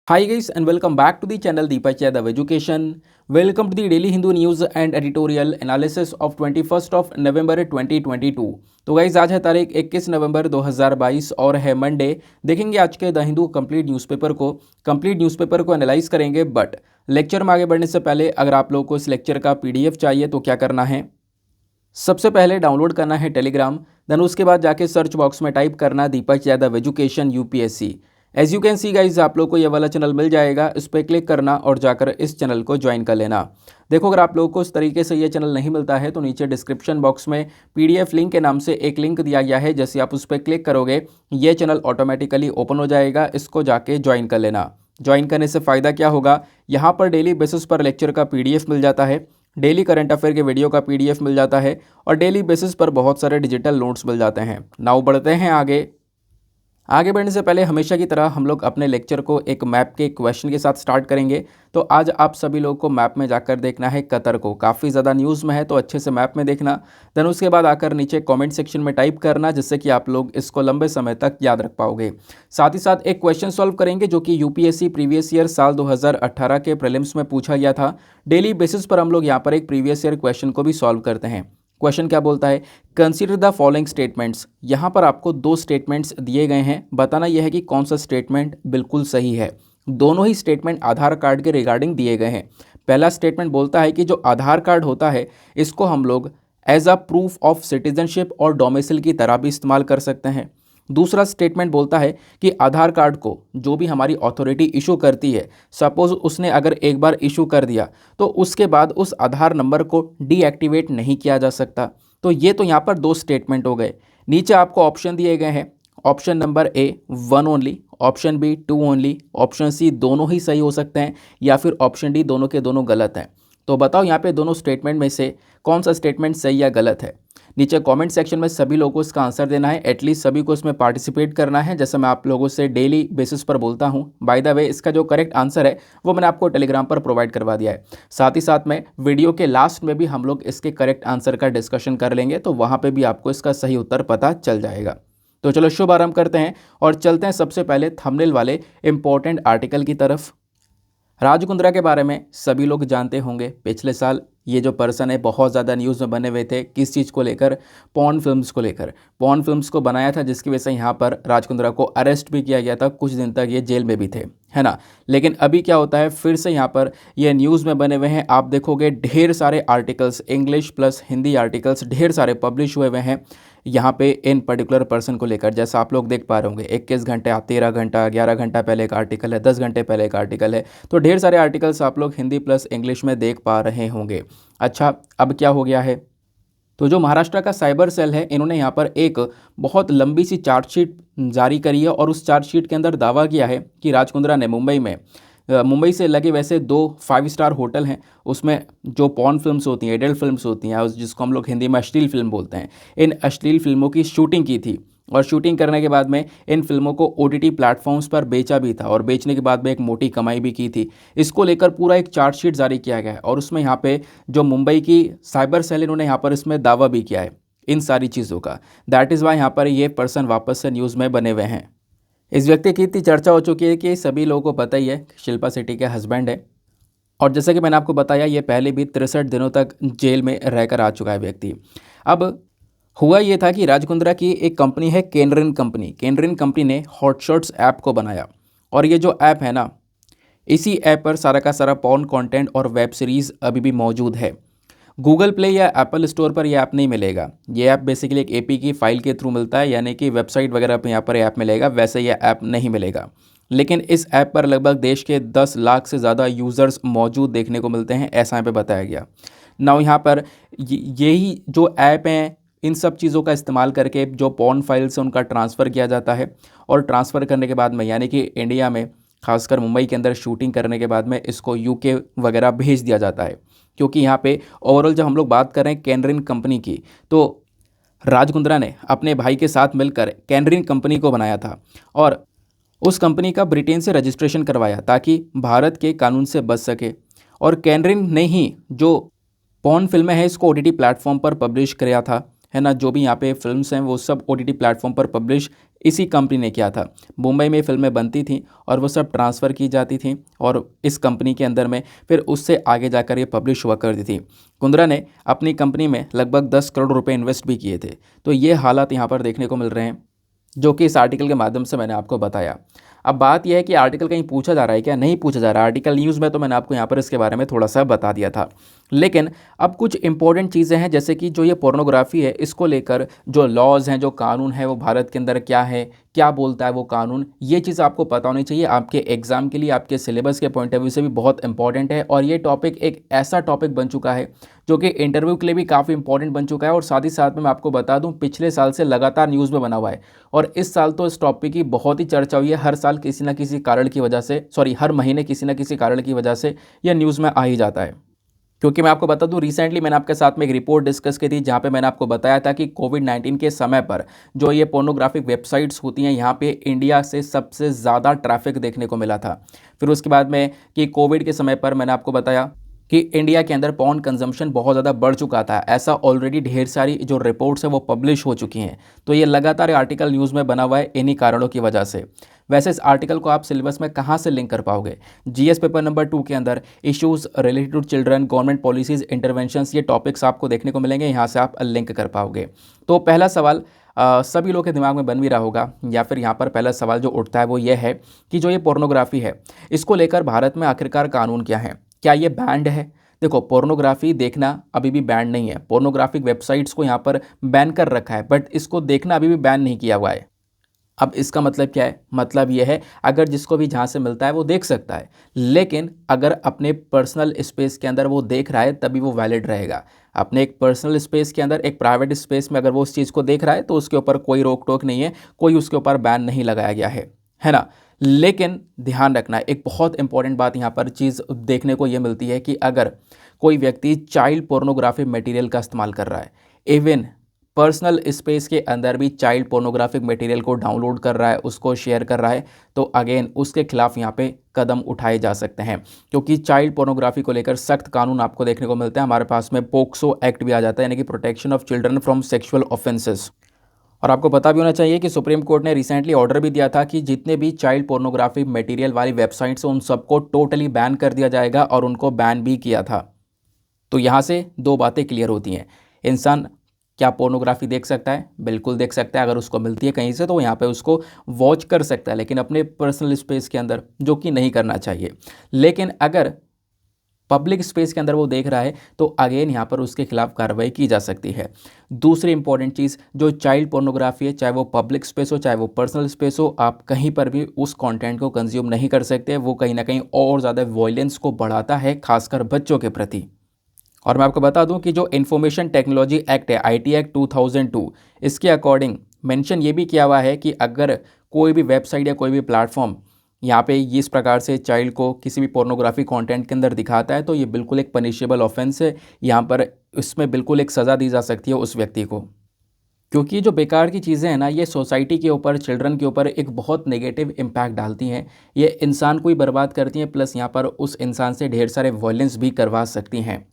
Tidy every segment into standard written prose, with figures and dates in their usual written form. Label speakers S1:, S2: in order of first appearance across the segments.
S1: Hi guys and welcome back to the channel Deepak Yadav Education. Welcome to the daily Hindu news and editorial analysis of 21st of November 2022. तो guys आज है तारीख 21 नवंबर 2022 और है Monday. देखेंगे आज के द हिंदू कंप्लीट न्यूज़पेपर को एनालाइज करेंगे। बट लेक्चर में आगे बढ़ने से पहले अगर आप लोगों को इस लेक्चर का पीडीएफ चाहिए तो क्या करना है, सबसे पहले डाउनलोड करना है टेलीग्राम। देन उसके बाद जाके सर्च बॉक्स में टाइप करना Deepak Yadav education UPSC. As you can see guys आप लोग को ये वाला चैनल मिल जाएगा, इस पर क्लिक करना और जाकर इस चैनल को ज्वाइन कर लेना। देखो अगर आप लोगों को इस तरीके से ये चैनल नहीं मिलता है तो नीचे डिस्क्रिप्शन बॉक्स में पीडीएफ लिंक के नाम से एक लिंक दिया गया है। जैसे आप उस पर क्लिक करोगे ये चैनल ऑटोमेटिकली ओपन हो जाएगा, इसको जाके ज्वाइन कर लेना। ज्वाइन करने से फ़ायदा क्या होगा, यहाँ पर डेली बेसिस पर लेक्चर का पीडीएफ मिल जाता है, डेली करंट अफेयर के वीडियो का पीडीएफ मिल जाता है और डेली बेसिस पर बहुत सारे डिजिटल नोट्स मिल जाते हैं। नाउ बढ़ते हैं आगे बढ़ने से पहले हमेशा की तरह हम लोग अपने लेक्चर को एक मैप के क्वेश्चन के साथ स्टार्ट करेंगे। तो आज आप सभी लोगों को मैप में जाकर देखना है कतर को, काफ़ी ज़्यादा न्यूज़ में है तो अच्छे से मैप में देखना। देन उसके बाद आकर नीचे कमेंट सेक्शन में टाइप करना जिससे कि आप लोग इसको लंबे समय तक याद रख पाओगे। साथ ही साथ एक क्वेश्चन सॉल्व करेंगे जो कि यूपीएससी प्रीवियस ईयर साल 2018 के प्रीलिम्स में पूछा गया था। डेली बेसिस पर हम लोग यहाँ पर एक प्रीवियस ईयर क्वेश्चन को भी सॉल्व करते हैं। क्वेश्चन क्या बोलता है, कंसीडर द फॉलोइंग स्टेटमेंट्स। यहाँ पर आपको दो स्टेटमेंट्स दिए गए हैं, बताना यह है कि कौन सा स्टेटमेंट बिल्कुल सही है। दोनों ही स्टेटमेंट आधार कार्ड के रिगार्डिंग दिए गए हैं। पहला स्टेटमेंट बोलता है कि जो आधार कार्ड होता है इसको हम लोग as a proof of citizenship और डोमिसाइल की तरह भी इस्तेमाल कर सकते हैं। दूसरा स्टेटमेंट बोलता है कि आधार कार्ड को जो भी हमारी अथॉरिटी इशू करती है, सपोज उसने अगर एक बार इशू कर दिया तो उसके बाद उस आधार नंबर को डीएक्टिवेट नहीं किया जा सकता। तो ये तो यहाँ पर दो स्टेटमेंट हो गए। नीचे आपको ऑप्शन दिए गए हैं, option number A 1 only, option B 2 only, option C दोनों ही सही हो सकते हैं या फिर ऑप्शन डी दोनों के दोनों गलत हैं। तो बताओ यहाँ पे दोनों स्टेटमेंट में से कौन सा स्टेटमेंट सही या गलत है। नीचे कमेंट सेक्शन में सभी लोगों को इसका आंसर देना है, एटलीस्ट सभी को इसमें पार्टिसिपेट करना है जैसे मैं आप लोगों से डेली बेसिस पर बोलता हूं। बाय द वे इसका जो करेक्ट आंसर है वो मैंने आपको टेलीग्राम पर प्रोवाइड करवा दिया है। साथ ही साथ में वीडियो के लास्ट में भी हम लोग इसके करेक्ट आंसर का डिस्कशन कर लेंगे, तो वहाँ पर भी आपको इसका सही उत्तर पता चल जाएगा। तो चलो शुभ आरंभ करते हैं और चलते हैं सबसे पहले थंबनेल वाले इंपॉर्टेंट आर्टिकल की तरफ। राज कुंद्रा के बारे में सभी लोग जानते होंगे। पिछले साल ये जो पर्सन है बहुत ज़्यादा न्यूज़ में बने हुए थे, किस चीज़ को लेकर, पॉर्न फिल्म्स को लेकर। पॉर्न फिल्म्स को बनाया था जिसकी वजह से यहाँ पर राज कुंद्रा को अरेस्ट भी किया गया था, कुछ दिन तक ये जेल में भी थे, है ना। लेकिन अभी क्या होता है, फिर से यहाँ पर ये न्यूज़ में बने हुए हैं। आप देखोगे ढेर सारे articles, English plus Hindi articles ढेर सारे पब्लिश हुए हुए हैं यहाँ पे इन पर्टिकुलर पर्सन को लेकर। जैसा आप लोग देख पा रहे होंगे 21 घंटे, 13 घंटा, 11 घंटा पहले एक आर्टिकल है, 10 घंटे पहले एक आर्टिकल है। तो ढेर सारे आर्टिकल्स आप लोग हिंदी प्लस इंग्लिश में देख पा रहे होंगे। अच्छा, अब क्या हो गया है, तो जो महाराष्ट्र का साइबर सेल है इन्होंने यहाँ पर एक बहुत लंबी सी चार्जशीट जारी करी है और उस चार्जशीट के अंदर दावा किया है कि राज कुंद्रा ने मुंबई से लगे वैसे 2 5 स्टार होटल हैं, उसमें जो पॉर्न फिल्म्स होती हैं, एडल्ट फिल्म्स होती हैं, जिसको हम लोग हिंदी में अश्लील फिल्म बोलते हैं, इन अश्लील फिल्मों की शूटिंग की थी। और शूटिंग करने के बाद में इन फिल्मों को ओटीटी प्लेटफॉर्म्स पर बेचा भी था और बेचने के बाद में एक मोटी कमाई भी की थी। इसको लेकर पूरा एक चार्जशीट जारी किया गया है और उसमें यहाँ पे जो मुंबई की साइबर सेल इन्होंने यहाँ पर इसमें दावा भी किया है इन सारी चीज़ों का। दैट इज़ वाई यहाँ पर ये पर्सन वापस से न्यूज़ में बने हुए हैं। इस व्यक्ति की इतनी चर्चा हो चुकी है कि सभी लोगों को पता ही है, शिल्पा शेट्टी के हस्बैंड है। और जैसा कि मैंने आपको बताया ये पहले भी 63 दिनों तक जेल में रहकर आ चुका है व्यक्ति। अब हुआ ये था कि राज कुंद्रा की एक कंपनी है केनरिन कंपनी ने हॉटशॉट्स ऐप को बनाया और ये जो ऐप है ना, इसी ऐप पर सारा का सारा पॉर्न कंटेंट और वेब सीरीज़ अभी भी मौजूद है। गूगल प्ले या एप्पल स्टोर पर यह ऐप नहीं मिलेगा। ये ऐप बेसिकली एक एपी की फाइल के थ्रू मिलता है, यानी कि वेबसाइट वगैरह पे यहाँ पर ऐप मिलेगा, वैसे यह ऐप नहीं मिलेगा। लेकिन इस ऐप पर लगभग देश के 10 लाख से ज़्यादा यूज़र्स मौजूद देखने को मिलते हैं, ऐसा यहाँ पे बताया गया। नाउ यहाँ पर यही जो ऐप हैं इन सब चीज़ों का इस्तेमाल करके जो पॉर्न फाइल्स हैं उनका ट्रांसफ़र किया जाता है और ट्रांसफ़र करने के बाद में यानी कि इंडिया में खासकर मुंबई के अंदर शूटिंग करने के बाद में इसको यूके वगैरह भेज दिया जाता है। क्योंकि यहाँ पे ओवरऑल जब हम लोग बात कर रहे हैं कैनरिन कंपनी की, तो राज कुंद्रा ने अपने भाई के साथ मिलकर कैनरिन कंपनी को बनाया था और उस कंपनी का ब्रिटेन से रजिस्ट्रेशन करवाया ताकि भारत के कानून से बच सके। और कैनरिन ने ही जो पॉर्न फिल्में हैं इसको ओटीटी प्लेटफॉर्म पर पब्लिश किया था, है ना। जो भी यहाँ पे फिल्म्स हैं वो सब ओटीटी प्लेटफॉर्म पर पब्लिश इसी कंपनी ने किया था। मुंबई में फिल्में बनती थीं और वो सब ट्रांसफ़र की जाती थीं और इस कंपनी के अंदर में फिर उससे आगे जाकर ये पब्लिश हुआ करती थी। कुंद्रा ने अपनी कंपनी में लगभग 10 करोड़ रुपए इन्वेस्ट भी किए थे। तो ये हालात यहाँ पर देखने को मिल रहे हैं, जो कि इस आर्टिकल के माध्यम से मैंने आपको बताया। अब बात यह है कि आर्टिकल कहीं पूछा जा रहा है क्या? नहीं पूछा जा रहा है। आर्टिकल न्यूज़ में तो मैंने आपको यहाँ पर इसके बारे में थोड़ा सा बता दिया था। लेकिन अब कुछ इंपॉर्टेंट चीज़ें हैं, जैसे कि जो ये पोर्नोग्राफी है इसको लेकर जो लॉज हैं, जो कानून है वो भारत के अंदर क्या है, क्या बोलता है वो कानून, ये चीज़ आपको पता होनी चाहिए। आपके एग्ज़ाम के लिए, आपके सिलेबस के पॉइंट ऑफ व्यू से भी बहुत इंपॉर्टेंट है। और ये टॉपिक एक ऐसा टॉपिक बन चुका है जो कि इंटरव्यू के लिए भी काफ़ी इंपॉर्टेंट बन चुका है। और साथ ही साथ में मैं आपको बता दूं, पिछले साल से लगातार न्यूज़ में बना हुआ है और इस साल तो इस टॉपिक की बहुत ही चर्चा हुई है। हर साल किसी न किसी कारण की वजह से, हर महीने किसी न किसी कारण की वजह से यह न्यूज़ में आ ही जाता है। क्योंकि मैं आपको बता दूं, रिसेंटली मैंने आपके साथ में एक रिपोर्ट डिस्कस की थी जहां पे मैंने आपको बताया था कि कोविड-19 के समय पर जो ये पोर्नोग्राफिक वेबसाइट्स होती हैं, यहाँ पे इंडिया से सबसे ज़्यादा ट्रैफिक देखने को मिला था। फिर उसके बाद में कि कोविड के समय पर मैंने आपको बताया कि इंडिया के अंदर पॉर्न कंजम्पशन बहुत ज़्यादा बढ़ चुका था। ऐसा ऑलरेडी ढेर सारी जो रिपोर्ट्स हैं वो पब्लिश हो चुकी हैं। तो ये लगातार आर्टिकल न्यूज़ में बना हुआ है इन्हीं कारणों की वजह से। वैसे इस आर्टिकल को आप सिलेबस में कहाँ से लिंक कर पाओगे? जीएस पेपर नंबर 2 के अंदर issues related to children, government policies, interventions, ये टॉपिक्स आपको देखने को मिलेंगे। यहाँ से आप लिंक कर पाओगे। तो पहला सवाल सभी लोग के दिमाग में बन भी रहा होगा, या फिर यहाँ पर पहला सवाल जो उठता है वो ये है कि जो ये पोर्नोग्राफी है इसको लेकर भारत में आखिरकार कानून क्या है? क्या ये बैंड है? देखो, पोर्नोग्राफी देखना अभी भी बैन नहीं है। पोर्नोग्राफिक वेबसाइट्स को यहाँ पर बैन कर रखा है, बट इसको देखना अभी भी बैन नहीं किया हुआ है। अब इसका मतलब क्या है? मतलब यह है, अगर जिसको भी जहाँ से मिलता है वो देख सकता है, लेकिन अगर अपने पर्सनल स्पेस के अंदर वो देख रहा है तभी वो वैलिड रहेगा। अपने एक पर्सनल स्पेस के अंदर, एक प्राइवेट स्पेस में अगर वो उस चीज़ को देख रहा है तो उसके ऊपर कोई रोक टोक नहीं है, कोई उसके ऊपर बैन नहीं लगाया गया है ना। लेकिन ध्यान रखना, एक बहुत इंपॉर्टेंट बात यहाँ पर चीज़ देखने को ये मिलती है कि अगर कोई व्यक्ति चाइल्ड पोर्नोग्राफिक मटेरियल का इस्तेमाल कर रहा है, इवन पर्सनल स्पेस के अंदर भी चाइल्ड पोर्नोग्राफिक मटेरियल को डाउनलोड कर रहा है, उसको शेयर कर रहा है, तो अगेन उसके खिलाफ यहाँ पे कदम उठाए जा सकते हैं। क्योंकि चाइल्ड पोर्नोग्राफी को लेकर सख्त कानून आपको देखने को मिलते हैं। हमारे पास में पोक्सो एक्ट भी आ जाता है, यानी कि protection of children from sexual offences. और आपको पता भी होना चाहिए कि सुप्रीम कोर्ट ने रिसेंटली ऑर्डर भी दिया था कि जितने भी चाइल्ड पोर्नोग्राफी मटेरियल वाली वेबसाइट्स हैं उन सबको टोटली बैन कर दिया जाएगा, और उनको बैन भी किया था। तो यहाँ से दो बातें क्लियर होती हैं। इंसान क्या पोर्नोग्राफी देख सकता है? बिल्कुल देख सकता है। अगर उसको मिलती है कहीं से तो यहाँ पे उसको वॉच कर सकता है, लेकिन अपने पर्सनल स्पेस के अंदर, जो कि नहीं करना चाहिए। लेकिन अगर पब्लिक स्पेस के अंदर वो देख रहा है तो अगेन यहाँ पर उसके खिलाफ कार्रवाई की जा सकती है। दूसरी इंपॉर्टेंट चीज़, जो चाइल्ड पोर्नोग्राफी है, चाहे वो पब्लिक स्पेस हो चाहे वो पर्सनल स्पेस हो, आप कहीं पर भी उस कंटेंट को कंज्यूम नहीं कर सकते। वो कहीं ना कहीं और ज़्यादा वॉयलेंस को बढ़ाता है, खासकर बच्चों के प्रति। और मैं आपको बता दूं कि जो इंफॉर्मेशन टेक्नोलॉजी एक्ट है, आईटी एक्ट 2002, इसके अकॉर्डिंग मेंशन ये भी किया हुआ है कि अगर कोई भी वेबसाइट या कोई भी प्लेटफॉर्म यहाँ पे इस प्रकार से चाइल्ड को किसी भी पोर्नोग्राफी कंटेंट के अंदर दिखाता है तो ये बिल्कुल एक पनिशेबल ऑफेंस है। यहाँ पर इसमें बिल्कुल एक सज़ा दी जा सकती है उस व्यक्ति को। क्योंकि जो बेकार की चीज़ें हैं ना, ये सोसाइटी के ऊपर, चिल्ड्रन के ऊपर एक बहुत नेगेटिव इम्पैक्ट डालती हैं। ये इंसान को ही बर्बाद करती हैं, प्लस यहाँ पर उस इंसान से ढेर सारे वायलेंस भी करवा सकती हैं।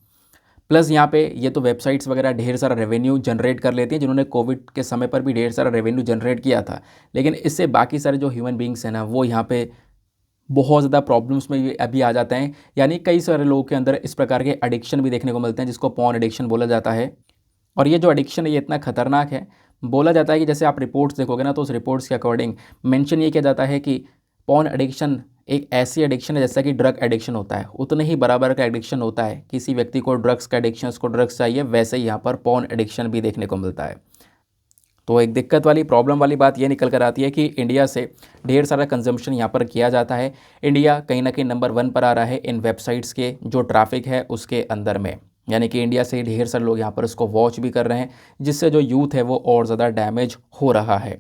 S1: प्लस यहाँ पे ये तो वेबसाइट्स वगैरह ढेर सारा रेवेन्यू जनरेट कर लेती हैं, जिन्होंने कोविड के समय पर भी ढेर सारा रेवेन्यू जनरेट किया था। लेकिन इससे बाकी सारे जो ह्यूमन बींग्स हैं ना, वो यहाँ पे बहुत ज़्यादा प्रॉब्लम्स में भी अभी आ जाते हैं। यानी कई सारे लोगों के अंदर इस प्रकार के एडिक्शन भी देखने को मिलते हैं, जिसको पॉर्न एडिक्शन बोला जाता है। और ये जो एडिक्शन है ये इतना खतरनाक है, बोला जाता है कि जैसे आप रिपोर्ट्स देखोगे ना, तो उस रिपोर्ट्स के अकॉर्डिंग मेंशन ये किया जाता है कि पॉर्न एडिक्शन एक ऐसी एडिक्शन है जैसा कि ड्रग एडिक्शन होता है, उतने ही बराबर का एडिक्शन होता है। किसी व्यक्ति को ड्रग्स का एडिक्शन, उसको ड्रग्स चाहिए, वैसे ही यहाँ पर पॉर्न एडिक्शन भी देखने को मिलता है। तो एक दिक्कत वाली, प्रॉब्लम वाली बात ये निकल कर आती है कि इंडिया से ढेर सारा कंजम्पशन यहाँ पर किया जाता है। इंडिया कहीं ना कहीं नंबर 1 पर आ रहा है इन वेबसाइट्स के जो ट्रैफिक है उसके अंदर में। यानी कि इंडिया से ढेर सारे लोग यहाँ पर इसको वॉच भी कर रहे हैं, जिससे जो यूथ है वो और ज़्यादा डैमेज हो रहा है।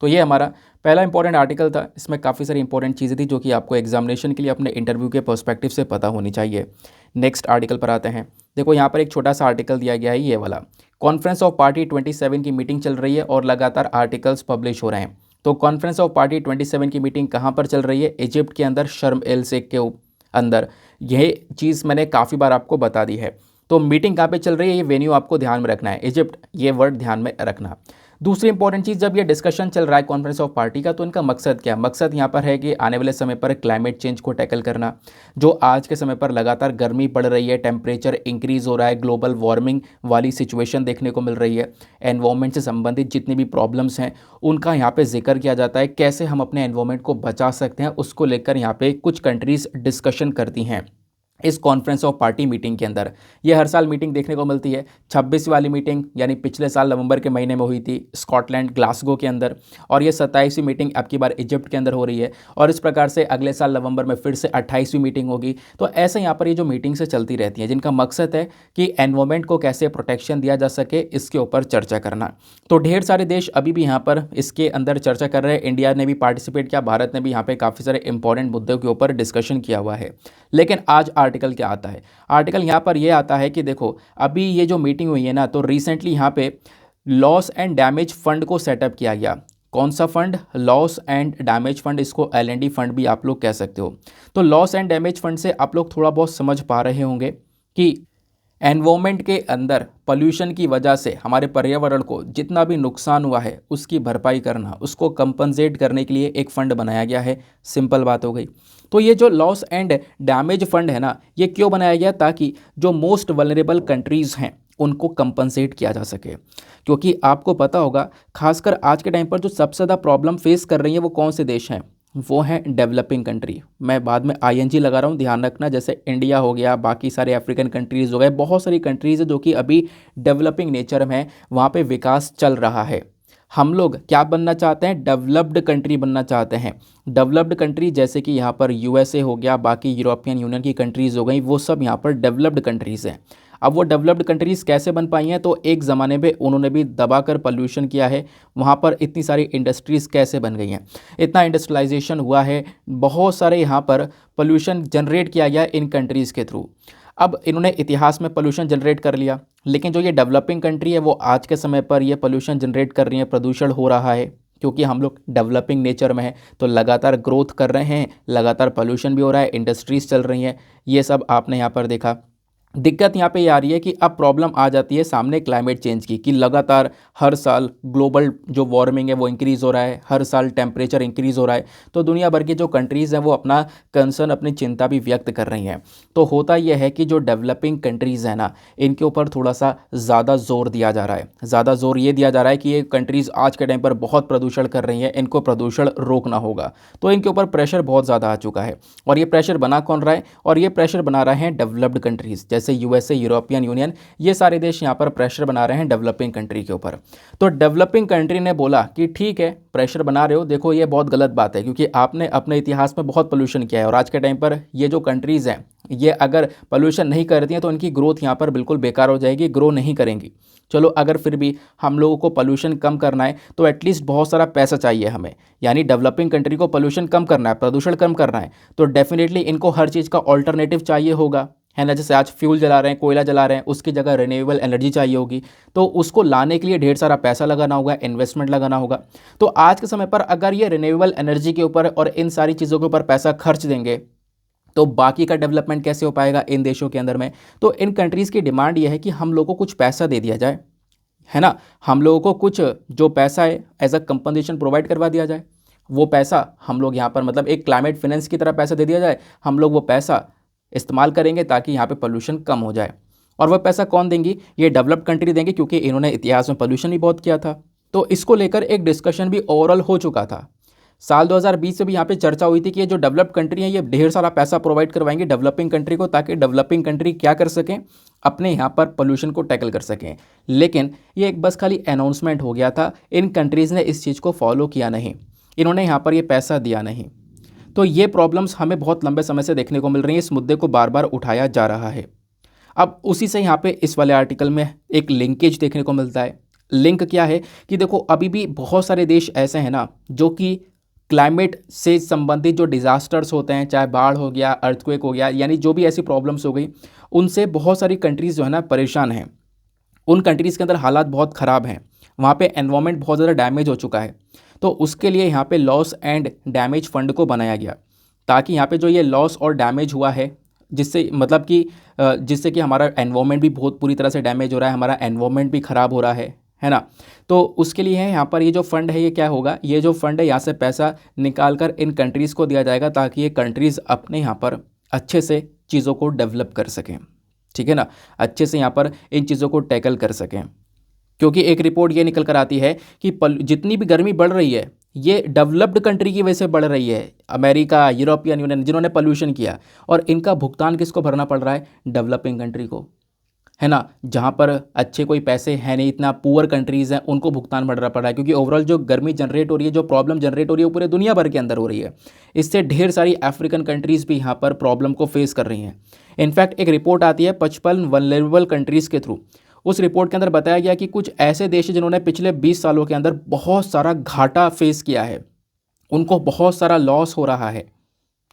S1: तो ये हमारा पहला इंपॉर्टेंट आर्टिकल था। इसमें काफ़ी सारी इंपॉर्टेंट चीज़ें थी जो कि आपको एग्जामिनेशन के लिए अपने इंटरव्यू के पर्सपेक्टिव से पता होनी चाहिए। नेक्स्ट आर्टिकल पर आते हैं। देखो यहाँ पर एक छोटा सा आर्टिकल दिया गया है, ये वाला। कॉन्फ्रेंस ऑफ पार्टी 27 की मीटिंग चल रही है और लगातार आर्टिकल्स पब्लिश हो रहे हैं। तो कॉन्फ्रेंस ऑफ पार्टी 27 की मीटिंग कहाँ पर चल रही है? इजिप्ट के अंदर, शर्म एल शेख के अंदर। यह चीज़ मैंने काफ़ी बार आपको बता दी है। तो मीटिंग कहाँ पे चल रही है, ये वेन्यू आपको ध्यान में रखना है। इजिप्ट, ये वर्ड ध्यान में रखना। दूसरी इंपॉर्टेंट चीज़, जब ये डिस्कशन चल रहा है कॉन्फ्रेंस ऑफ पार्टी का, तो इनका मकसद क्या है? मकसद यहाँ पर है कि आने वाले समय पर क्लाइमेट चेंज को टैकल करना। जो आज के समय पर लगातार गर्मी बढ़ रही है, टेम्परेचर इंक्रीज़ हो रहा है, ग्लोबल वार्मिंग वाली सिचुएशन देखने को मिल रही है, एनवायरमेंट से संबंधित जितनी भी प्रॉब्लम्स हैं उनका यहाँ पे जिक्र किया जाता है। कैसे हम अपने एनवायरमेंट को बचा सकते हैं, उसको लेकर यहाँ पे कुछ कंट्रीज़ डिस्कशन करती हैं इस कॉन्फ्रेंस ऑफ पार्टी मीटिंग के अंदर। ये हर साल मीटिंग देखने को मिलती है। 26 वाली मीटिंग यानी पिछले साल नवंबर के महीने में हुई थी स्कॉटलैंड ग्लासगो के अंदर, और ये 27वीं मीटिंग अब की बार इजिप्ट के अंदर हो रही है, और इस प्रकार से अगले साल नवंबर में फिर से 28वीं मीटिंग होगी। तो ऐसे यहाँ पर ये जो मीटिंग से चलती रहती हैं, जिनका मकसद है कि एनवायरमेंट को कैसे प्रोटेक्शन दिया जा सके, इसके ऊपर चर्चा करना। तो ढेर सारे देश अभी भी यहाँ पर इसके अंदर चर्चा कर रहे हैं। इंडिया ने भी पार्टिसिपेट किया, भारत ने भी यहाँ पे काफ़ी सारे इंपॉर्टेंट मुद्दों के ऊपर डिस्कशन किया हुआ है। लेकिन आज आर्टिकल क्या आता है? आर्टिकल यहाँ पर यह आता है कि देखो, अभी ये जो मीटिंग हुई है ना, तो रिसेंटली यहाँ पे लॉस एंड डैमेज फंड को सेटअप किया गया। कौन सा fund? Loss and damage fund, इसको LND फंड भी आप लोग कह सकते हो। तो लॉस एंड डैमेज फंड से आप लोग थोड़ा बहुत समझ पा रहे होंगे कि एनवायरमेंट के अंदर पोल्यूशन की वजह से हमारे पर्यावरण को जितना भी नुकसान हुआ है उसकी भरपाई करना, उसको कंपनसेट करने के लिए एक फ़ंड बनाया गया है। सिंपल बात हो गई। तो ये जो लॉस एंड डैमेज फंड है ना, ये क्यों बनाया गया? ताकि जो मोस्ट वल्नरेबल कंट्रीज़ हैं उनको कंपनसेट किया जा सके। क्योंकि आपको पता होगा, खासकर आज के टाइम पर जो सबसे ज़्यादा प्रॉब्लम फेस कर रही है वो कौन से देश हैं? वो हैं डेवलपिंग कंट्री। मैं बाद में ING लगा रहा हूँ, ध्यान रखना। जैसे इंडिया हो गया, बाकी सारे अफ्रीकन कंट्रीज़ हो गए, बहुत सारी कंट्रीज़ है जो कि अभी डेवलपिंग नेचर में है, वहाँ पे विकास चल रहा है। हम लोग क्या बनना चाहते हैं? डेवलप्ड कंट्री बनना चाहते हैं। डेवलप्ड कंट्री जैसे कि यहाँ पर USA हो गया, बाकी यूरोपियन यूनियन की कंट्रीज़ हो गई, वो सब यहाँ पर डेवलप्ड कंट्रीज़ हैं। अब वो डेवलप्ड कंट्रीज़ कैसे बन पाई हैं? तो एक ज़माने पे उन्होंने भी दबाकर पोल्यूशन किया है। वहाँ पर इतनी सारी इंडस्ट्रीज़ कैसे बन गई हैं, इतना इंडस्ट्रियलाइजेशन हुआ है, बहुत सारे यहाँ पर पोल्यूशन जनरेट किया गया इन कंट्रीज़ के थ्रू। अब इन्होंने इतिहास में पोल्यूशन जनरेट कर लिया, लेकिन जो ये डेवलपिंग कंट्री है वो आज के समय पर ये पोल्यूशन जनरेट कर रही है, प्रदूषण हो रहा है। क्योंकि हम लोग डेवलपिंग नेचर में है, तो लगातार ग्रोथ कर रहे हैं, लगातार पोल्यूशन भी हो रहा है, इंडस्ट्रीज़ चल रही हैं, ये सब आपने यहाँ पर देखा। दिक्कत यहाँ पे ये आ रही है कि अब प्रॉब्लम आ जाती है सामने क्लाइमेट चेंज की, कि लगातार हर साल ग्लोबल जो वार्मिंग है वो इंक्रीज़ हो रहा है, हर साल टेम्परेचर इंक्रीज़ हो रहा है। तो दुनिया भर की जो कंट्रीज़ हैं वो अपना कंसर्न, अपनी चिंता भी व्यक्त कर रही हैं। तो होता यह है कि जो डेवलपिंग कंट्रीज़ हैं ना, इनके ऊपर थोड़ा सा ज़्यादा जोर दिया जा रहा है। ज़्यादा जोर ये दिया जा रहा है कि ये कंट्रीज़ आज के टाइम पर बहुत प्रदूषण कर रही हैं, इनको प्रदूषण रोकना होगा। तो इनके ऊपर प्रेशर बहुत ज़्यादा आ चुका है। और ये प्रेशर बना कौन रहा है? और ये प्रेशर बना रहे हैं डेवलप्ड कंट्रीज़, जैसे USA, यूरोपियन यूनियन, ये सारे देश यहाँ पर प्रेशर बना रहे हैं डेवलपिंग कंट्री के ऊपर। तो डेवलपिंग कंट्री ने बोला कि ठीक है, प्रेशर बना रहे हो, देखो ये बहुत गलत बात है, क्योंकि आपने अपने इतिहास में बहुत पोल्यूशन किया है, और आज के टाइम पर ये जो कंट्रीज़ हैं ये अगर पोल्यूशन नहीं करती हैं तो इनकी ग्रोथ यहाँ पर बिल्कुल बेकार हो जाएगी, ग्रो नहीं करेंगी। चलो, अगर फिर भी हम लोगों को पोल्यूशन कम करना है तो एटलीस्ट बहुत सारा पैसा चाहिए हमें, यानी डेवलपिंग कंट्री को पोल्यूशन कम करना है, प्रदूषण कम करना है, तो डेफिनेटली इनको हर चीज़ का ऑल्टरनेटिव चाहिए होगा, है ना। जैसे आज फ्यूल जला रहे हैं, कोयला जला रहे हैं, उसकी जगह रिन्यूएबल एनर्जी चाहिए होगी, तो उसको लाने के लिए ढेर सारा पैसा लगाना होगा, इन्वेस्टमेंट लगाना होगा। तो आज के समय पर अगर ये रिन्यूएबल एनर्जी के ऊपर और इन सारी चीज़ों के ऊपर पैसा खर्च देंगे तो बाकी का डेवलपमेंट कैसे हो पाएगा इन देशों के अंदर में? तो इन कंट्रीज़ की डिमांड ये है कि हम लोगों को कुछ पैसा दे दिया जाए, है ना। हम लोगों को कुछ जो पैसा है एज अ कंपनसेशन प्रोवाइड करवा दिया जाए। वो पैसा हम लोग यहाँ पर मतलब एक क्लाइमेट फाइनेंस की तरह पैसा दे दिया जाए, हम लोग वो पैसा इस्तेमाल करेंगे ताकि यहाँ पे पोल्यूशन कम हो जाए। और वह पैसा कौन देंगी? ये डेवलप्ड कंट्री देंगे, क्योंकि इन्होंने इतिहास में पोल्यूशन भी बहुत किया था। तो इसको लेकर एक डिस्कशन भी ओवरऑल हो चुका था। साल 2020 से भी यहाँ पे चर्चा हुई थी कि ये जो डेवलप्ड कंट्री हैं ये ढेर सारा पैसा प्रोवाइड करवाएंगे डेवलपिंग कंट्री को, ताकि डेवलपिंग कंट्री क्या कर सकें, अपने यहाँ पर पोल्यूशन को टैकल कर सकें। लेकिन ये एक बस खाली अनाउंसमेंट हो गया था, इन कंट्रीज़ ने इस चीज़ को फॉलो किया नहीं, इन्होंने यहाँ पर ये पैसा दिया नहीं। तो ये प्रॉब्लम्स हमें बहुत लंबे समय से देखने को मिल रही हैं, इस मुद्दे को बार बार उठाया जा रहा है। अब उसी से यहाँ पे इस वाले आर्टिकल में एक लिंकेज देखने को मिलता है। लिंक क्या है कि देखो, अभी भी बहुत सारे देश ऐसे हैं ना जो कि क्लाइमेट से संबंधित जो डिज़ास्टर्स होते हैं, चाहे बाढ़ हो गया, अर्थक्वेक हो गया, यानी जो भी ऐसी प्रॉब्लम्स हो गई, उनसे बहुत सारी कंट्रीज़ जो है ना परेशान हैं। उन कंट्रीज़ के अंदर हालात बहुत ख़राब हैं, वहाँ पे एनवायरनमेंट बहुत ज़्यादा डैमेज हो चुका है। तो उसके लिए यहाँ पे लॉस एंड डैमेज फंड को बनाया गया, ताकि यहाँ पे जो ये लॉस और डैमेज हुआ है, जिससे जिससे कि हमारा एनवायरनमेंट भी बहुत पूरी तरह से डैमेज हो रहा है, हमारा एनवायरनमेंट भी ख़राब हो रहा है है ना। तो उसके लिए है यहाँ पर ये जो फंड है ये क्या होगा, ये जो फंड है यहाँ से पैसा निकाल कर इन कंट्रीज़ को दिया जाएगा ताकि ये कंट्रीज़ अपने यहाँ पर अच्छे से चीज़ों को डेवलप कर सकें, ठीक है ना, अच्छे से यहाँ पर इन चीज़ों को टैकल कर सकें। क्योंकि एक रिपोर्ट ये निकल कर आती है कि जितनी भी गर्मी बढ़ रही है ये डेवलप्ड कंट्री की वजह से बढ़ रही है, अमेरिका, यूरोपियन यूनियन जिन्होंने पोल्यूशन किया, और इनका भुगतान किसको भरना पड़ रहा है, डेवलपिंग कंट्री को, है ना, जहाँ पर अच्छे कोई पैसे हैं नहीं, इतना पुअर कंट्रीज़ हैं उनको भुगतान बढ़ना पड़ रहा है। क्योंकि ओवरऑल जो गर्मी जनरेट हो रही है, जो प्रॉब्लम जनरेट हो रही है वो पूरे दुनिया भर के अंदर हो रही है। इससे ढेर सारी अफ्रीकन कंट्रीज़ भी यहाँ पर प्रॉब्लम को फेस कर रही हैं। इनफैक्ट एक रिपोर्ट आती है 55 वल्नरेबल कंट्रीज़ के थ्रू। उस रिपोर्ट के अंदर बताया गया कि कुछ ऐसे देश हैं जिन्होंने पिछले 20 सालों के अंदर बहुत सारा घाटा फेस किया है, उनको बहुत सारा लॉस हो रहा है,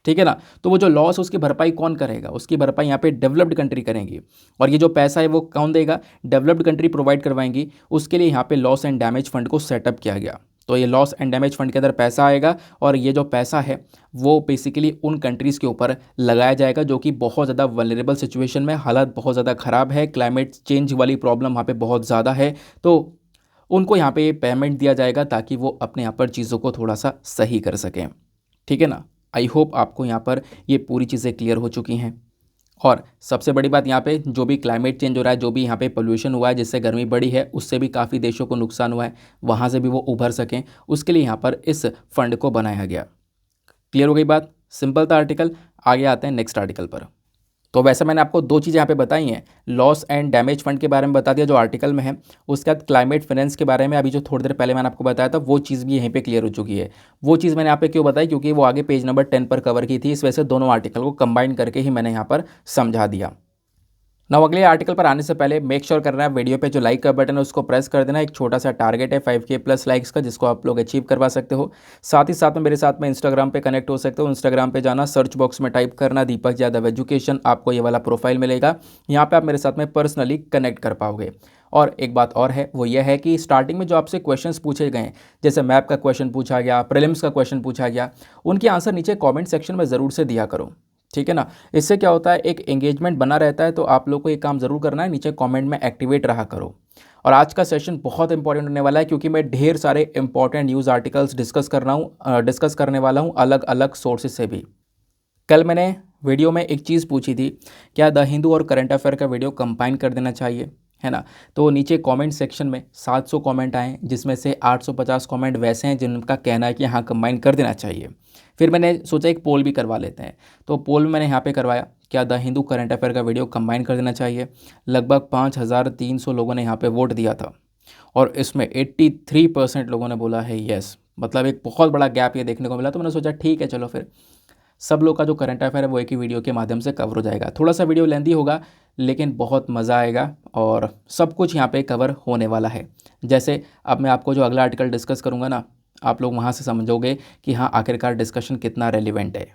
S1: ठीक है ना। तो वो जो लॉस उसकी भरपाई कौन करेगा, उसकी भरपाई यहाँ पे डेवलप्ड कंट्री करेंगी, और ये जो पैसा है वो कौन देगा, डेवलप्ड कंट्री प्रोवाइड करवाएंगी। उसके लिए यहाँ पे लॉस एंड डैमेज फंड को सेटअप किया गया। तो ये लॉस एंड डैमेज फंड के अंदर पैसा आएगा, और ये जो पैसा है वो बेसिकली उन कंट्रीज़ के ऊपर लगाया जाएगा जो कि बहुत ज़्यादा वल्नरेबल सिचुएशन में, हालत बहुत ज़्यादा ख़राब है, क्लाइमेट चेंज वाली प्रॉब्लम वहाँ पे बहुत ज़्यादा है। तो उनको यहाँ पे पेमेंट दिया जाएगा ताकि वो अपने यहाँ पर चीज़ों को थोड़ा सा सही कर सकें, ठीक है ना। आई होप आपको यहाँ पर ये पूरी चीज़ें क्लियर हो चुकी हैं। और सबसे बड़ी बात यहाँ पे जो भी क्लाइमेट चेंज हो रहा है, जो भी यहाँ पे पोल्यूशन हुआ है जिससे गर्मी बढ़ी है, उससे भी काफ़ी देशों को नुकसान हुआ है, वहाँ से भी वो उभर सकें, उसके लिए यहाँ पर इस फंड को बनाया गया। क्लियर हो गई बात, सिंपल था आर्टिकल। आगे आते हैं नेक्स्ट आर्टिकल पर। तो वैसे मैंने आपको दो चीज़ें यहाँ पे बताई हैं, लॉस एंड डैमेज फंड के बारे में बता दिया जो आर्टिकल में है, उसके बाद क्लाइमेट फाइनेंस के बारे में अभी जो थोड़ी देर पहले मैंने आपको बताया था वो चीज़ भी यहीं पे क्लियर हो चुकी है। वो चीज़ मैंने यहाँ पे क्यों बताई, क्योंकि वो आगे पेज नंबर 10 पर कवर की थी, इस वजह से दोनों आर्टिकल को कंबाइन करके ही मैंने यहाँ पर समझा दिया। ना अगले आर्टिकल पर आने से पहले मेक श्योर करना है वीडियो पे जो लाइक का बटन है उसको प्रेस कर देना। एक छोटा सा टारगेट है 5K प्लस लाइक्स का, जिसको आप लोग अचीव करवा सकते हो। साथ ही साथ में मेरे साथ में इंस्टाग्राम पे कनेक्ट हो सकते हो। इंस्टाग्राम पे जाना, सर्च बॉक्स में टाइप करना दीपक यादव एजुकेशन, आपको ये वाला प्रोफाइल मिलेगा। यहाँ पे आप मेरे साथ में पर्सनली कनेक्ट कर पाओगे। और एक बात और है, वो ये है कि स्टार्टिंग में जो आपसे क्वेश्चंस पूछे गए, जैसे मैप का क्वेश्चन पूछा गया, प्रीलिम्स का क्वेश्चन पूछा गया, उनके आंसर नीचे कमेंट सेक्शन में ज़रूर से दिया करो, ठीक है ना। इससे क्या होता है, एक एंगेजमेंट बना रहता है। तो आप लोग को एक काम ज़रूर करना है, नीचे कमेंट में एक्टिवेट रहा करो। और आज का सेशन बहुत इंपॉर्टेंट होने वाला है, क्योंकि मैं ढेर सारे इंपॉर्टेंट न्यूज़ आर्टिकल्स डिस्कस करने वाला हूँ अलग अलग सोर्सेज से भी। कल मैंने वीडियो में एक चीज़ पूछी थी, क्या द हिंदू और करंट अफेयर का वीडियो कंबाइन कर देना चाहिए, है ना। तो नीचे कमेंट सेक्शन में 700 कमेंट आए, जिसमें से 850 कमेंट वैसे हैं जिनका कहना है कि हाँ कंबाइन कर देना चाहिए। फिर मैंने सोचा एक पोल भी करवा लेते हैं। तो पोल मैंने यहाँ पे करवाया, क्या द हिंदू करंट अफेयर का वीडियो कंबाइन कर देना चाहिए। लगभग 5300 लोगों ने यहाँ पे वोट दिया था, और इसमें 83% लोगों ने बोला है येस। मतलब एक बहुत बड़ा गैप ये देखने को मिला। तो मैंने सोचा ठीक है, चलो फिर सब लोग का जो करंट अफेयर है वो एक ही वीडियो के माध्यम से कवर हो जाएगा। थोड़ा सा वीडियो लेंदी होगा, लेकिन बहुत मज़ा आएगा, और सब कुछ यहाँ पे कवर होने वाला है। जैसे अब मैं आपको जो अगला आर्टिकल डिस्कस करूँगा ना, आप लोग वहाँ से समझोगे कि हाँ आखिरकार डिस्कशन कितना रेलिवेंट है।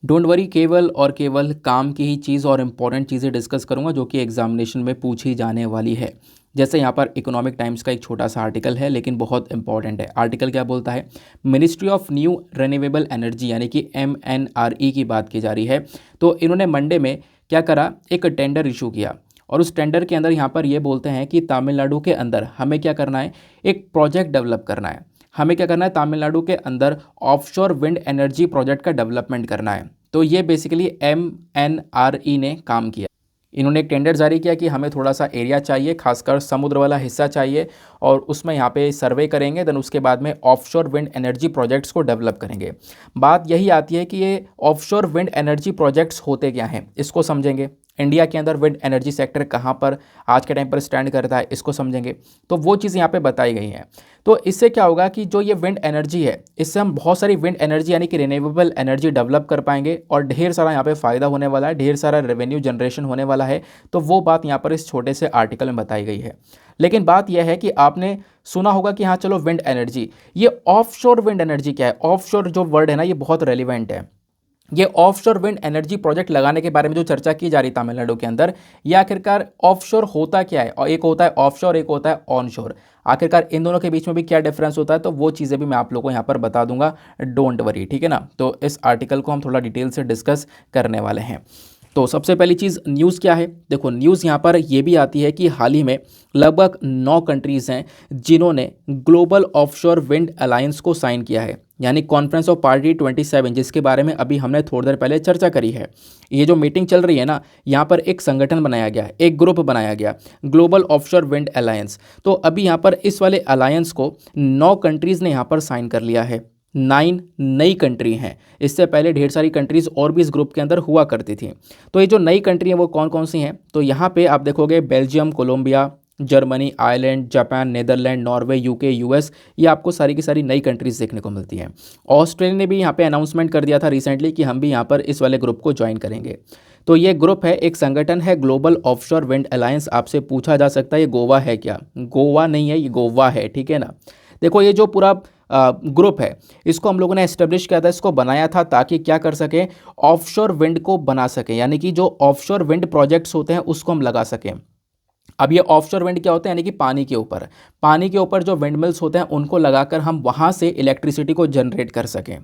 S1: डोंट वरी, केवल और केवल काम की ही चीज़ और इम्पॉर्टेंट चीज़ें डिस्कस करूँगा जो कि एग्जामिनेशन में पूछी जाने वाली है। जैसे यहाँ पर इकोनॉमिक टाइम्स का एक छोटा सा आर्टिकल है, लेकिन बहुत इंपॉर्टेंट है। आर्टिकल क्या बोलता है, ministry of new renewable energy यानी कि MNRE की बात की जा रही है। तो इन्होंने मंडे में क्या करा, एक टेंडर इशू किया, और उस टेंडर के अंदर यहाँ पर ये बोलते हैं कि तमिलनाडु के अंदर हमें क्या करना है, एक प्रोजेक्ट डेवलप करना है। हमें क्या करना है, तमिलनाडु के अंदर ऑफशोर विंड एनर्जी प्रोजेक्ट का डेवलपमेंट करना है। तो ये बेसिकली MNRE ने काम किया। इन्होंने एक टेंडर जारी किया कि हमें थोड़ा सा एरिया चाहिए, खासकर समुद्र वाला हिस्सा चाहिए, और उसमें यहाँ पे सर्वे करेंगे, देन उसके बाद में ऑफशोर विंड एनर्जी प्रोजेक्ट्स को डेवलप करेंगे। बात यही आती है कि ये ऑफशोर विंड एनर्जी प्रोजेक्ट्स होते क्या हैं, इसको समझेंगे। इंडिया के अंदर विंड एनर्जी सेक्टर कहाँ पर आज के टाइम पर स्टैंड करता है, इसको समझेंगे। तो वो चीज़ यहाँ पे बताई गई हैं। तो इससे क्या होगा कि जो ये विंड एनर्जी है, इससे हम बहुत सारी विंड एनर्जी यानी कि रिन्यूएबल एनर्जी डेवलप कर पाएंगे, और ढेर सारा यहाँ पे फ़ायदा होने वाला है, ढेर सारा रेवेन्यू जनरेशन होने वाला है। तो वो बात यहाँ पर इस छोटे से आर्टिकल में बताई गई है। लेकिन बात यह है कि आपने सुना होगा कि हाँ चलो विंड एनर्जी, ये ऑफशोर विंड एनर्जी क्या है। ऑफशोर जो वर्ड है ना, ये बहुत रेलिवेंट है। ये ऑफशोर विंड एनर्जी प्रोजेक्ट लगाने के बारे में जो चर्चा की जा रही तमिलनाडु के अंदर, ये आखिरकार ऑफशोर होता क्या है, और एक होता है ऑफशोर, एक होता है ऑनशोर। आखिरकार इन दोनों के बीच में भी क्या डिफरेंस होता है, तो वो चीज़ें भी मैं आप लोगों को यहाँ पर बता दूंगा, डोंट वरी, ठीक है ना। तो इस आर्टिकल को हम थोड़ा डिटेल से डिस्कस करने वाले हैं। तो सबसे पहली चीज़ न्यूज़ क्या है? देखो न्यूज़ यहाँ पर ये भी आती है कि हाल ही में लगभग 9 कंट्रीज़ हैं जिन्होंने ग्लोबल ऑफशोर विंड अलायंस को साइन किया है, यानी कॉन्फ्रेंस ऑफ पार्टी 27, जिसके बारे में अभी हमने थोड़ी देर पहले चर्चा करी है। ये जो मीटिंग चल रही है ना, यहाँ पर एक संगठन बनाया गया, एक ग्रुप बनाया गया, ग्लोबल ऑफशोर विंड अलायंस। तो अभी यहाँ पर इस वाले अलायंस को 9 कंट्रीज़ ने यहाँ पर साइन कर लिया है। 9 नई कंट्री हैं। इससे पहले ढेर सारी कंट्रीज़ और भी इस ग्रुप के अंदर हुआ करती थी। तो ये जो नई कंट्री हैं वो कौन कौन सी हैं? तो यहाँ पे आप देखोगे Belgium, Colombia, Germany, Ireland, Japan, Netherlands, Norway, UK, US, ये आपको सारी की सारी नई कंट्रीज़ देखने को मिलती हैं। ऑस्ट्रेलिया ने भी यहाँ पे अनाउंसमेंट कर दिया था रिसेंटली कि हम भी यहाँ पर इस वाले ग्रुप को ज्वाइन करेंगे। तो ये ग्रुप है, एक संगठन है, ग्लोबल ऑफशोर विंड अलायंस। आपसे पूछा जा सकता है ये गोवा है क्या? गोवा नहीं है, ये गोवा है, ठीक है ना। देखो ये जो पूरा ग्रुप है इसको हम लोगों ने एस्टेब्लिश किया था, इसको बनाया था ताकि क्या कर सकें, ऑफशोर विंड को बना सकें, यानी कि जो ऑफशोर विंड प्रोजेक्ट्स होते हैं उसको हम लगा सकें। अब ये ऑफशोर विंड क्या होते हैं, यानी कि पानी के ऊपर जो विंड मिल्स होते हैं उनको लगाकर हम वहाँ से इलेक्ट्रिसिटी को जनरेट कर सकें,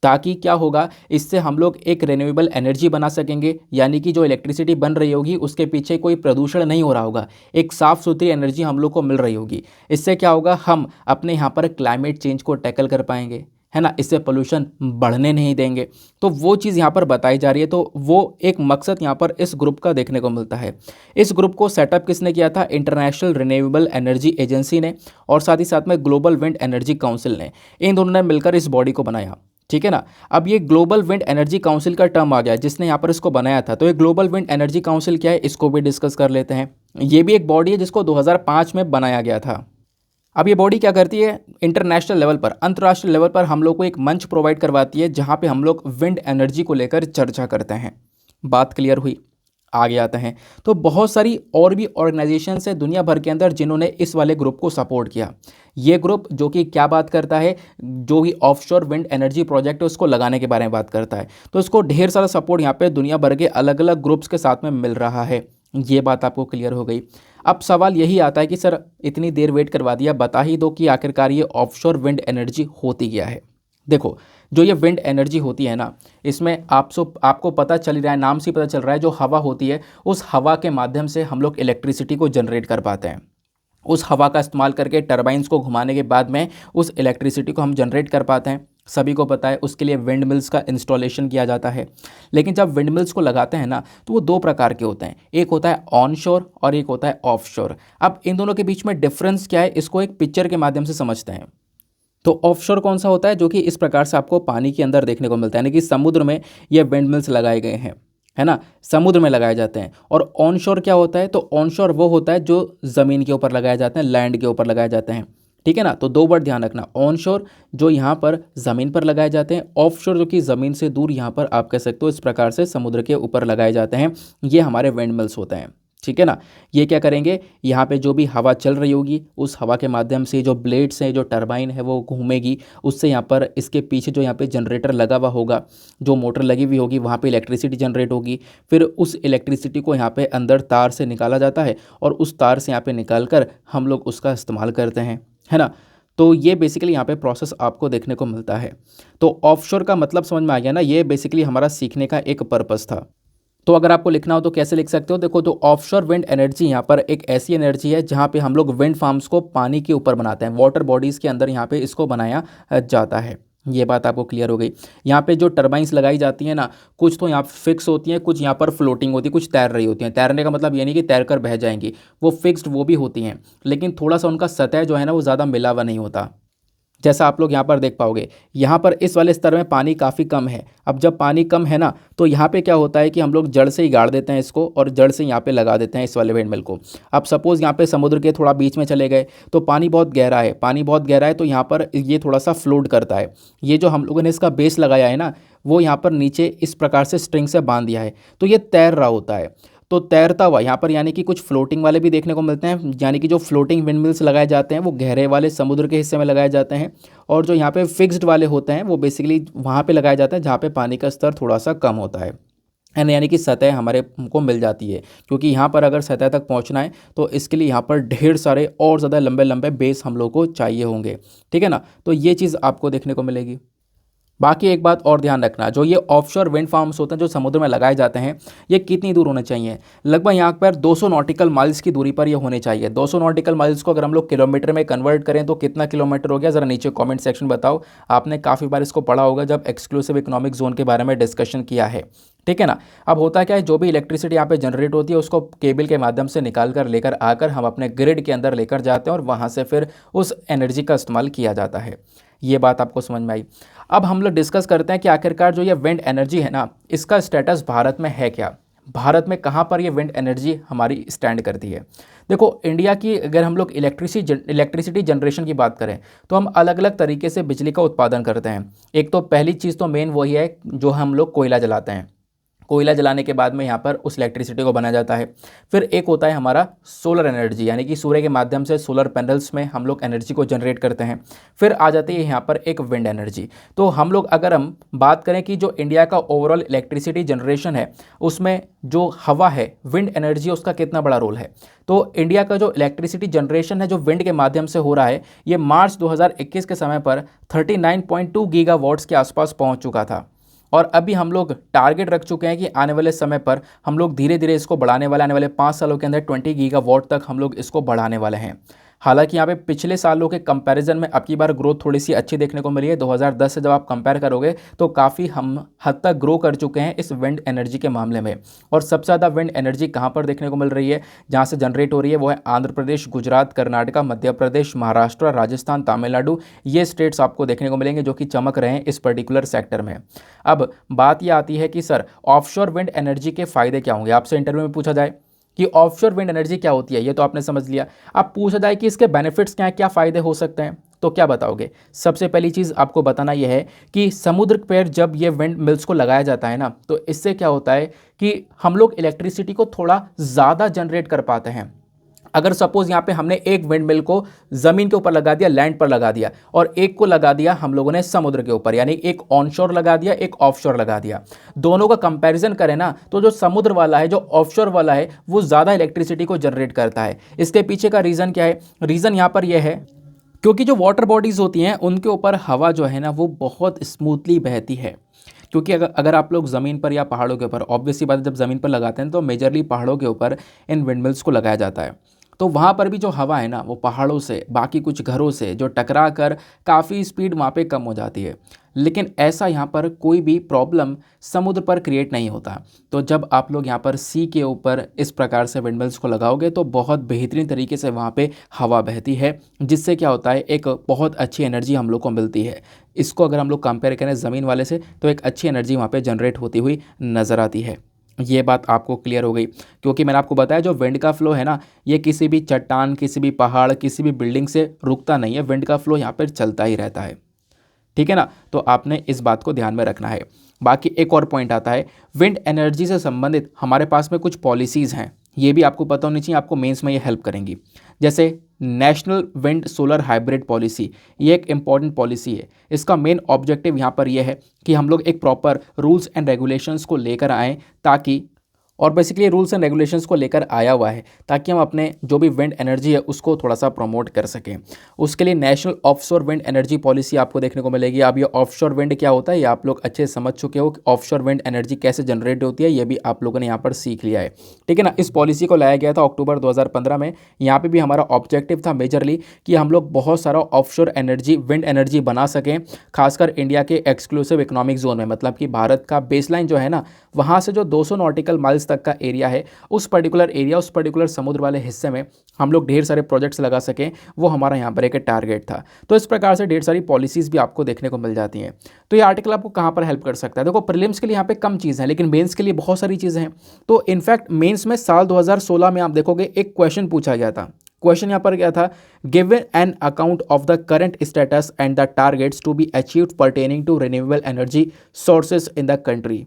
S1: ताकि क्या होगा, इससे हम लोग एक रिन्यूएबल एनर्जी बना सकेंगे, यानी कि जो इलेक्ट्रिसिटी बन रही होगी उसके पीछे कोई प्रदूषण नहीं हो रहा होगा, एक साफ़ सुथरी एनर्जी हम लोग को मिल रही होगी। इससे क्या होगा, हम अपने यहाँ पर क्लाइमेट चेंज को टैकल कर पाएंगे, है ना, इससे पोल्यूशन बढ़ने नहीं देंगे। तो वो चीज़ यहाँ पर बताई जा रही है। तो वो एक मकसद यहाँ पर इस ग्रुप का देखने को मिलता है। इस ग्रुप को सेटअप किसने किया था? इंटरनेशनल रिन्यूएबल एनर्जी एजेंसी ने, और साथ ही साथ में ग्लोबल विंड एनर्जी काउंसिल ने। इन दोनों ने मिलकर इस बॉडी को बनाया, ठीक है ना। अब ये ग्लोबल विंड एनर्जी काउंसिल का टर्म आ गया जिसने यहाँ पर इसको बनाया था। तो ये ग्लोबल विंड एनर्जी काउंसिल क्या है, इसको भी डिस्कस कर लेते हैं। ये भी एक बॉडी है जिसको 2005 में बनाया गया था। अब ये बॉडी क्या करती है, इंटरनेशनल लेवल पर, अंतर्राष्ट्रीय लेवल पर हम लोग को एक मंच प्रोवाइड करवाती है जहाँ पे हम लोग विंड एनर्जी को लेकर चर्चा करते हैं। बात क्लियर हुई? आगे आते हैं। तो बहुत सारी और भी ऑर्गेनाइजेशंस है दुनिया भर के अंदर जिन्होंने इस वाले ग्रुप को सपोर्ट किया। ये ग्रुप जो कि क्या बात करता है, जो भी ऑफशोर विंड एनर्जी प्रोजेक्ट है उसको लगाने के बारे में बात करता है। तो इसको ढेर सारा सपोर्ट यहाँ पे दुनिया भर के अलग अलग ग्रुप्स के साथ में मिल रहा है। ये बात आपको क्लियर हो गई। अब सवाल यही आता है कि सर इतनी देर वेट करवा दिया, बता ही दो कि आखिरकार ये ऑफशोर विंड एनर्जी होती क्या है। देखो जो ये विंड एनर्जी होती है ना, इसमें आपको पता चल रहा है, नाम से पता चल रहा है, जो हवा होती है उस हवा के माध्यम से हम लोग इलेक्ट्रिसिटी को जनरेट कर पाते हैं। उस हवा का इस्तेमाल करके टरबाइंस को घुमाने के बाद में उस इलेक्ट्रिसिटी को हम जनरेट कर पाते हैं। सभी को पता है उसके लिए विंड मिल्स का इंस्टॉलेशन किया जाता है। लेकिन जब विंड मिल्स को लगाते हैं ना तो वो दो प्रकार के होते हैं, एक होता है ऑन शोर और एक होता है ऑफ शोर। अब इन दोनों के बीच में डिफरेंस क्या है, इसको एक पिक्चर के माध्यम से समझते हैं। तो ऑफशोर कौन सा होता है, जो कि इस प्रकार से आपको पानी के अंदर देखने को मिलता है, यानी कि समुद्र में ये विंड मिल्स लगाए गए हैं, है ना, समुद्र में लगाए जाते हैं। और ऑनशोर क्या होता है, तो ऑनशोर वो होता है जो ज़मीन के ऊपर लगाए जाते हैं, लैंड के ऊपर लगाए जाते हैं, ठीक है ना। तो दो वर्ड ध्यान रखना, ऑनशोर जो यहाँ पर ज़मीन पर लगाए जाते हैं, ऑफशोर जो कि ज़मीन से दूर यहाँ पर आप कह सकते हो इस प्रकार से समुद्र के ऊपर लगाए जाते हैं। ये हमारे विंड मिल्स होते हैं, ठीक है ना। ये क्या करेंगे, यहाँ पे जो भी हवा चल रही होगी उस हवा के माध्यम से जो ब्लेड्स हैं, जो टरबाइन है वो घूमेगी, उससे यहाँ पर इसके पीछे जो यहाँ पे जनरेटर लगा हुआ होगा, जो मोटर लगी हुई होगी, वहाँ पे इलेक्ट्रिसिटी जनरेट होगी। फिर उस इलेक्ट्रिसिटी को यहाँ पे अंदर तार से निकाला जाता है और उस तार से यहाँ पे निकाल कर हम लोग उसका इस्तेमाल करते हैं, है ना। तो ये बेसिकली यहाँ पे प्रोसेस आपको देखने को मिलता है। तो ऑफशोर का मतलब समझ में आ गया ना, ये बेसिकली हमारा सीखने का एक पर्पस था। तो अगर आपको लिखना हो तो कैसे लिख सकते हो, देखो तो ऑफशोर विंड एनर्जी यहाँ पर एक ऐसी एनर्जी है जहाँ पे हम लोग विंड फार्म्स को पानी के ऊपर बनाते हैं, वाटर बॉडीज़ के अंदर यहाँ पे इसको बनाया जाता है। ये बात आपको क्लियर हो गई। यहाँ पे जो टरबाइंस लगाई जाती हैं ना, कुछ तो यहाँ फिक्स होती हैं, कुछ यहाँ पर फ्लोटिंग होती है, कुछ तैर रही होती हैं। तैरने का मतलब ये नहीं कि तैर कर बह जाएंगी, वो फिक्स्ड वो भी होती हैं, लेकिन थोड़ा सा उनका सतह जो है ना वो ज़्यादा मिला हुआ नहीं होता। जैसा आप लोग यहाँ पर देख पाओगे, यहाँ पर इस वाले स्तर में पानी काफ़ी कम है। अब जब पानी कम है ना तो यहाँ पे क्या होता है कि हम लोग जड़ से ही गाड़ देते हैं इसको और जड़ से यहाँ पे लगा देते हैं इस वाले विंडमिल को। अब सपोज़ यहाँ पे समुद्र के थोड़ा बीच में चले गए तो पानी बहुत गहरा है, पानी बहुत गहरा है तो यहाँ पर ये थोड़ा सा फ्लोट करता है। ये जो हम लोगों ने इसका बेस लगाया है ना, वो यहाँ पर नीचे इस प्रकार से स्ट्रिंग से बांध दिया है, तो ये तैर रहा होता है। तो तैरता हुआ यहाँ पर यानी कि कुछ फ्लोटिंग वाले भी देखने को मिलते हैं, यानी कि जो फ्लोटिंग विंडमिल्स लगाए जाते हैं वो गहरे वाले समुद्र के हिस्से में लगाए जाते हैं, और जो यहाँ पे फिक्स्ड वाले होते हैं वो बेसिकली वहाँ पे लगाए जाते हैं जहाँ पे पानी का स्तर थोड़ा सा कम होता है, यानी कि सतह हमारे को मिल जाती है। क्योंकि यहाँ पर अगर सतह तक पहुँचना है तो इसके लिए यहाँ पर ढेर सारे और ज़्यादा लंबे लंबे बेस हम लोग को चाहिए होंगे, ठीक है ना। तो ये चीज़ आपको देखने को मिलेगी। बाकी एक बात और ध्यान रखना, जो ये ऑफशोर विंड फार्म्स होते हैं जो समुद्र में लगाए जाते हैं, ये कितनी दूर होने चाहिए? लगभग यहाँ पर 200 नॉटिकल माइल्स की दूरी पर ये होने चाहिए। 200 नॉटिकल माइल्स को अगर हम लोग किलोमीटर में कन्वर्ट करें तो कितना किलोमीटर हो गया, ज़रा नीचे कमेंट सेक्शन बताओ। आपने काफ़ी बार इसको पढ़ा होगा जब एक्सक्लूसिव इकोनॉमिक जोन के बारे में डिस्कशन किया है, ठीक है ना। अब होता क्या है, जो भी इलेक्ट्रिसिटी यहाँ पे जनरेट होती है उसको केबल के माध्यम से निकाल कर लेकर आकर हम अपने ग्रिड के अंदर लेकर जाते हैं और वहाँ से फिर उस एनर्जी का इस्तेमाल किया जाता है। ये बात आपको समझ में आई। अब हम लोग डिस्कस करते हैं कि आखिरकार जो ये विंड एनर्जी है ना, इसका स्टेटस भारत में है क्या, भारत में कहाँ पर ये विंड एनर्जी हमारी स्टैंड करती है। देखो, इंडिया की अगर हम लोग इलेक्ट्रिसिटी जनरेशन की बात करें तो हम अलग अलग तरीके से बिजली का उत्पादन करते हैं। एक तो पहली चीज़ तो मेन वही है जो हम लोग कोयला जलाते हैं। कोयला जलाने के बाद में यहाँ पर उस इलेक्ट्रिसिटी को बनाया जाता है। फिर एक होता है हमारा सोलर एनर्जी, यानी कि सूर्य के माध्यम से सोलर पैनल्स में हम लोग एनर्जी को जनरेट करते हैं। फिर आ जाती है यहाँ पर एक विंड एनर्जी। तो हम लोग अगर हम बात करें कि जो इंडिया का ओवरऑल इलेक्ट्रिसिटी जनरेशन है उसमें जो हवा है, विंड एनर्जी, उसका कितना बड़ा रोल है। तो इंडिया का जो इलेक्ट्रिसिटी जनरेशन है जो विंड के माध्यम से हो रहा है, ये मार्च 2021 के समय पर 39.2 गीगावाट्स के आसपास पहुँच चुका था। और अभी हम लोग टारगेट रख चुके हैं कि आने वाले समय पर हम लोग धीरे धीरे इसको बढ़ाने वाले, आने वाले 5 सालों के अंदर 20 गीगावाट तक हम लोग इसको बढ़ाने वाले हैं। हालांकि यहाँ पे पिछले सालों के कंपैरिजन में अब की बार ग्रोथ थोड़ी सी अच्छी देखने को मिली है। 2010 से जब आप कंपेयर करोगे तो काफ़ी हम हद तक ग्रो कर चुके हैं इस विंड एनर्जी के मामले में। और सबसे ज़्यादा विंड एनर्जी कहाँ पर देखने को मिल रही है, जहाँ से जनरेट हो रही है, वो है आंध्र प्रदेश, गुजरात, कर्नाटका, मध्य प्रदेश, महाराष्ट्र, राजस्थान, तमिलनाडु। ये स्टेट्स आपको देखने को मिलेंगे जो कि चमक रहे हैं इस पर्टिकुलर सेक्टर में। अब बात यह आती है कि सर ऑफशोर विंड एनर्जी के फ़ायदे क्या होंगे। आपसे इंटरव्यू में पूछा जाए कि ऑफशोर विंड एनर्जी क्या होती है, ये तो आपने समझ लिया। अब पूछा जाए कि इसके बेनिफिट्स क्या हैं, क्या फ़ायदे हो सकते हैं, तो क्या बताओगे। सबसे पहली चीज़ आपको बताना यह है कि समुद्र पर जब ये विंड मिल्स को लगाया जाता है ना, तो इससे क्या होता है कि हम लोग इलेक्ट्रिसिटी को थोड़ा ज़्यादा जनरेट कर पाते हैं। अगर सपोज यहाँ पे हमने एक विंड मिल को ज़मीन के ऊपर लगा दिया, लैंड पर लगा दिया, और एक को लगा दिया हम लोगों ने समुद्र के ऊपर, यानी एक ऑनशोर लगा दिया, एक ऑफशोर लगा दिया, दोनों का कंपैरिजन करें ना तो जो समुद्र वाला है, जो ऑफशोर वाला है, वो ज़्यादा इलेक्ट्रिसिटी को जनरेट करता है। इसके पीछे का रीज़न क्या है? रीज़न यहाँ पर यह है क्योंकि जो वाटर बॉडीज़ होती हैं उनके ऊपर हवा जो है ना वो बहुत स्मूथली बहती है। क्योंकि अगर आप लोग ज़मीन पर या पहाड़ों के ऊपर, ऑब्वियसली बात है, जब ज़मीन पर लगाते हैं तो मेजरली पहाड़ों के ऊपर इन विंडमिल्स को लगाया जाता है। तो वहाँ पर भी जो हवा है ना वो पहाड़ों से, बाकी कुछ घरों से जो टकरा कर काफ़ी स्पीड वहाँ पे कम हो जाती है। लेकिन ऐसा यहाँ पर कोई भी प्रॉब्लम समुद्र पर क्रिएट नहीं होता। तो जब आप लोग यहाँ पर सी के ऊपर इस प्रकार से विंडमिल्स को लगाओगे तो बहुत बेहतरीन तरीके से वहाँ पे हवा बहती है, जिससे क्या होता है, एक बहुत अच्छी एनर्जी हम लोग को मिलती है। इसको अगर हम लोग कंपेयर करें ज़मीन वाले से तो एक अच्छी एनर्जी वहाँ पे जनरेट होती हुई नज़र आती है। ये बात आपको क्लियर हो गई, क्योंकि मैंने आपको बताया जो विंड का फ्लो है ना, ये किसी भी चट्टान, किसी भी पहाड़, किसी भी बिल्डिंग से रुकता नहीं है। विंड का फ्लो यहाँ पर चलता ही रहता है, ठीक है ना। तो आपने इस बात को ध्यान में रखना है। बाकी एक और पॉइंट आता है, विंड एनर्जी से संबंधित हमारे पास में कुछ पॉलिसीज़ हैं, ये भी आपको पता होनी चाहिए, आपको मेंस में ये हेल्प करेंगी। जैसे national wind solar hybrid policy, ये एक इम्पॉर्टेंट पॉलिसी है। इसका मेन ऑब्जेक्टिव यहाँ पर यह है कि हम लोग एक प्रॉपर रूल्स एंड रेगुलेशंस को लेकर आएँ, ताकि, और बेसिकली रूल्स एंड रेगुलेशंस को लेकर आया हुआ है ताकि हम अपने जो भी विंड एनर्जी है उसको थोड़ा सा प्रमोट कर सकें। उसके लिए national offshore wind energy policy आपको देखने को मिलेगी। अब ये ऑफशोर विंड क्या होता है ये आप लोग अच्छे से समझ चुके हो कि ऑफशोर विंड एनर्जी कैसे जनरेट होती है, ये भी आप लोगों ने यहाँ पर सीख लिया है, ठीक है ना। इस पॉलिसी को लाया गया था अक्टूबर 2015 में। यहाँ पर भी हमारा ऑब्जेक्टिव था मेजरली कि हम लोग बहुत सारा ऑफशोर एनर्जी, विंड एनर्जी बना सकें, खासकर इंडिया के एक्सक्लूसिव इकोनॉमिक जोन में, मतलब कि भारत का बेसलाइन जो है ना, वहाँ से जो 200 नॉटिकल माइल्स तक का एरिया है, उस पर्टिकुलर एरिया, उस पर्टिकुलर समुद्र वाले हिस्से में हम लोग ढेर सारे प्रोजेक्ट्स लगा सकें, वो हमारा यहाँ पर एक टारगेट था। तो इस प्रकार से ढेर सारी पॉलिसीज़ भी आपको देखने को मिल जाती हैं। तो ये आर्टिकल आपको कहाँ पर हेल्प कर सकता है? देखो, प्रीलिम्स के लिए यहाँ पे कम चीज़ है, लेकिन मेंस के लिए बहुत सारी चीज़ें हैं। तो इनफैक्ट मेंस में साल 2016 में आप देखोगे एक क्वेश्चन पूछा गया था। क्वेश्चन यहाँ पर क्या था? Given an account of the current status and the targets to be achieved pertaining to renewable energy sources in the country.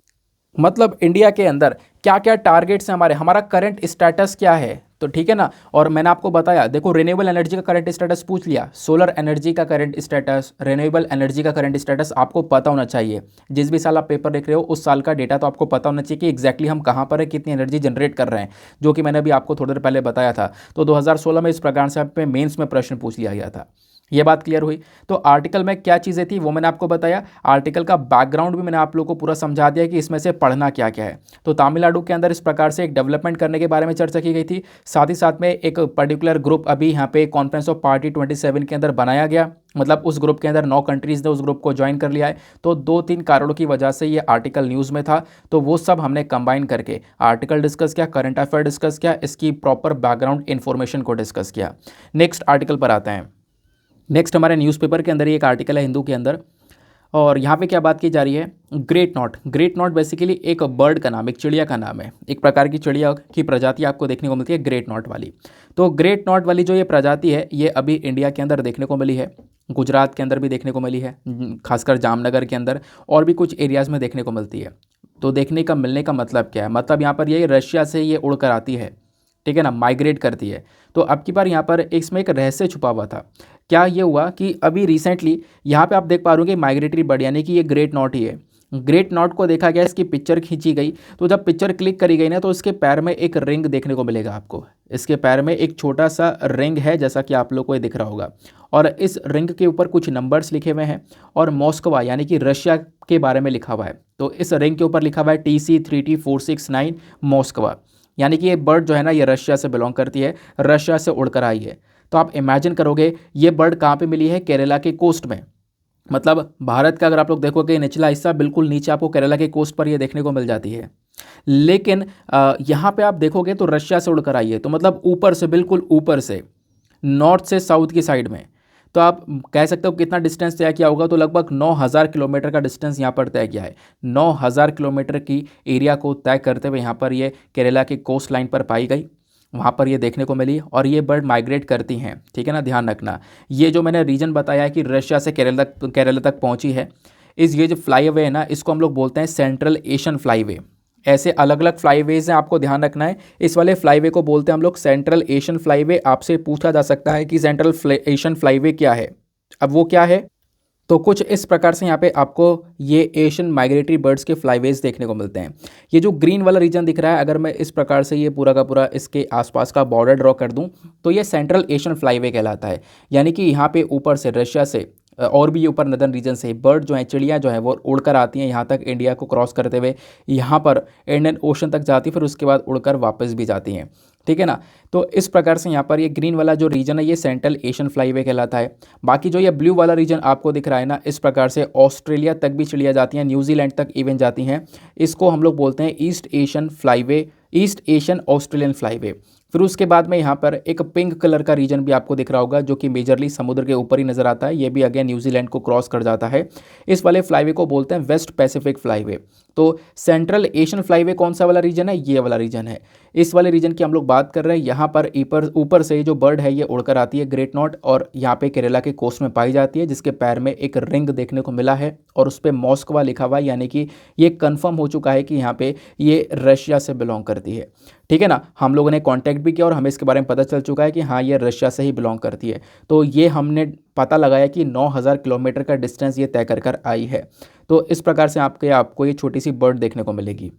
S1: मतलब इंडिया के अंदर क्या क्या टारगेट्स हैं हमारे, हमारा करंट स्टेटस क्या है, तो ठीक है ना। और मैंने आपको बताया, देखो रिन्यूएबल एनर्जी का करंट स्टेटस पूछ लिया, सोलर एनर्जी का करंट स्टेटस, रिन्यूएबल एनर्जी का करंट स्टेटस आपको पता होना चाहिए। जिस भी साल आप पेपर देख रहे हो उस साल का डेटा तो आपको पता होना चाहिए कि एग्जैक्टली हम कहाँ पर है, कितनी एनर्जी जनरेट कर रहे हैं, जो कि मैंने अभी आपको थोड़ी देर पहले बताया था। तो 2016 में इस प्रकार से आप पे मेन्स में प्रश्न पूछ लिया गया था। ये बात क्लियर हुई। तो आर्टिकल में क्या चीज़ें थी वो मैंने आपको बताया, आर्टिकल का बैकग्राउंड भी मैंने आप लोगों को पूरा समझा दिया कि इसमें से पढ़ना क्या क्या है। तो तमिलनाडु के अंदर इस प्रकार से एक डेवलपमेंट करने के बारे में चर्चा की गई थी। साथ ही साथ में एक पर्टिकुलर ग्रुप अभी यहाँ पे कॉन्फ्रेंस ऑफ पार्टी 27 के अंदर बनाया गया, मतलब उस ग्रुप के अंदर 9 कंट्रीज़ ने उस ग्रुप को ज्वाइन कर लिया है। तो 2-3 कारणों की वजह से ये आर्टिकल न्यूज़ में था, तो वो सब हमने कंबाइन करके आर्टिकल डिस्कस किया, करंट अफेयर डिस्कस किया, इसकी प्रॉपर बैकग्राउंड इन्फॉर्मेशन को डिस्कस किया। नेक्स्ट आर्टिकल पर आते हैं। नेक्स्ट हमारे न्यूज़पेपर के अंदर ही एक आर्टिकल है हिंदू के अंदर, और यहाँ पे क्या बात की जा रही है, great not. Great not basically एक बर्ड का नाम, एक चिड़िया का नाम है, एक प्रकार की चिड़िया की प्रजाति आपको देखने को मिलती है ग्रेट नॉट वाली। तो ग्रेट नॉट वाली जो ये प्रजाति है ये अभी इंडिया के अंदर देखने को मिली है, गुजरात के अंदर भी देखने को मिली है, खासकर जामनगर के अंदर, और भी कुछ एरियाज़ में देखने को मिलती है। तो देखने का मिलने का मतलब क्या है, मतलब यहाँ पर ये रशिया से ये उड़ कर आती है, ठीक है ना, माइग्रेट करती है। तो अब की बार यहाँ पर इसमें एक रहस्य छुपा हुआ था। क्या ये हुआ कि अभी रिसेंटली यहाँ पे आप देख पा रहे हो कि माइग्रेटरी बर्ड यानी कि ये ग्रेट नॉट ही है। ग्रेट नॉट को देखा गया, इसकी पिक्चर खींची गई, तो जब पिक्चर क्लिक करी गई ना तो इसके पैर में एक रिंग देखने को मिलेगा आपको। इसके पैर में एक छोटा सा रिंग है, जैसा कि आप लोग को ये दिख रहा होगा, और इस रिंग के ऊपर कुछ नंबर्स लिखे हुए हैं और मॉस्कवा यानी कि रशिया के बारे में लिखा हुआ है। तो इस रिंग के ऊपर लिखा हुआ है TC3T469 मॉस्कवा, यानी कि ये बर्ड जो है ना ये रशिया से बिलोंग करती है, रशिया से उड़कर आई है। तो आप इमेजिन करोगे ये बर्ड कहाँ पे मिली है, केरला के कोस्ट में। मतलब भारत का अगर आप लोग देखोगे निचला हिस्सा बिल्कुल नीचे आपको केरला के कोस्ट पर ये देखने को मिल जाती है, लेकिन यहाँ पे आप देखोगे तो रशिया से उड़कर आई है, तो मतलब ऊपर से, बिल्कुल ऊपर से, नॉर्थ से साउथ की साइड में। तो आप कह सकते हो कितना डिस्टेंस तय किया होगा, तो लगभग 9,000 किलोमीटर का डिस्टेंस यहाँ पर तय किया है। 9,000 किलोमीटर की एरिया को तय करते हुए यहाँ पर ये केरला के कोस्ट लाइन पर पाई गई, वहाँ पर ये देखने को मिली, और ये बर्ड माइग्रेट करती हैं, ठीक है ना, ध्यान रखना। ये जो मैंने रीजन बताया है कि रशिया से केरला तक पहुँची है, ये जो फ्लाईवे है ना इसको हम लोग बोलते हैं सेंट्रल एशियन फ्लाईवे। ऐसे अलग अलग फ्लाईवेज हैं, आपको ध्यान रखना है। इस वाले फ्लाईवे को बोलते हैं हम लोग सेंट्रल एशियन फ्लाईवे। आपसे पूछा जा सकता है कि सेंट्रल एशियन फ्लाईवे क्या है, अब वो क्या है, तो कुछ इस प्रकार से यहाँ पे आपको ये एशियन माइग्रेटरी बर्ड्स के फ्लाईवेज देखने को मिलते हैं। ये जो ग्रीन वाला रीजन दिख रहा है, अगर मैं इस प्रकार से ये पूरा का पूरा इसके आसपास का बॉर्डर ड्रॉ कर दूं तो ये सेंट्रल एशियन फ्लाईवे कहलाता है। यानी कि यहाँ पे ऊपर से रशिया से और भी ऊपर नदर्न रीजन से बर्ड जो है, चिड़िया जो है वो उड़कर आती हैं यहाँ तक, इंडिया को क्रॉस करते हुए यहाँ पर इंडियन ओशन तक जाती है, फिर उसके बाद उड़कर वापस भी जाती हैं, ठीक है ना। तो इस प्रकार से यहाँ पर ये ग्रीन वाला जो रीजन है ये सेंट्रल एशियन फ्लाईवे कहलाता है। बाकी जो ये ब्लू वाला रीजन आपको दिख रहा है ना, इस प्रकार से ऑस्ट्रेलिया तक भी चिड़िया जाती हैं, न्यूजीलैंड तक इवन जाती हैं। इसको हम लोग बोलते हैं east Asian flyway, east Asian Australian flyway. फिर उसके बाद में यहाँ पर एक पिंक कलर का रीजन भी आपको दिख रहा होगा, जो कि मेजरली समुद्र के ऊपर ही नजर आता है। ये भी अगेन न्यूजीलैंड को क्रॉस कर जाता है। इस वाले फ्लाईवे को बोलते हैं वेस्ट पैसिफिक फ्लाईवे। तो सेंट्रल एशियन फ्लाईवे कौन सा वाला रीजन है, ये वाला रीजन है। इस वाले रीजन की हम लोग बात कर रहे हैं। यहाँ पर ऊपर से जो बर्ड है ये उड़कर आती है ग्रेट नॉट, और यहाँ पे केरला के कोस्ट में पाई जाती है, जिसके पैर में एक रिंग देखने को मिला है और उस पर मॉस्कवा लिखा हुआ है, यानी कि ये कंफर्म हो चुका है कि यहाँ पे ये रशिया से बिलोंग करती है, ठीक है ना। हम लोगों ने कांटेक्ट भी किया और हमें इसके बारे में पता चल चुका है कि हाँ ये रशिया से ही बिलोंग करती है। तो ये हमने पता लगाया कि 9,000 किलोमीटर का डिस्टेंस ये तय कर आई है। तो इस प्रकार से आपको ये छोटी सी बर्ड देखने को मिलेगी।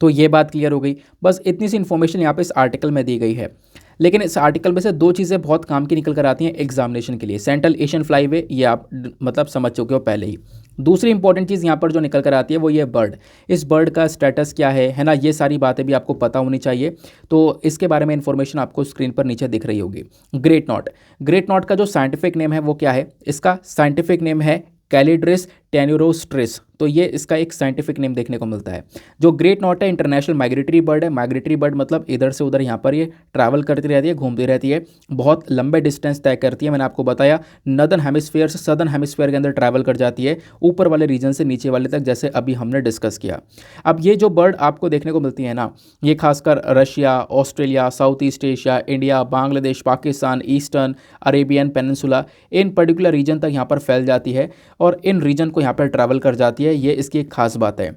S1: तो ये बात क्लियर हो गई। बस इतनी सी इन्फॉर्मेशन यहाँ पे इस आर्टिकल में दी गई है, लेकिन इस आर्टिकल में से दो चीज़ें बहुत काम की निकल कर आती हैं एग्जामिनेशन के लिए। सेंट्रल एशियन फ्लाईवे ये आप मतलब समझ चुके हो पहले ही। दूसरी इंपॉर्टेंट चीज़ यहाँ पर जो निकल कर आती है वो ये बर्ड, इस बर्ड का स्टेटस क्या है ना, ये सारी बातें भी आपको पता होनी चाहिए। तो इसके बारे में इंफॉर्मेशन आपको स्क्रीन पर नीचे दिख रही होगी। ग्रेट नॉट, ग्रेट नॉट का जो साइंटिफिक नेम है वो क्या है, इसका साइंटिफिक नेम है कैलिड्रिस टेन्यूरोस्ट्रिस। तो ये इसका एक साइंटिफिक नेम देखने को मिलता है। जो ग्रेट नॉट है इंटरनेशनल माइग्रेटरी बर्ड है। माइग्रेटरी बर्ड मतलब इधर से उधर यहाँ पर ये ट्रैवल करती रहती है, घूमती रहती है, बहुत लंबे डिस्टेंस तय करती है। मैंने आपको बताया नॉर्दर्न हेमिस्फीयर से सदर्न हेमिस्फीयर के अंदर ट्रैवल कर जाती है, ऊपर वाले रीजन से नीचे वाले तक, जैसे अभी हमने डिस्कस किया। अब ये जो बर्ड आपको देखने को मिलती है ना, ये खासकर Russia, Australia, South East Asia, India, Bangladesh, Pakistan, Eastern Arabian Peninsula, in particular region तक यहाँ पर फैल जाती है और इन रीजन को यहाँ पर ट्रैवल कर जाती है। ये इसकी एक खास बात है।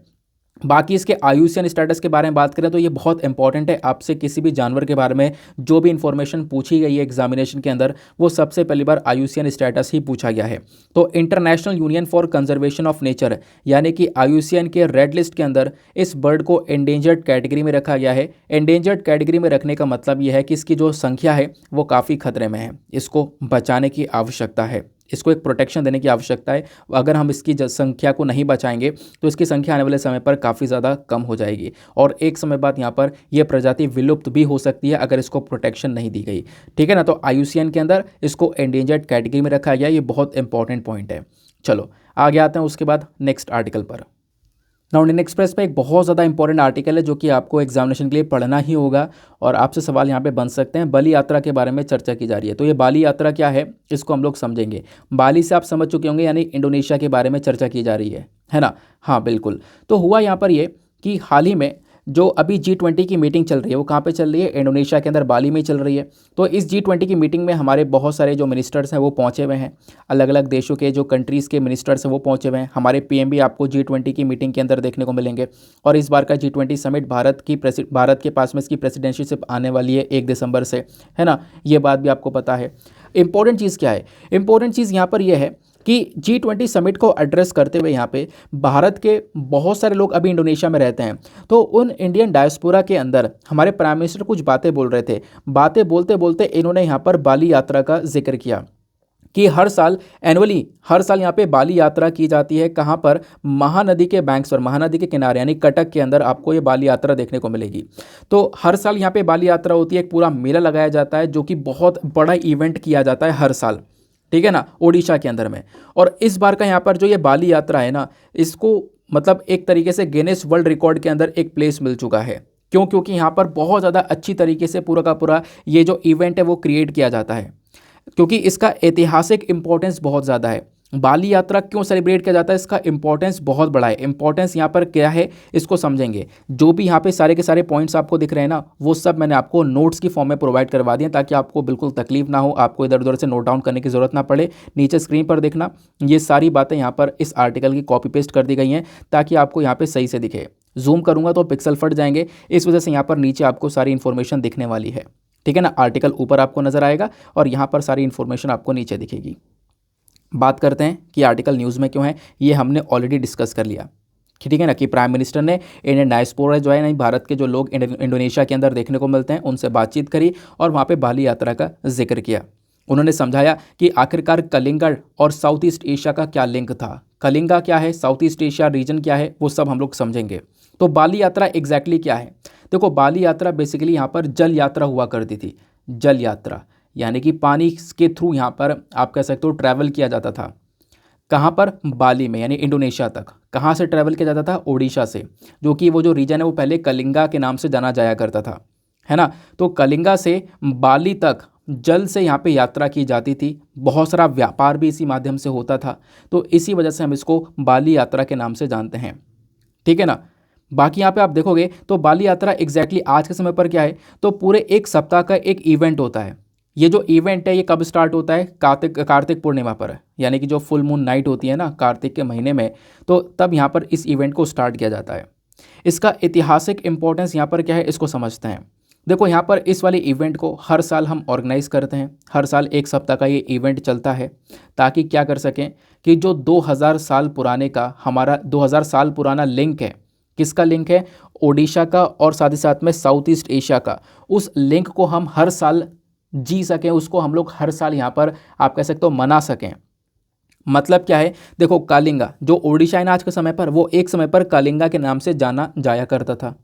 S1: बाकी इसके आयुष्मान स्टेटस के बारे में बात करें तो ये बहुत इंपॉर्टेंट है। आपसे किसी भी जानवर के बारे में जो भी इंफॉर्मेशन पूछी गई है एग्जामिनेशन के अंदर, वो सबसे पहली बार आयुष्मान स्टेटस ही पूछा गया है। तो international union for conservation of nature यानी कि आयुष्मान के रेड लिस्ट के अंदर इस बर्ड को एंडेंजर्ड कैटेगरी में रखा गया है। एंडेंजर्ड कैटेगरी में रखने का मतलब ये है कि इसकी जो संख्या है वो काफ़ी खतरे में है, इसको बचाने की आवश्यकता है, इसको एक प्रोटेक्शन देने की आवश्यकता है। अगर हम इसकी संख्या को नहीं बचाएंगे तो इसकी संख्या आने वाले समय पर काफ़ी ज़्यादा कम हो जाएगी और एक समय बाद यहाँ पर यह प्रजाति विलुप्त भी हो सकती है अगर इसको प्रोटेक्शन नहीं दी गई। ठीक है ना, तो आईयूसीएन के अंदर इसको एंडेंजर्ड कैटेगरी में रखा गया, ये बहुत इंपॉर्टेंट पॉइंट है। चलो आगे आते हैं उसके बाद नेक्स्ट आर्टिकल पर। नाउ इंडियन एक्सप्रेस पे एक बहुत ज़्यादा इंपॉर्टेंट आर्टिकल है जो कि आपको एग्जामिनेशन के लिए पढ़ना ही होगा और आपसे सवाल यहाँ पे बन सकते हैं। बाली यात्रा के बारे में चर्चा की जा रही है, तो ये बाली यात्रा क्या है इसको हम लोग समझेंगे। बाली से आप समझ चुके होंगे, यानी इंडोनेशिया के बारे में चर्चा की जा रही है ना। हाँ बिल्कुल। तो हुआ यहाँ पर ये कि हाल ही में जो अभी G20 की मीटिंग चल रही है वो कहाँ पे चल रही है, इंडोनेशिया के अंदर बाली में चल रही है। तो इस G20 की मीटिंग में हमारे बहुत सारे जो मिनिस्टर्स हैं वो पहुँचे हुए हैं, अलग अलग देशों के जो कंट्रीज़ के मिनिस्टर्स हैं वो पहुँचे हुए हैं। हमारे पीएम भी आपको G20 की मीटिंग के अंदर देखने को मिलेंगे। और इस बार का G20 समिट भारत के पास में इसकी प्रेसिडेंशिप आने वाली है 1 दिसंबर से, है ना, ये बात भी आपको पता है। इंपॉर्टेंट चीज़ क्या है, इंपॉर्टेंट चीज़ यहाँ पर यह है कि G20 समिट को एड्रेस करते हुए यहाँ पे भारत के बहुत सारे लोग अभी इंडोनेशिया में रहते हैं। तो उन इंडियन डायस्पोरा के अंदर हमारे प्राइम मिनिस्टर कुछ बातें बोल रहे थे। बातें बोलते बोलते इन्होंने यहाँ पर बाली यात्रा का जिक्र किया कि हर साल यहाँ पे बाली यात्रा की जाती है। कहाँ पर, महानदी के बैंक्स पर, महानदी के किनारे यानी कटक के अंदर आपको ये बाली यात्रा देखने को मिलेगी। तो हर साल यहाँ पे बाली यात्रा होती है, एक पूरा मेला लगाया जाता है जो कि बहुत बड़ा इवेंट किया जाता है हर साल, ठीक है ना, ओडिशा के अंदर में। और इस बार का यहाँ पर जो ये बाली यात्रा है ना, इसको मतलब एक तरीके से गिनेस वर्ल्ड रिकॉर्ड के अंदर एक प्लेस मिल चुका है। क्यों? क्योंकि यहाँ पर बहुत ज़्यादा अच्छी तरीके से पूरा का पूरा ये जो इवेंट है वो क्रिएट किया जाता है, क्योंकि इसका ऐतिहासिक इंपॉर्टेंस बहुत ज़्यादा है। बाली यात्रा क्यों सेलिब्रेट किया जाता है, इसका इंपॉर्टेंस बहुत बड़ा है। इंपॉर्टेंस यहाँ पर क्या है इसको समझेंगे। जो भी यहाँ पे सारे के सारे पॉइंट्स आपको दिख रहे हैं ना, वो सब मैंने आपको नोट्स की फॉर्म में प्रोवाइड करवा दिए ताकि आपको बिल्कुल तकलीफ ना हो, आपको इधर उधर से नोट डाउन करने की ज़रूरत ना पड़े। नीचे स्क्रीन पर देखना, ये सारी बातें यहाँ पर इस आर्टिकल की कॉपी पेस्ट कर दी गई हैं ताकि आपको यहाँ पर सही से दिखे। जूम करूँगा तो पिक्सल फट जाएंगे, इस वजह से यहाँ पर नीचे आपको सारी इन्फॉर्मेशन दिखने वाली है, ठीक है ना। आर्टिकल ऊपर आपको नजर आएगा और यहाँ पर सारी इन्फॉर्मेशन आपको नीचे दिखेगी। बात करते हैं कि आर्टिकल न्यूज़ में क्यों है, ये हमने ऑलरेडी डिस्कस कर लिया, ठीक है ना, कि प्राइम मिनिस्टर ने इंडियन डायस्पोरा जो है ना, भारत के जो लोग इंडोनेशिया के अंदर देखने को मिलते हैं उनसे बातचीत करी और वहाँ पे बाली यात्रा का जिक्र किया। उन्होंने समझाया कि आखिरकार कलिंगा और साउथ ईस्ट एशिया का क्या लिंक था, कलिंगा क्या है, साउथ ईस्ट एशिया रीजन क्या है, वो सब हम लोग समझेंगे। तो बाली यात्रा एग्जैक्टली क्या है, देखो बाली यात्रा बेसिकली यहाँ पर जल यात्रा हुआ करती थी। जल यात्रा यानी कि पानी के थ्रू यहाँ पर आप कह सकते हो ट्रैवल किया जाता था। कहाँ पर, बाली में, यानी इंडोनेशिया तक। कहाँ से ट्रैवल किया जाता था, ओडिशा से, जो कि वो जो रीजन है वो पहले कलिंगा के नाम से जाना जाया करता था, है ना। तो कलिंगा से बाली तक जल से यहाँ पे यात्रा की जाती थी। बहुत सारा व्यापार भी इसी माध्यम से होता था, तो इसी वजह से हम इसको बाली यात्रा के नाम से जानते हैं, ठीक है ना। बाकी यहाँ पे आप देखोगे तो बाली यात्रा एग्जैक्टली आज के समय पर क्या है, तो पूरे एक सप्ताह का एक इवेंट होता है। ये जो इवेंट है ये कब स्टार्ट होता है, कार्तिक पूर्णिमा पर, यानी कि जो फुल मून नाइट होती है ना कार्तिक के महीने में, तो तब यहाँ पर इस इवेंट को स्टार्ट किया जाता है। इसका ऐतिहासिक इंपॉर्टेंस यहाँ पर क्या है इसको समझते हैं। देखो यहाँ पर इस वाले इवेंट को हर साल हम ऑर्गेनाइज करते हैं, हर साल एक सप्ताह का ये इवेंट चलता है ताकि क्या कर सकें कि जो 2000 साल पुराने का हमारा 2000 साल पुराना लिंक है, किसका लिंक है, ओडिशा का और साथ ही साथ में साउथ ईस्ट एशिया का, उस लिंक को हम हर साल जी सकें, उसको हम लोग हर साल यहाँ पर आप कह सकते हो मना सकें। मतलब क्या है, देखो कलिंगा जो ओडिशा है ना आज के समय पर, वो एक समय पर कलिंगा के नाम से जाना जाया करता था।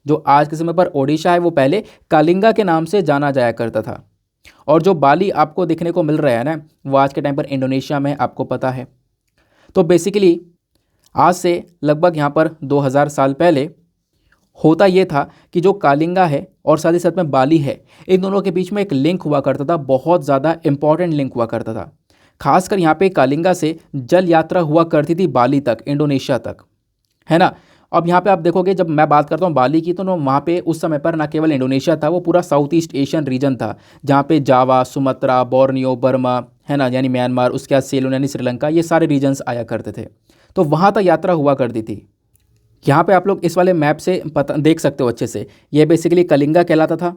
S1: जो आज के समय पर ओडिशा है वो पहले कलिंगा के नाम से जाना जाया करता था। और जो बाली आपको देखने को मिल रहा है ना, वो आज के टाइम पर इंडोनेशिया में, आपको पता है। तो बेसिकली आज से लगभग यहाँ पर 2000 साल पहले होता ये था कि जो कलिंगा है और साथ ही साथ में बाली है, इन दोनों के बीच में एक लिंक हुआ करता था, बहुत ज़्यादा इंपॉर्टेंट लिंक हुआ करता था। खासकर यहाँ पे कलिंगा से जल यात्रा हुआ करती थी बाली तक, इंडोनेशिया तक, है ना। अब यहाँ पे आप देखोगे जब मैं बात करता हूँ बाली की, तो वहाँ पे उस समय पर ना केवल इंडोनेशिया था, वो पूरा साउथ ईस्ट एशियन रीजन था, जहाँ पे जावा, सुमात्रा, बोर्नियो, बर्मा, है ना, यानी म्यांमार, उसके बाद सेलोन यानी श्रीलंका, ये सारे रीजन्स आया करते थे। तो वहाँ तक यात्रा हुआ करती थी। यहाँ पे आप लोग इस वाले मैप से पता देख सकते हो अच्छे से, ये बेसिकली कलिंगा कहलाता था।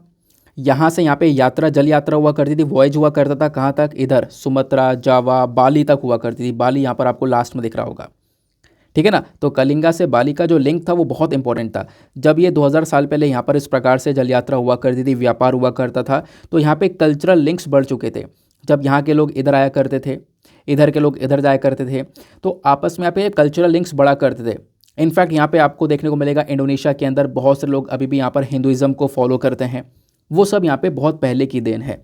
S1: यहाँ से यहाँ पे यात्रा, जल यात्रा हुआ करती थी, वॉयज हुआ करता था कहाँ तक, इधर सुमात्रा, जावा, बाली तक हुआ करती थी। बाली यहाँ पर आपको लास्ट में दिख रहा होगा, ठीक है ना। तो कलिंगा से बाली का जो लिंक था वो बहुत इंपॉर्टेंट था। जब ये 2000 साल पहले यहाँ पर इस प्रकार से जल यात्रा हुआ करती थी, व्यापार हुआ करता था, तो यहाँ पे कल्चरल लिंक्स बढ़ चुके थे। जब यहाँ के लोग इधर आया करते थे, इधर के लोग इधर जाया करते थे, तो आपस में यहाँ पे कल्चरल लिंक्स बढ़ा करते थे। इनफैक्ट यहाँ पे आपको देखने को मिलेगा इंडोनेशिया के अंदर बहुत से लोग अभी भी यहाँ पर हिंदुज़म को फॉलो करते हैं। वो सब यहाँ पे बहुत पहले की देन है।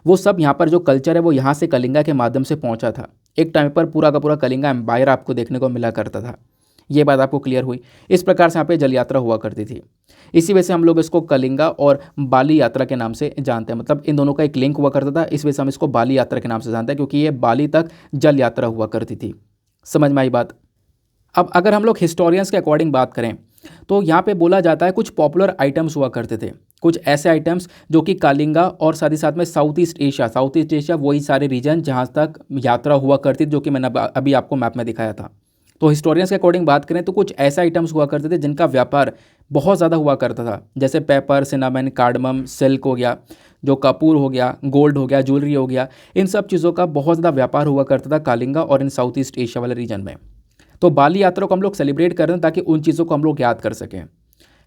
S1: वो सब यहाँ पर जो कल्चर है वो यहाँ से कलिंगा के माध्यम से पहुँचा था। एक टाइम पर पूरा का पूरा कलिंगा एम्पायर आपको देखने को मिला करता था। ये बात आपको क्लियर हुई। इस प्रकार से यहाँ पे जल यात्रा हुआ करती थी। इसी वजह से हम लोग इसको कलिंगा और बाली यात्रा के नाम से जानते हैं। मतलब इन दोनों का एक लिंक हुआ करता था, इस वजह से हम इसको बाली यात्रा के नाम से जानते हैं, क्योंकि ये बाली तक जल यात्रा हुआ करती थी। समझ में आई बात। अब अगर हम लोग हिस्टोरियंस के अकॉर्डिंग बात करें तो यहाँ पे बोला जाता है कुछ पॉपुलर आइटम्स हुआ करते थे, कुछ ऐसे आइटम्स जो कि कलिंगा और साथ ही साथ में साउथ ईस्ट एशिया वही सारे रीजन जहाँ तक यात्रा हुआ करती थी, जो कि मैंने अभी आपको मैप में दिखाया था। तो हिस्टोरियंस के अकॉर्डिंग बात करें तो कुछ ऐसे आइटम्स हुआ करते थे जिनका व्यापार बहुत ज़्यादा हुआ करता था, जैसे पेपर, सिनामन, कार्डमम, सिल्क हो गया, जो कपूर हो गया, गोल्ड हो गया, ज्वेलरी हो गया, इन सब चीज़ों का बहुत ज़्यादा व्यापार हुआ करता था कलिंगा और इन साउथ ईस्ट एशिया वाले रीजन में। तो बाली यात्रा को हम लोग सेलिब्रेट कर रहे हैं ताकि उन चीज़ों को हम लोग याद कर सकें,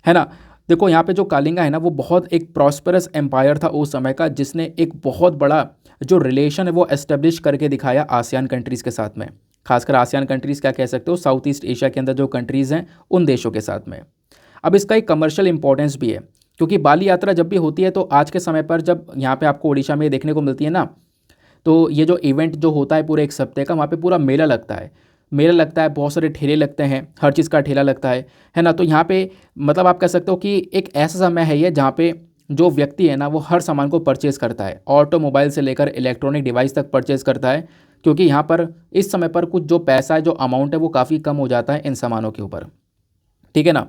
S1: है ना। देखो यहाँ पे जो कलिंगा है ना वो बहुत एक प्रॉस्परस एम्पायर था उस समय का, जिसने एक बहुत बड़ा जो रिलेशन है वो एस्टेब्लिश करके दिखाया आसियान कंट्रीज़ के साथ में। खासकर आसियान कंट्रीज़ क्या कह सकते हो, साउथ ईस्ट एशिया के अंदर जो कंट्रीज़ हैं उन देशों के साथ में। अब इसका एक कमर्शियल इंपॉर्टेंस भी है, क्योंकि बाली यात्रा जब भी होती है तो आज के समय पर जब यहाँ पे आपको उड़ीसा में देखने को मिलती है ना, तो ये जो इवेंट जो होता है पूरे एक सप्ताह का, वहाँ पे पूरा मेला लगता है। मेला लगता है, बहुत सारे ठेले लगते हैं, हर चीज़ का ठेला लगता है ना। तो यहाँ पे मतलब आप कह सकते हो कि एक ऐसा समय है ये जहाँ पे जो व्यक्ति है ना वो हर सामान को परचेज़ करता है, ऑटोमोबाइल से लेकर इलेक्ट्रॉनिक डिवाइस तक परचेज़ करता है, क्योंकि यहाँ पर इस समय पर कुछ जो पैसा है, जो अमाउंट है वो काफ़ी कम हो जाता है इन सामानों के ऊपर, ठीक है ना।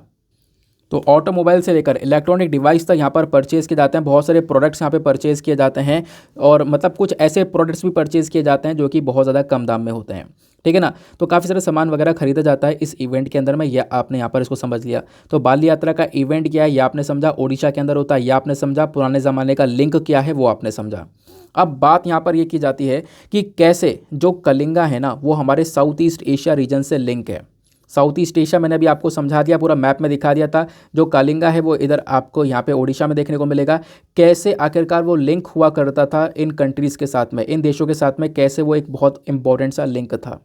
S1: तो ऑटोमोबाइल से लेकर इलेक्ट्रॉनिक डिवाइस तक यहाँ पर परचेज़ किए जाते हैं, बहुत सारे प्रोडक्ट्स यहाँ पे परचेज़ किए जाते हैं, और मतलब कुछ ऐसे प्रोडक्ट्स भी परचेज़ किए जाते हैं जो कि बहुत ज़्यादा कम दाम में होते हैं, ठीक है ना। तो काफ़ी सारा सामान वगैरह खरीदा जाता है इस इवेंट के अंदर में, यह आपने यहाँ पर इसको समझ लिया। तो बाली यात्रा का इवेंट क्या है यह आपने समझा, ओडिशा के अंदर होता है यह आपने समझा, पुराने ज़माने का लिंक क्या है वो आपने समझा। अब बात यहाँ पर यह की जाती है कि कैसे जो कलिंगा है ना वो हमारे साउथ ईस्ट एशिया रीजन से लिंक है। साउथ ईस्ट एशिया मैंने अभी आपको समझा दिया, पूरा मैप में दिखा दिया था। जो कलिंगा है वो इधर आपको यहाँ पे ओडिशा में देखने को मिलेगा। कैसे आखिरकार वो लिंक हुआ करता था इन कंट्रीज़ के साथ में, इन देशों के साथ में, कैसे वो एक बहुत इंपॉर्टेंट सा लिंक था।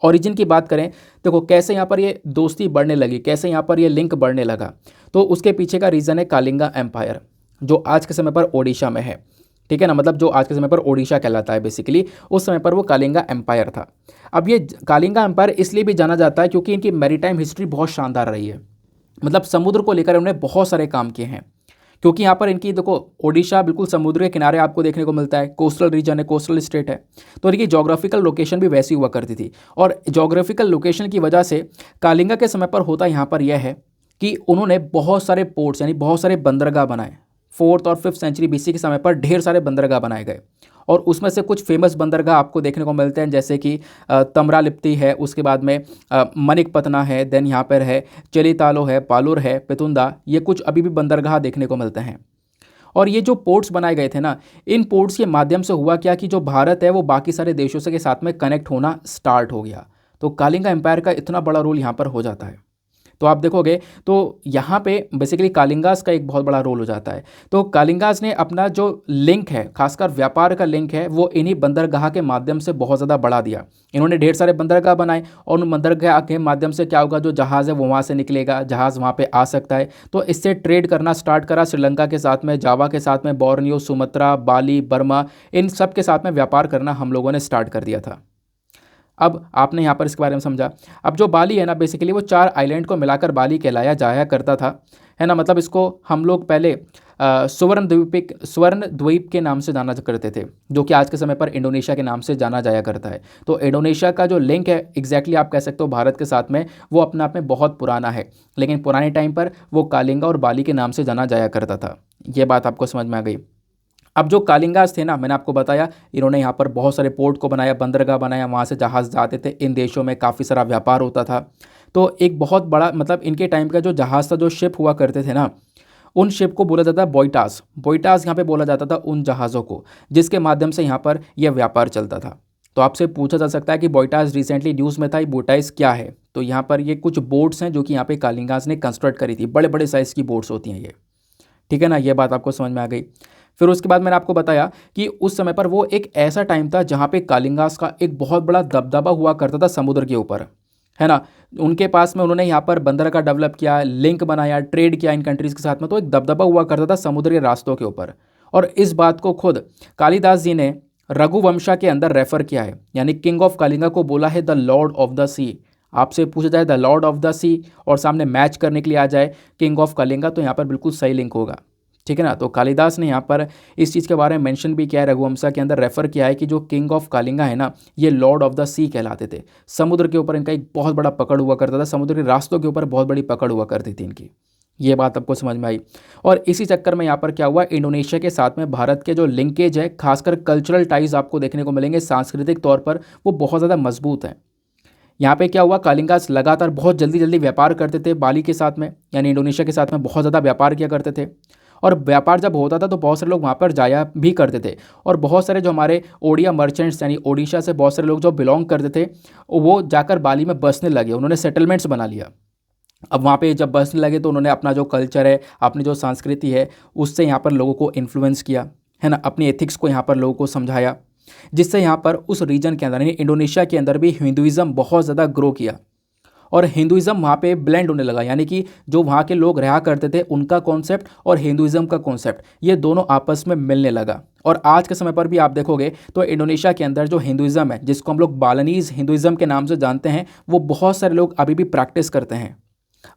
S1: ओरिजिन की बात करें, देखो कैसे यहाँ पर ये दोस्ती बढ़ने लगी, कैसे यहाँ पर ये लिंक बढ़ने लगा, तो उसके पीछे का रीज़न है कलिंगा एम्पायर, जो आज के समय पर ओडिशा में है, ठीक है ना। मतलब जो आज के समय पर ओडिशा कहलाता है बेसिकली, उस समय पर वो कलिंगा एम्पायर था। अब ये कलिंगा एम्पायर इसलिए भी जाना जाता है क्योंकि इनकी मैरीटाइम हिस्ट्री बहुत शानदार रही है। मतलब समुद्र को लेकर उन्होंने बहुत सारे काम किए हैं, क्योंकि यहाँ पर इनकी देखो ओडिशा बिल्कुल समुद्र के किनारे आपको देखने को मिलता है, कोस्टल रीजन है, कोस्टल स्टेट है, तो इनकी जोग्राफिकल लोकेशन भी वैसी हुआ करती थी। और जोग्राफिकल लोकेशन की वजह से कलिंगा के समय पर होता यहाँ पर यह है कि उन्होंने बहुत सारे पोर्ट्स यानी बहुत सारे बंदरगाह बनाए। 4th और 5th सेंचुरी बीसी के समय पर ढेर सारे बंदरगाह बनाए गए, और उसमें से कुछ फेमस बंदरगाह आपको देखने को मिलते हैं, जैसे कि तमरालिप्ति है, उसके बाद में मनिकपतना है, देन यहाँ पर है चेलितालो है, पालुर है, पेतुंदा, ये कुछ अभी भी बंदरगाह देखने को मिलते हैं। और ये जो पोर्ट्स बनाए गए थे ना, इन पोर्ट्स के माध्यम से हुआ क्या कि जो भारत है वो बाकी सारे देशों से के साथ में कनेक्ट होना स्टार्ट हो गया। तो कलिंगा एम्पायर का इतना बड़ा रोल यहाँ पर हो जाता है। तो आप देखोगे तो यहाँ पे बेसिकली कलिंगास का एक बहुत बड़ा रोल हो जाता है। तो कलिंगास ने अपना जो लिंक है, खासकर व्यापार का लिंक है, वो इन्हीं बंदरगाह के माध्यम से बहुत ज़्यादा बढ़ा दिया। इन्होंने ढेर सारे बंदरगाह बनाए, और उन बंदरगाह के माध्यम से क्या होगा, जो जहाज़ है वो वहाँ से निकलेगा, जहाज़ वहाँ पे आ सकता है, तो इससे ट्रेड करना स्टार्ट करा श्रीलंका के साथ में, जावा के साथ में, बोर्नियो, सुमात्रा, बाली, बर्मा, इन सब के साथ में व्यापार करना हम लोगों ने स्टार्ट कर दिया था। अब आपने यहाँ पर इसके बारे में समझा। अब जो बाली है ना बेसिकली वो 4 आइलैंड को मिलाकर बाली कहलाया जाया करता था, है ना। मतलब इसको हम लोग पहले स्वर्ण द्वीप के नाम से जाना करते थे, जो कि आज के समय पर इंडोनेशिया के नाम से जाना जाया करता है। तो इंडोनेशिया का जो लिंक है एग्जैक्टली आप कह सकते हो भारत के साथ में, वो अपने आप में बहुत पुराना है, लेकिन पुराने टाइम पर वो कलिंगा और बाली के नाम से जाना जाया करता था। ये बात आपको समझ में आ गई। अब जो कलिंगास थे ना, मैंने आपको बताया इन्होंने यहाँ पर बहुत सारे पोर्ट को बनाया, बंदरगाह बनाया, वहाँ से जहाज़ जाते थे, इन देशों में काफ़ी सारा व्यापार होता था। तो एक बहुत बड़ा मतलब इनके टाइम का जो जहाज़ था, जो शिप हुआ करते थे ना, उन शिप को बोला जाता है बोइटास। बोइटास यहाँ पे बोला जाता था उन जहाज़ों को जिसके माध्यम से यहाँ पर यह व्यापार चलता था। तो आपसे पूछा जा सकता है कि बोइटास रिसेंटली न्यूज़ में था, ये बोइटास क्या है? तो यहाँ पर ये कुछ बोट्स हैं जो कि यहाँ पे कालिंगास ने कंस्ट्रक्ट करी थी। बड़े बड़े साइज़ की बोट्स होती हैं ये, ठीक है ना, ये बात आपको समझ में आ गई। फिर उसके बाद मैंने आपको बताया कि उस समय पर वो एक ऐसा टाइम था जहाँ पे कालिंगास का एक बहुत बड़ा दबदबा हुआ करता था समुद्र के ऊपर, है ना। उनके पास में उन्होंने यहाँ पर बंदर का डेवलप किया, लिंक बनाया, ट्रेड किया इन कंट्रीज़ के साथ में, तो एक दबदबा हुआ करता था समुद्री रास्तों के ऊपर। और इस बात को खुद कालिदास जी ने रघुवंशा के अंदर रेफर किया है, यानी किंग ऑफ कालिंगा को बोला है द लॉर्ड ऑफ द सी। आपसे पूछा जाए द लॉर्ड ऑफ द सी और सामने मैच करने के लिए आ जाए किंग ऑफ कलिंगा, तो यहाँ पर बिल्कुल सही लिंक होगा, ठीक है ना। तो कालिदास ने यहाँ पर इस चीज़ के बारे में मेंशन भी किया है, रघुवंशा के अंदर रेफर किया है कि जो किंग ऑफ कालिंगा है ना, ये लॉर्ड ऑफ द सी कहलाते थे। समुद्र के ऊपर इनका एक बहुत बड़ा पकड़ हुआ करता था, समुद्री रास्तों के ऊपर बहुत बड़ी पकड़ हुआ करती थी इनकी। ये बात आपको समझ में आई। और इसी चक्कर में यहाँ पर क्या हुआ, इंडोनेशिया के साथ में भारत के जो लिंकेज है, खासकर कल्चरल टाइज आपको देखने को मिलेंगे, सांस्कृतिक तौर पर वो बहुत ज़्यादा मजबूत हैं। यहाँ पे क्या हुआ, कालिंगास लगातार बहुत जल्दी जल्दी व्यापार करते थे बाली के साथ में, यानी इंडोनेशिया के साथ में बहुत ज़्यादा व्यापार किया करते थे। और व्यापार जब होता था तो बहुत सारे लोग वहाँ पर जाया भी करते थे। और बहुत सारे जो हमारे ओडिया मर्चेंट्स यानी ओडिशा से बहुत सारे लोग जो बिलोंग करते थे, वो जाकर बाली में बसने लगे, उन्होंने सेटलमेंट्स बना लिया। अब वहाँ पे जब बसने लगे तो उन्होंने अपना जो कल्चर है, अपनी जो संस्कृति है, उससे यहाँ पर लोगों को इन्फ्लुएंस किया, है ना, अपनी एथिक्स को यहाँ पर लोगों को समझाया, जिससे यहाँ पर उस रीजन के अंदर यानी इंडोनेशिया के अंदर भी हिंदुइज़्म बहुत ज़्यादा ग्रो किया। और हिंदुइज़्म वहाँ पे ब्लेंड होने लगा, यानी कि जो वहाँ के लोग रहा करते थे उनका कॉन्सेप्ट और हिंदुइज़्म का कॉन्सेप्ट, ये दोनों आपस में मिलने लगा। और आज के समय पर भी आप देखोगे तो इंडोनेशिया के अंदर जो हिंदुइज़्म है, जिसको हम लोग बालिनीज़ हिंदुइज़्म के नाम से जानते हैं, वो बहुत सारे लोग अभी भी प्रैक्टिस करते हैं।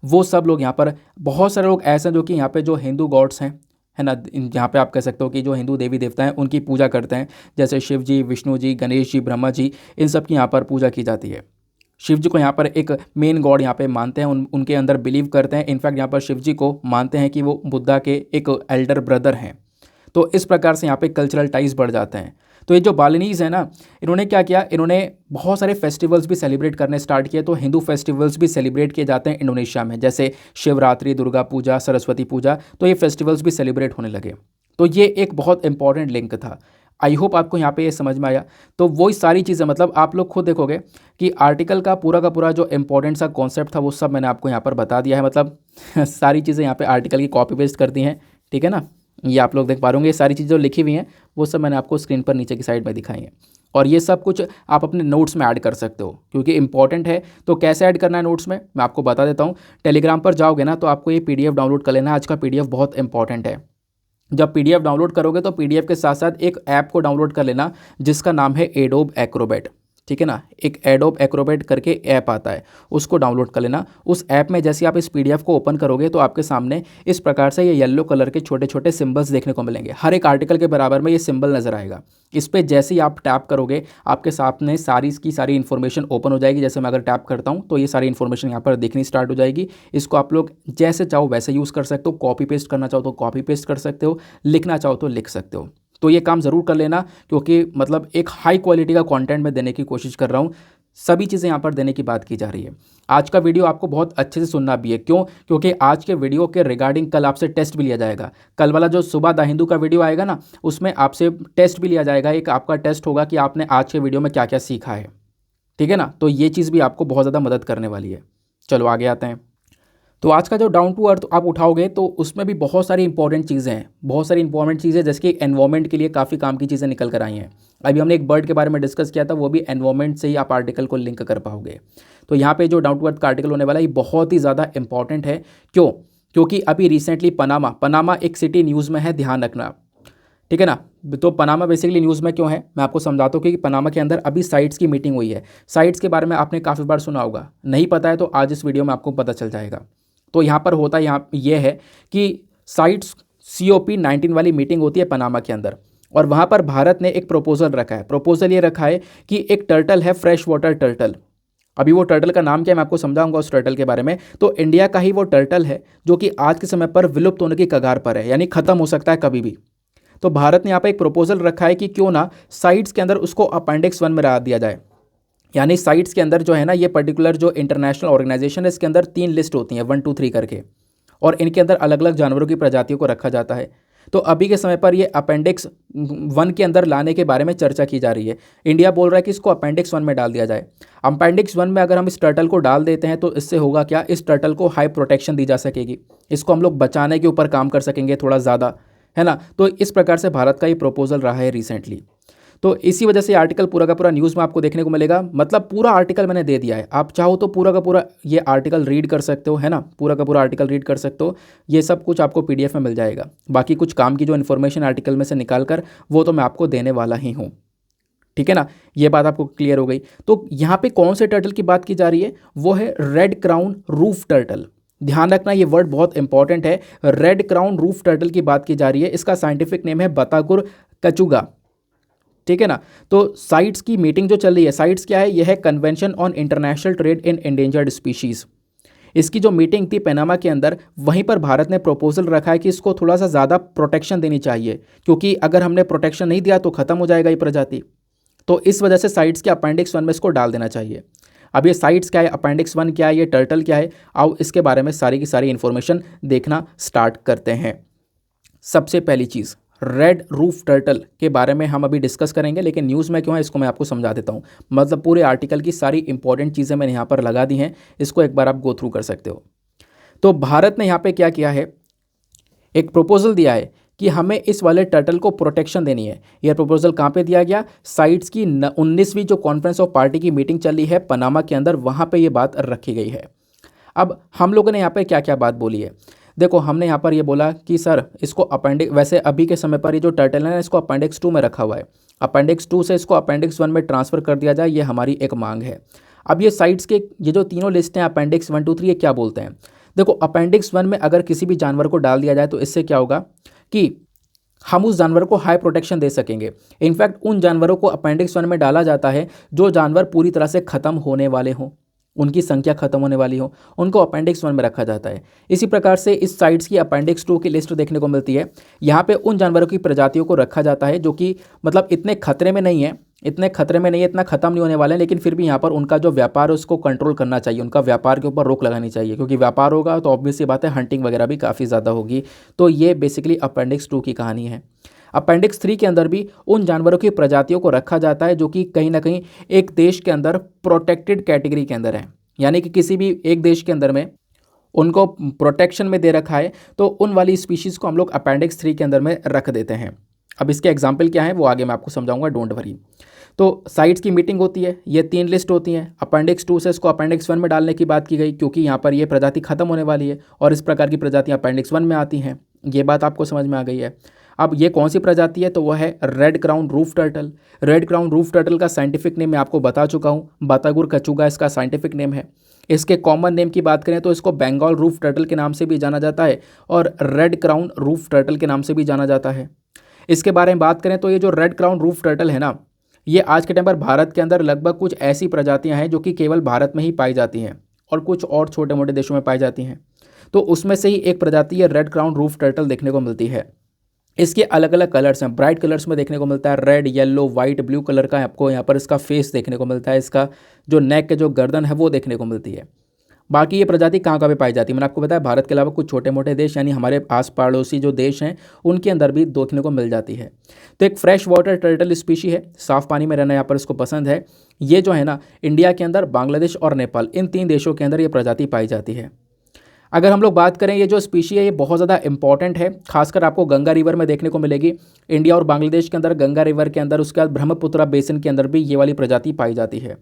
S1: वो सब लोग यहाँ पर, बहुत सारे लोग ऐसे हैं जो कि यहाँ पे जो हिंदू गॉड्स हैं, है ना, यहाँ पे आप कह सकते हो कि जो हिंदू देवी देवता हैं उनकी पूजा करते हैं, जैसे शिव जी, विष्णु जी, गणेश जी, ब्रह्मा जी, इन सब की यहाँ पर पूजा की जाती है। शिव जी को यहाँ पर एक मेन गॉड यहाँ पे मानते हैं, उनके अंदर बिलीव करते हैं। इनफैक्ट यहाँ पर शिव जी को मानते हैं कि वो बुद्धा के एक एल्डर ब्रदर हैं। तो इस प्रकार से यहाँ पे कल्चरल टाइज बढ़ जाते हैं। तो ये जो बालिनीज़ है ना, इन्होंने क्या किया, इन्होंने बहुत सारे फेस्टिवल्स भी सेलिब्रेट करने स्टार्ट किए। तो हिंदू फेस्टिवल्स भी सेलिब्रेट किए जाते हैं इंडोनेशिया में, जैसे शिवरात्रि, दुर्गा पूजा, सरस्वती पूजा, तो ये फेस्टिवल्स भी सेलिब्रेट होने लगे। तो ये एक बहुत इंपॉर्टेंट लिंक था। आई होप आपको यहाँ पे ये समझ में आया। तो वही सारी चीज़ें, मतलब आप लोग खुद देखोगे कि आर्टिकल का पूरा जो इंपॉर्टेंट सा कॉन्सेप्ट था वो सब मैंने आपको यहाँ पर बता दिया है। मतलब सारी चीज़ें यहाँ पे आर्टिकल की कॉपी पेस्ट कर दी हैं, ठीक है ना। ये आप लोग देख पा रहे होंगे, ये सारी चीज़ें जो लिखी हुई हैं वो सब मैंने आपको स्क्रीन पर नीचे की साइड में दिखाई हैं। और ये सब कुछ आप अपने नोट्स में ऐड कर सकते हो, क्योंकि इंपॉर्टेंट है। तो कैसे ऐड करना है नोट्स में, मैं आपको बता देता हूँ। टेलीग्राम पर जाओगे ना तो आपको ये PDF डाउनलोड कर लेना है। आज का PDF बहुत इंपॉर्टेंट है। जब PDF डाउनलोड करोगे तो PDF के साथ साथ एक ऐप को डाउनलोड कर लेना जिसका नाम है एडोब एक्रोबैट, ठीक है ना। एक एडोब एक्रोबैट करके ऐप आता है, उसको डाउनलोड कर लेना। उस ऐप में जैसे आप इस PDF को ओपन करोगे तो आपके सामने इस प्रकार से ये येलो कलर के छोटे छोटे सिंबल्स देखने को मिलेंगे। हर एक आर्टिकल के बराबर में ये सिंबल नजर आएगा। इस पर जैसे ही आप टैप करोगे आपके सामने सारी की सारी इन्फॉर्मेशन ओपन हो जाएगी। जैसे मैं अगर टैप करता हूँ तो ये सारी इन्फॉर्मेशन यहाँ पर दिखनी स्टार्ट हो जाएगी। इसको आप लोग जैसे चाहो वैसे यूज़ कर सकते हो, कॉपी पेस्ट करना चाहो तो कॉपी पेस्ट कर सकते हो, लिखना चाहो तो लिख सकते हो। तो ये काम ज़रूर कर लेना, क्योंकि मतलब एक हाई क्वालिटी का कंटेंट मैं देने की कोशिश कर रहा हूँ। सभी चीज़ें यहाँ पर देने की बात की जा रही है। आज का वीडियो आपको बहुत अच्छे से सुनना भी है। क्यों? क्योंकि आज के वीडियो के रिगार्डिंग कल आपसे टेस्ट भी लिया जाएगा। कल वाला जो सुबह द हिंदू का वीडियो आएगा ना, उसमें आपसे टेस्ट भी लिया जाएगा। एक आपका टेस्ट होगा कि आपने आज के वीडियो में क्या क्या सीखा है, ठीक है ना। तो ये चीज़ भी आपको बहुत ज़्यादा मदद करने वाली है। चलो आगे आते हैं। तो आज का जो डाउन टू अर्थ आप उठाओगे तो उसमें भी बहुत सारी इंपॉर्टेंट चीज़ें हैं, बहुत सारी इंपॉर्टेंट चीज़ें, जैसे कि एनवायरमेंट के लिए काफ़ी काम की चीज़ें निकल कर आई हैं। अभी हमने एक बर्ड के बारे में डिस्कस किया था, वो भी एनवायरमेंट से ही आप आर्टिकल को लिंक कर पाओगे। तो यहाँ पे जो डाउन टू अर्थ का आर्टिकल होने वाला है ये बहुत ही ज़्यादा इंपॉर्टेंट है। क्यों? क्योंकि अभी रिसेंटली पनामा एक सिटी न्यूज़ में है, ध्यान रखना, ठीक है ना। तो पनामा बेसिकली न्यूज़ में क्यों है मैं आपको समझाता हूँ। क्योंकि पनामा के अंदर अभी साइट्स की मीटिंग हुई है। साइट्स के बारे में आपने काफ़ी बार सुना होगा, नहीं पता है तो आज इस वीडियो में आपको पता चल जाएगा। तो यहाँ पर होता यहाँ ये है कि साइट्स COP19 वाली मीटिंग होती है पनामा के अंदर, और वहाँ पर भारत ने एक प्रपोजल रखा है। प्रपोजल ये रखा है कि एक टर्टल है, फ्रेश वाटर टर्टल। अभी वो टर्टल का नाम क्या है मैं आपको समझाऊंगा उस टर्टल के बारे में। तो इंडिया का ही वो टर्टल है जो कि आज के समय पर विलुप्त होने की कगार पर है, यानी खत्म हो सकता है कभी भी। तो भारत ने यहाँ पर एक प्रपोजल रखा है कि क्यों ना साइट्स के अंदर उसको अपेंडिक्स 1 में रख दिया जाए। यानी साइट्स के अंदर जो है ना, ये पर्टिकुलर जो इंटरनेशनल ऑर्गेनाइजेशन है, इसके अंदर 3 लिस्ट होती हैं, 1 2 3 करके, और इनके अंदर अलग अलग जानवरों की प्रजातियों को रखा जाता है। तो अभी के समय पर ये अपेंडिक्स 1 के अंदर लाने के बारे में चर्चा की जा रही है। इंडिया बोल रहा है कि इसको अपेंडिक्स 1 में डाल दिया जाए। अपेंडिक्स 1 में अगर हम इस टर्टल को डाल देते हैं तो इससे होगा क्या, इस टर्टल को हाई प्रोटेक्शन दी जा सकेगी, इसको हम लोग बचाने के ऊपर काम कर सकेंगे थोड़ा ज़्यादा, है ना। तो इस प्रकार से भारत का ये प्रपोजल रहा है रिसेंटली। तो इसी वजह से आर्टिकल पूरा का पूरा न्यूज़ में आपको देखने को मिलेगा। मतलब पूरा आर्टिकल मैंने दे दिया है, आप चाहो तो पूरा का पूरा ये आर्टिकल रीड कर सकते हो, है ना, पूरा का पूरा आर्टिकल रीड कर सकते हो। ये सब कुछ आपको पीडीएफ में मिल जाएगा। बाकी कुछ काम की जो इन्फॉर्मेशन आर्टिकल में से निकाल कर वो तो मैं आपको देने वाला ही हूँ, ठीक है ना। ये बात आपको क्लियर हो गई। तो यहाँ पे कौन से टर्टल की बात की जा रही है, वो है रेड क्राउन रूफ टर्टल। ध्यान रखना, ये वर्ड बहुत इंपॉर्टेंट है। रेड क्राउन रूफ टर्टल की बात की जा रही है। इसका साइंटिफिक नेम है बतागुर कचुगा, ठीक है ना। तो साइट्स की मीटिंग जो चल रही है, साइट्स क्या है, यह है convention on international trade in endangered species. इसकी जो मीटिंग थी पनामा के अंदर, वहीं पर भारत ने प्रपोजल रखा है कि इसको थोड़ा सा ज़्यादा प्रोटेक्शन देनी चाहिए, क्योंकि अगर हमने प्रोटेक्शन नहीं दिया तो ख़त्म हो जाएगा ये प्रजाति। तो इस वजह से साइट्स के अपेंडिक्स 1 में इसको डाल देना चाहिए। अब ये साइट्स क्या है, अपेंडिक्स 1 क्या है, ये टर्टल क्या है, आओ इसके बारे में सारी की सारी इन्फॉर्मेशन देखना स्टार्ट करते हैं। सबसे पहली चीज़, रेड रूफ टर्टल के बारे में हम अभी डिस्कस करेंगे, लेकिन न्यूज़ में क्यों है इसको मैं आपको समझा देता हूँ। मतलब पूरे आर्टिकल की सारी इंपॉर्टेंट चीज़ें मैंने यहाँ पर लगा दी हैं, इसको एक बार आप गो थ्रू कर सकते हो। तो भारत ने यहाँ पे क्या किया है, एक प्रपोजल दिया है कि हमें इस वाले टर्टल को प्रोटेक्शन देनी है। यह प्रपोजल कहाँ पे दिया गया, साइट्स की 19वीं जो कॉन्फ्रेंस ऑफ पार्टी की मीटिंग चल रही है पनामा के अंदर, वहाँ पे ये बात रखी गई है। अब हम लोगों ने यहाँ पे क्या क्या बात बोली है, देखो हमने यहाँ पर ये बोला कि सर इसको अपेंडिक्स, वैसे अभी के समय पर ये जो टर्टल है ना, इसको अपेंडिक्स 2 में रखा हुआ है, अपेंडिक्स 2 से इसको अपेंडिक्स 1 में ट्रांसफ़र कर दिया जाए, ये हमारी एक मांग है। अब ये साइट्स के ये जो तीनों लिस्ट हैं अपेंडिक्स 1 2 3, ये क्या बोलते हैं, देखो अपेंडिक्स 1 में अगर किसी भी जानवर को डाल दिया जाए तो इससे क्या होगा कि हम उस जानवर को हाई प्रोटेक्शन दे सकेंगे। इनफैक्ट उन जानवरों को अपेंडिक्स 1 में डाला जाता है जो जानवर पूरी तरह से ख़त्म होने वाले हों, उनकी संख्या खत्म होने वाली हो, उनको अपेंडिक्स 1 में रखा जाता है। इसी प्रकार से इस साइट्स की अपेंडिक्स 2 की लिस्ट देखने को मिलती है। यहाँ पे उन जानवरों की प्रजातियों को रखा जाता है जो कि मतलब इतने खतरे में नहीं है, इतने खतरे में नहीं है, इतना खत्म नहीं होने वाले हैं, लेकिन फिर भी यहाँ पर उनका जो व्यापार है उसको कंट्रोल करना चाहिए, उनका व्यापार के ऊपर रोक लगानी चाहिए, क्योंकि व्यापार होगा तो ऑब्वियस सी बात है हंटिंग वगैरह भी काफ़ी ज़्यादा होगी। तो ये बेसिकली अपेंडिक्स 2 की कहानी है। अपेंडिक्स 3 के अंदर भी उन जानवरों की प्रजातियों को रखा जाता है जो कि कहीं ना कहीं एक देश के अंदर प्रोटेक्टेड कैटेगरी के अंदर है, यानी कि किसी भी एक देश के अंदर में उनको प्रोटेक्शन में दे रखा है, तो उन वाली स्पीशीज़ को हम लोग अपेंडिक्स 3 के अंदर में रख देते हैं। अब इसके एग्जाम्पल क्या है वो आगे मैं आपको समझाऊंगा, डोंट वरी। तो साइट्स की मीटिंग होती है, ये 3 लिस्ट होती हैं, अपेंडिक्स 2 से इसको अपेंडिक्स 1 में डालने की बात की गई, क्योंकि यहाँ पर ये प्रजाति खत्म होने वाली है और इस प्रकार की प्रजातियाँ अपेंडिक्स 1 में आती हैं। ये बात आपको समझ में आ गई है। अब ये कौन सी प्रजाति है, तो वह है red crown roof turtle. Red crown roof turtle का साइंटिफिक नेम मैं आपको बता चुका हूँ, बातागुर कचुगा इसका साइंटिफिक नेम है। इसके कॉमन नेम की बात करें तो इसको बंगाल रूफ टर्टल के नाम से भी जाना जाता है और रेड क्राउन रूफ टर्टल के नाम से भी जाना जाता है। इसके बारे में बात करें तो ये जो रेड क्राउन रूफ टर्टल है ना, ये आज के टाइम पर भारत के अंदर लगभग कुछ ऐसी प्रजातियां हैं जो कि केवल भारत में ही पाई जाती हैं और कुछ और छोटे मोटे देशों में पाई जाती हैं। तो उसमें से ही एक प्रजाति है रेड क्राउन रूफ टर्टल देखने को मिलती है। इसके अलग अलग कलर्स हैं, ब्राइट कलर्स में देखने को मिलता है, red, yellow, white, blue colour का आपको यहाँ पर इसका फेस देखने को मिलता है, इसका जो नेक के जो गर्दन है वो देखने को मिलती है। बाकी ये प्रजाति कहाँ कहाँ पे पाई जाती है, मैंने आपको बताया भारत के अलावा कुछ छोटे मोटे देश यानी हमारे आस पड़ोसी जो देश हैं उनके अंदर भी देखने को मिल जाती है। तो एक फ्रेश वाटर टर्टल स्पीशी है, साफ़ पानी में रहना यहाँ पर इसको पसंद है। ये जो है ना इंडिया के अंदर, बांग्लादेश और नेपाल, इन 3 देशों के अंदर ये प्रजाति पाई जाती है। अगर हम लोग बात करें, ये जो स्पीशी है ये बहुत ज़्यादा इंपॉर्टेंट है, खासकर आपको गंगा रिवर में देखने को मिलेगी। इंडिया और बांग्लादेश के अंदर गंगा रिवर के अंदर, उसके बाद ब्रह्मपुत्रा बेसिन के अंदर भी ये वाली प्रजाति पाई जाती है।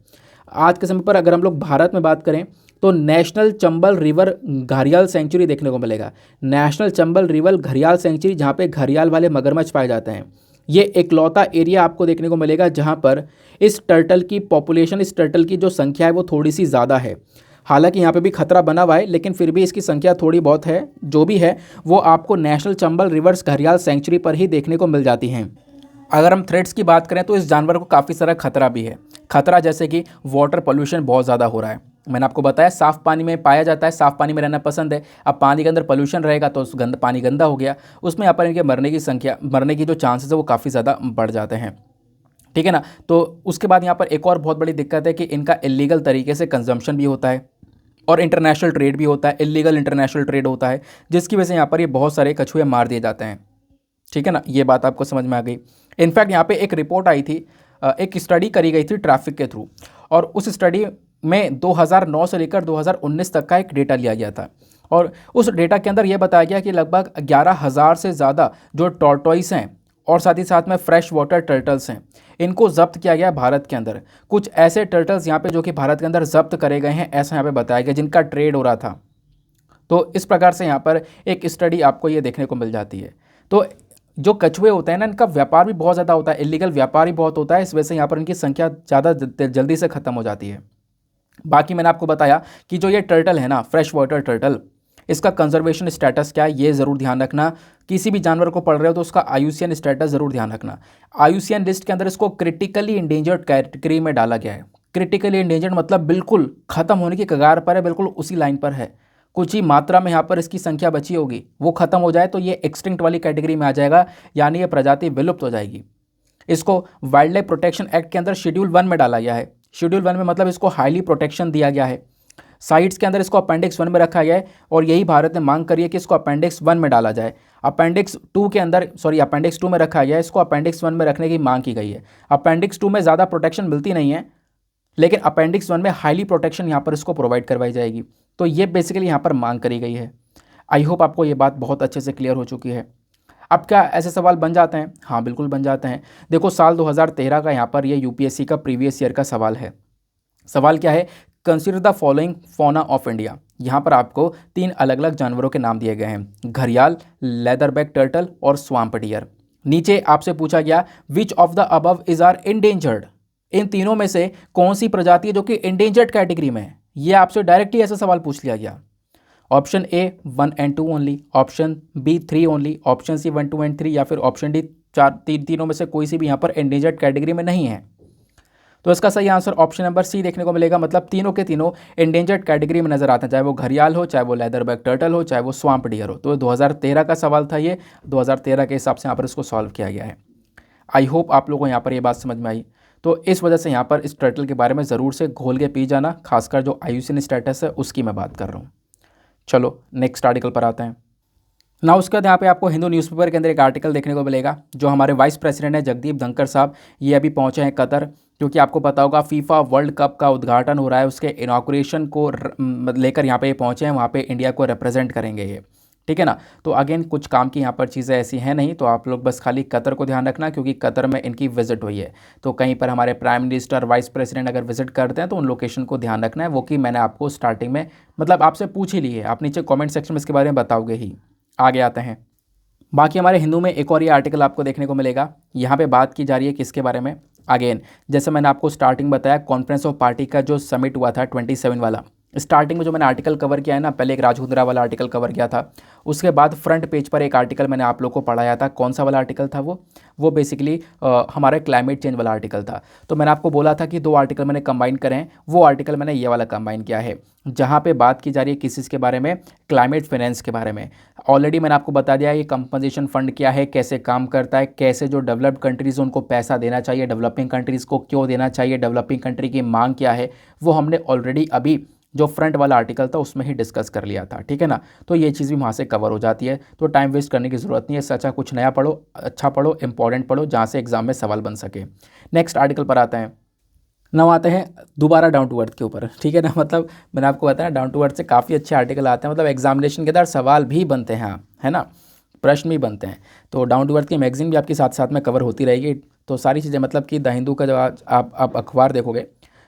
S1: आज के समय पर अगर हम लोग भारत में बात करें तो नेशनल चंबल रिवर घड़ियाल सेंचुरी देखने को मिलेगा। नेशनल चंबल रिवर घड़ियाल सेंचुरी, जहाँ पे घड़ियाल वाले मगरमच्छ पाए जाते हैं। ये इकलौता एरिया आपको देखने को मिलेगा जहाँ पर इस टर्टल की पॉपुलेशन, इस टर्टल की जो संख्या है वो थोड़ी सी ज़्यादा है। हालांकि यहाँ पे भी खतरा बना हुआ है, लेकिन फिर भी इसकी संख्या थोड़ी बहुत है, जो भी है वो आपको नेशनल चंबल रिवर्स घड़ियाल सेंचुरी पर ही देखने को मिल जाती हैं। अगर हम थ्रेट्स की बात करें तो इस जानवर को काफ़ी सारा खतरा भी है। खतरा जैसे कि वाटर पोल्यूशन बहुत ज़्यादा हो रहा है, मैंने आपको बताया साफ़ पानी में पाया जाता है, साफ़ पानी में रहना पसंद है। अब पानी के अंदर पोल्यूशन रहेगा तो उस पानी गंदा हो गया, उसमें यहाँ पर इनके मरने की जो चांसेस है वो काफ़ी ज़्यादा बढ़ जाते हैं। ठीक है ना। तो उसके बाद यहाँ पर एक और बहुत बड़ी दिक्कत है कि इनका इलीगल तरीके से कंजम्पशन भी होता है और इंटरनेशनल ट्रेड भी होता है, इलीगल इंटरनेशनल ट्रेड होता है, जिसकी वजह से यहाँ पर ये बहुत सारे कछुए मार दिए जाते हैं। ठीक है ना, ये बात आपको समझ में आ गई। इनफैक्ट यहाँ पे एक रिपोर्ट आई थी, एक स्टडी करी गई थी ट्रैफिक के थ्रू, और उस स्टडी में 2009 से लेकर 2019 तक का एक डेटा लिया गया था, और उस डेटा के अंदर यह बताया गया कि लगभग 11,000 से ज़्यादा जो टॉर्टोइस हैं और साथ ही साथ में फ्रेश वाटर टर्टल्स हैं, इनको जब्त किया गया भारत के अंदर। कुछ ऐसे टर्टल्स यहाँ पे जो कि भारत के अंदर जब्त करे गए हैं, ऐसा यहाँ पे बताया गया, जिनका ट्रेड हो रहा था। तो इस प्रकार से यहाँ पर एक स्टडी आपको ये देखने को मिल जाती है। तो जो कछुए होते हैं ना, इनका व्यापार भी बहुत ज़्यादा होता है, इलीगल व्यापार भी बहुत होता है, इस वजह से यहाँ पर इनकी संख्या ज़्यादा जल्दी से ख़त्म हो जाती है। बाकी मैंने आपको बताया कि जो ये टर्टल है ना, फ्रेश वाटर टर्टल, इसका कंजर्वेशन स्टेटस क्या है ये ज़रूर ध्यान रखना। किसी भी जानवर को पढ़ रहे हो तो उसका IUCN स्टेटस ज़रूर ध्यान रखना। IUCN लिस्ट के अंदर इसको क्रिटिकली इंडेंजर्ड कैटेगरी में डाला गया है। क्रिटिकली इंडेंजर्ड मतलब बिल्कुल ख़त्म होने की कगार पर है, बिल्कुल उसी लाइन पर है। कुछ ही मात्रा में यहाँ पर इसकी संख्या बची होगी, वो ख़त्म हो जाए तो ये एक्सटिंक्ट वाली कैटेगरी में आ जाएगा, यानी ये प्रजाति विलुप्त हो जाएगी। इसको वाइल्ड लाइफ प्रोटेक्शन एक्ट के अंदर शेड्यूल 1 में डाला गया है। शेड्यूल 1 में मतलब इसको हाईली प्रोटेक्शन दिया गया है। साइट्स के अंदर इसको अपेंडिक्स 1 में रखा गया है, और यही भारत ने मांग करी है कि इसको अपेंडिक्स 1 में डाला जाए। अपेंडिक्स 2 के अंदर, अपेंडिक्स 2 में रखा गया है, इसको अपेंडिक्स 1 में रखने की मांग की गई है। अपेंडिक्स 2 में ज़्यादा प्रोटेक्शन मिलती नहीं है, लेकिन अपेंडिक्स 1 में हाईली प्रोटेक्शन यहाँ पर इसको प्रोवाइड करवाई जाएगी। तो ये बेसिकली यहाँ पर मांग करी गई है। आई होप आपको ये बात बहुत अच्छे से क्लियर हो चुकी है। अब क्या ऐसे सवाल बन जाते हैं? हाँ बिल्कुल बन जाते हैं। देखो साल 2013 का यहाँ पर ये UPSC का प्रीवियस ईयर का सवाल है। सवाल क्या है? Consider the following fauna of India. यहाँ पर आपको 3 अलग अलग जानवरों के नाम दिए गए हैं, घड़ियाल, लेदरबैक टर्टल और स्वाम्प डियर। नीचे आपसे पूछा गया which of the above is are endangered. इन तीनों में से कौन सी प्रजाति है जो कि इंडेंजर्ड कैटेगरी में है? ये आपसे डायरेक्टली ऐसा सवाल पूछ लिया गया। Option A 1 and 2 only, option B 3 only, option C 1 2 and 3, या फिर ऑप्शन D तीनों में से कोई सी भी यहाँ पर एंडेंजर्ड कैटेगरी में नहीं है। तो इसका सही आंसर ऑप्शन नंबर C देखने को मिलेगा। मतलब तीनों के तीनों एंडेंजर्ड कैटेगरी में नजर आते हैं, चाहे वो घड़ियाल हो, चाहे वो लेदरबैक टर्टल हो, चाहे वो स्वाम्प डियर हो। तो 2013 का सवाल था ये, 2013 के हिसाब से यहाँ पर इसको सॉल्व किया गया है। आई होप आप लोगों को यहाँ पर ये बात समझ में आई। तो इस वजह से यहाँ पर इस टर्टल के बारे में ज़रूर से घोल के पी जाना, खासकर जो IUCN स्टेटस है उसकी मैं बात कर रहा हूँ। चलो नेक्स्ट आर्टिकल पर आते हैं ना। उसके बाद यहाँ पे आपको हिंदू न्यूज़पेपर के अंदर एक आर्टिकल देखने को मिलेगा। जो हमारे वाइस प्रेसिडेंट हैं जगदीप धनखड़ साहब, ये अभी पहुँचे हैं कतर, क्योंकि आपको पता होगा फीफा वर्ल्ड कप का उद्घाटन हो रहा है, उसके इनॉग्रेशन को लेकर यहाँ पे ये पहुँचे हैं। वहाँ पे इंडिया को रिप्रेजेंट करेंगे ये, ठीक है ना। तो अगेन कुछ काम की यहाँ पर चीज़ें ऐसी हैं नहीं, तो आप लोग बस खाली कतर को ध्यान रखना, क्योंकि कतर में इनकी विजिट हुई है। तो कहीं पर हमारे प्राइम मिनिस्टर, वाइस प्रेसिडेंट अगर विजिट करते हैं तो उन लोकेशन को ध्यान रखना है, वो कि मैंने आपको स्टार्टिंग में मतलब आपसे पूछ ही ली है, आप नीचे कॉमेंट सेक्शन में इसके बारे में बताओगे ही। आगे आते हैं। बाकी हमारे हिंदू में एक और ये आर्टिकल आपको देखने को मिलेगा। यहाँ पे बात की जा रही है किसके बारे में? अगेन जैसे मैंने आपको स्टार्टिंग बताया, कॉन्फ्रेंस ऑफ पार्टी का जो समिट हुआ था 27 वाला, स्टार्टिंग में जो मैंने आर्टिकल कवर किया है ना, पहले एक राजमुंद्रा वाला आर्टिकल कवर किया था, उसके बाद फ्रंट पेज पर एक आर्टिकल मैंने आप लोग को पढ़ाया था। कौन सा वाला आर्टिकल था वो बेसिकली हमारा क्लाइमेट चेंज वाला आर्टिकल था। तो मैंने आपको बोला था कि 2 आर्टिकल मैंने कंबाइन करें, वो आर्टिकल मैंने ये वाला कंबाइन किया है, जहाँ पे बात की जा रही है किस चीज़ के बारे में? क्लाइमेट फाइनेंस के बारे में। ऑलरेडी मैंने आपको बता दिया ये कंपोजिशन फंड क्या है, कैसे काम करता है, कैसे जो डेवलप्ड कंट्रीज़ उनको पैसा देना चाहिए, डेवलपिंग कंट्रीज़ को क्यों देना चाहिए, डेवलपिंग कंट्री की मांग क्या है, वो हमने ऑलरेडी अभी जो फ्रंट वाला आर्टिकल था उसमें ही डिस्कस कर लिया था, ठीक है ना। तो ये चीज़ भी वहाँ से कवर हो जाती है, तो टाइम वेस्ट करने की ज़रूरत नहीं है। सच्चा कुछ नया पढ़ो, अच्छा पढ़ो, इंपॉर्टेंट पढ़ो, जहाँ से एग्जाम में सवाल बन सके। नेक्स्ट आर्टिकल पर आते हैं। नाउ आते हैं दोबारा डाउन टू अर्थ के ऊपर, ठीक है ना। मतलब मैंने आपको बताया डाउन टू अर्थ से काफ़ी अच्छे आर्टिकल आते हैं, मतलब एग्जामिनेशन के अंदर सवाल भी बनते हैं, है ना, प्रश्न भी बनते हैं। तो डाउन टू अर्थ की मैगजीन भी आपके साथ साथ में कवर होती रहेगी। तो सारी चीज़ें, मतलब कि द हिंदू का जब आप अखबार देखोगे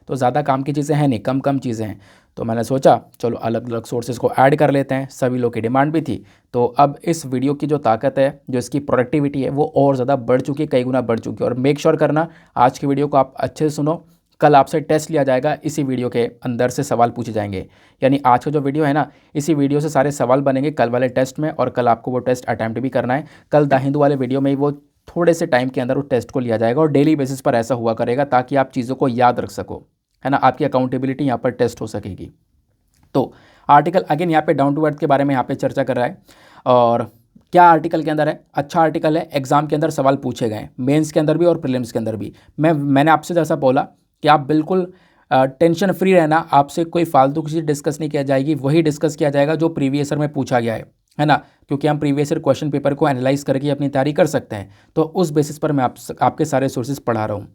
S1: तो ज़्यादा काम की चीज़ें हैं नहीं, कम चीज़ें हैं। तो मैंने सोचा चलो अलग अलग सोर्सेज को ऐड कर लेते हैं, सभी लोग की डिमांड भी थी। तो अब इस वीडियो की जो ताकत है, जो इसकी प्रोडक्टिविटी है, वो और ज़्यादा बढ़ चुकी है, कई गुना बढ़ चुकी है। और मेक श्योर करना आज की वीडियो को आप अच्छे से सुनो, कल आपसे टेस्ट लिया जाएगा, इसी वीडियो के अंदर से सवाल पूछे जाएंगे। यानी आज का जो वीडियो है ना, इसी वीडियो से सारे सवाल बनेंगे कल वाले टेस्ट में, और कल आपको वो टेस्ट अटैम्प्ट भी करना है। कल द हिंदू वाले वीडियो में ही वो थोड़े से टाइम के अंदर उस टेस्ट को लिया जाएगा, और डेली बेसिस पर ऐसा हुआ करेगा, ताकि आप चीज़ों को याद रख सको, है ना, आपकी अकाउंटेबिलिटी यहाँ पर टेस्ट हो सकेगी। तो आर्टिकल अगेन यहाँ पे डाउन टू अर्थ के बारे में यहाँ पे चर्चा कर रहा है, और क्या आर्टिकल के अंदर है? अच्छा आर्टिकल है, एग्जाम के अंदर सवाल पूछे गए, मेंस के अंदर भी और प्रीलिम्स के अंदर भी। मैंने आपसे जैसा बोला कि आप बिल्कुल टेंशन फ्री रहना, आपसे कोई फालतू की चीज़ डिस्कस नहीं किया जाएगी, वही डिस्कस किया जाएगा जो प्रीवियस ईयर में पूछा गया है ना, क्योंकि हम प्रीवियस ईयर क्वेश्चन पेपर को एनालाइज करके अपनी तैयारी कर सकते हैं। तो उस बेसिस पर मैं आपके सारे सोर्सेज पढ़ा रहा हूँ।